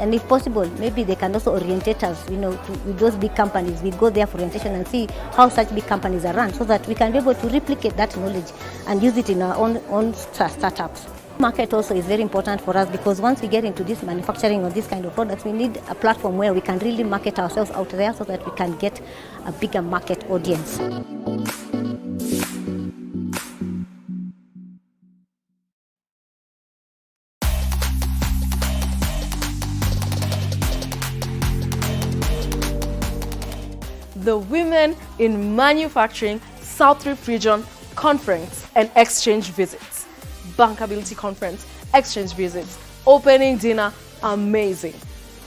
And if possible, maybe they can also orientate us, with those big companies. We go there for orientation and see how such big companies are run, so that we can be able to replicate that knowledge and use it in our own startups. Market also is very important for us, because once we get into this manufacturing or this kind of products, we need a platform where we can really market ourselves out there, so that we can get a bigger market audience. The Women in Manufacturing South Rift Region Conference and Exchange Visits. Bankability Conference, Exchange Visits, opening dinner, amazing.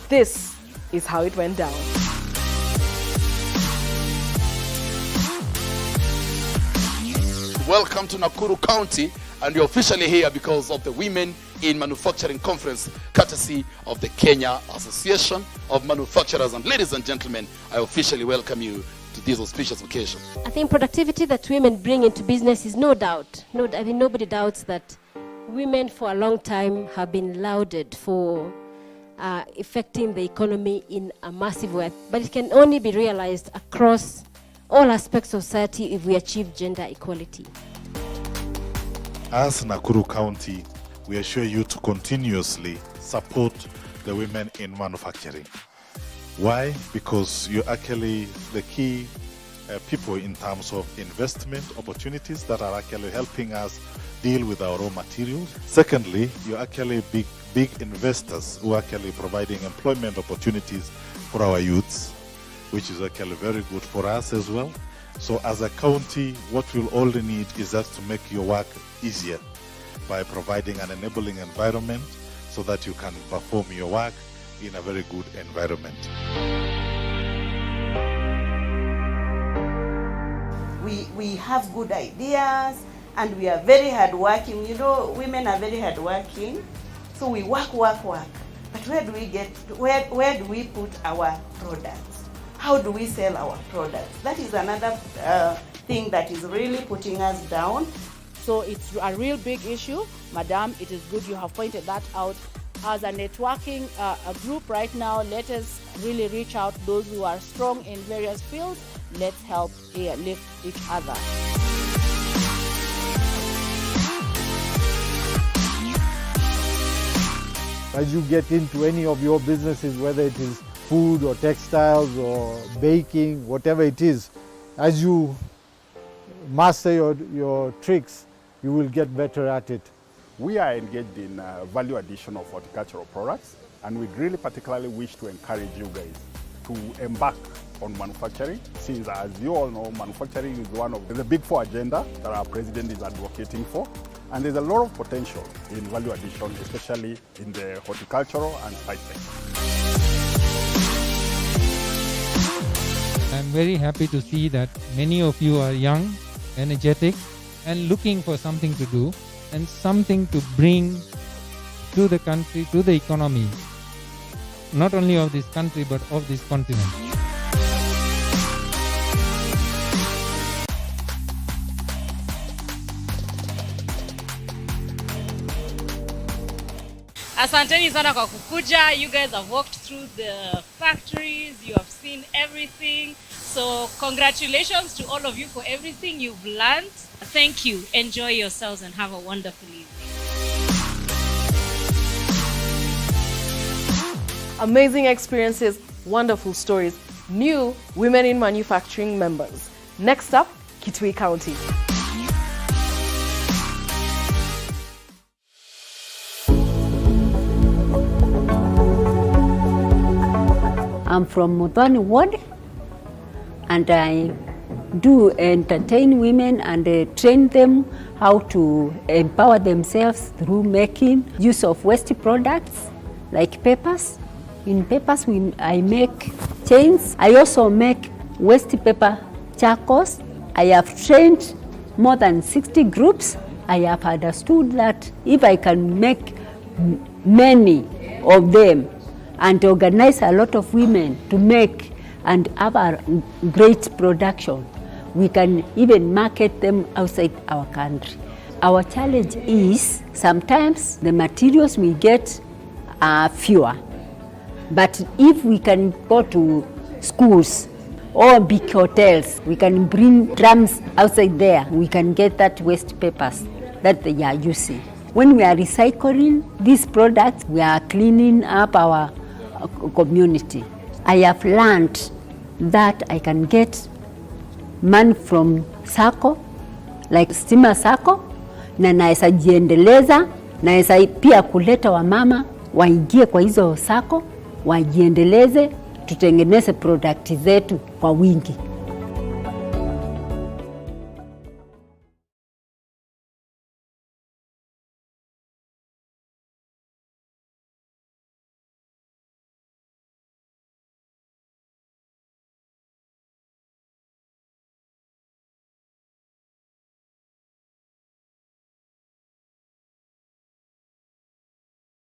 This is how it went down. Welcome to Nakuru County, and you're officially here because of the Women in Manufacturing Conference, courtesy of the Kenya Association of Manufacturers. And ladies and gentlemen, I officially welcome you to this auspicious occasion. I think productivity that women bring into business is no doubt. I mean, nobody doubts that women for a long time have been lauded for affecting the economy in a massive way. But it can only be realized across all aspects of society if we achieve gender equality. As Nakuru County, we assure you to continuously support the women in manufacturing. Why? Because you're actually the key people in terms of investment opportunities that are actually helping us deal with our raw materials. Secondly, you're actually big investors who are actually providing employment opportunities for our youths. which is actually very good for us as well. So as a county, what we'll only need is just to make your work easier by providing an enabling environment so that you can perform your work in a very good environment. We have good ideas and we are very hardworking. You know, women are very hardworking, so we work. But where do we put our products? How do we sell our products? That is another thing that is really putting us down. So it's a real big issue. Madam, it is good you have pointed that out. As a networking a group right now, let us really reach out to those who are strong in various fields. Let's help lift each other. As you get into any of your businesses, whether it is food or textiles or baking, whatever it is, as you master your tricks, you will get better at it. We are engaged in value addition of horticultural products, and we really particularly wish to encourage you guys to embark on manufacturing, since as you all know, manufacturing is one of the big four agenda that our president is advocating for. And there's a lot of potential in value addition, especially in the horticultural and spice sector. I'm very happy to see that many of you are young, energetic, and looking for something to do and something to bring to the country, to the economy, not only of this country but of this continent. Asanteni sana kwa kukuja. You guys have walked through the factories, you have seen everything. So congratulations to all of you for everything you've learned. Thank you. Enjoy yourselves and have a wonderful evening. Amazing experiences, wonderful stories, new Women in Manufacturing members. Next up, Kitui County. I'm from Mutwani Ward, and I do entertain women and train them how to empower themselves through making use of waste products like papers. In papers, I make chains. I also make waste paper charcoals. I have trained more than 60 groups. I have understood that if I can make many of them and organize a lot of women to make and have a great production, we can even market them outside our country. Our challenge is sometimes the materials we get are fewer. But if we can go to schools or big hotels, we can bring drums outside there, we can get that waste papers that they are using. When we are recycling these products, we are cleaning up our community. I have learned that I can get money from sacco, like stima sacco, na naeza jiendeleza, naeza pia kuleta wamama waingie kwa hizo sacco, wajiendeleze, tutengeneze product zetu kwa wingi.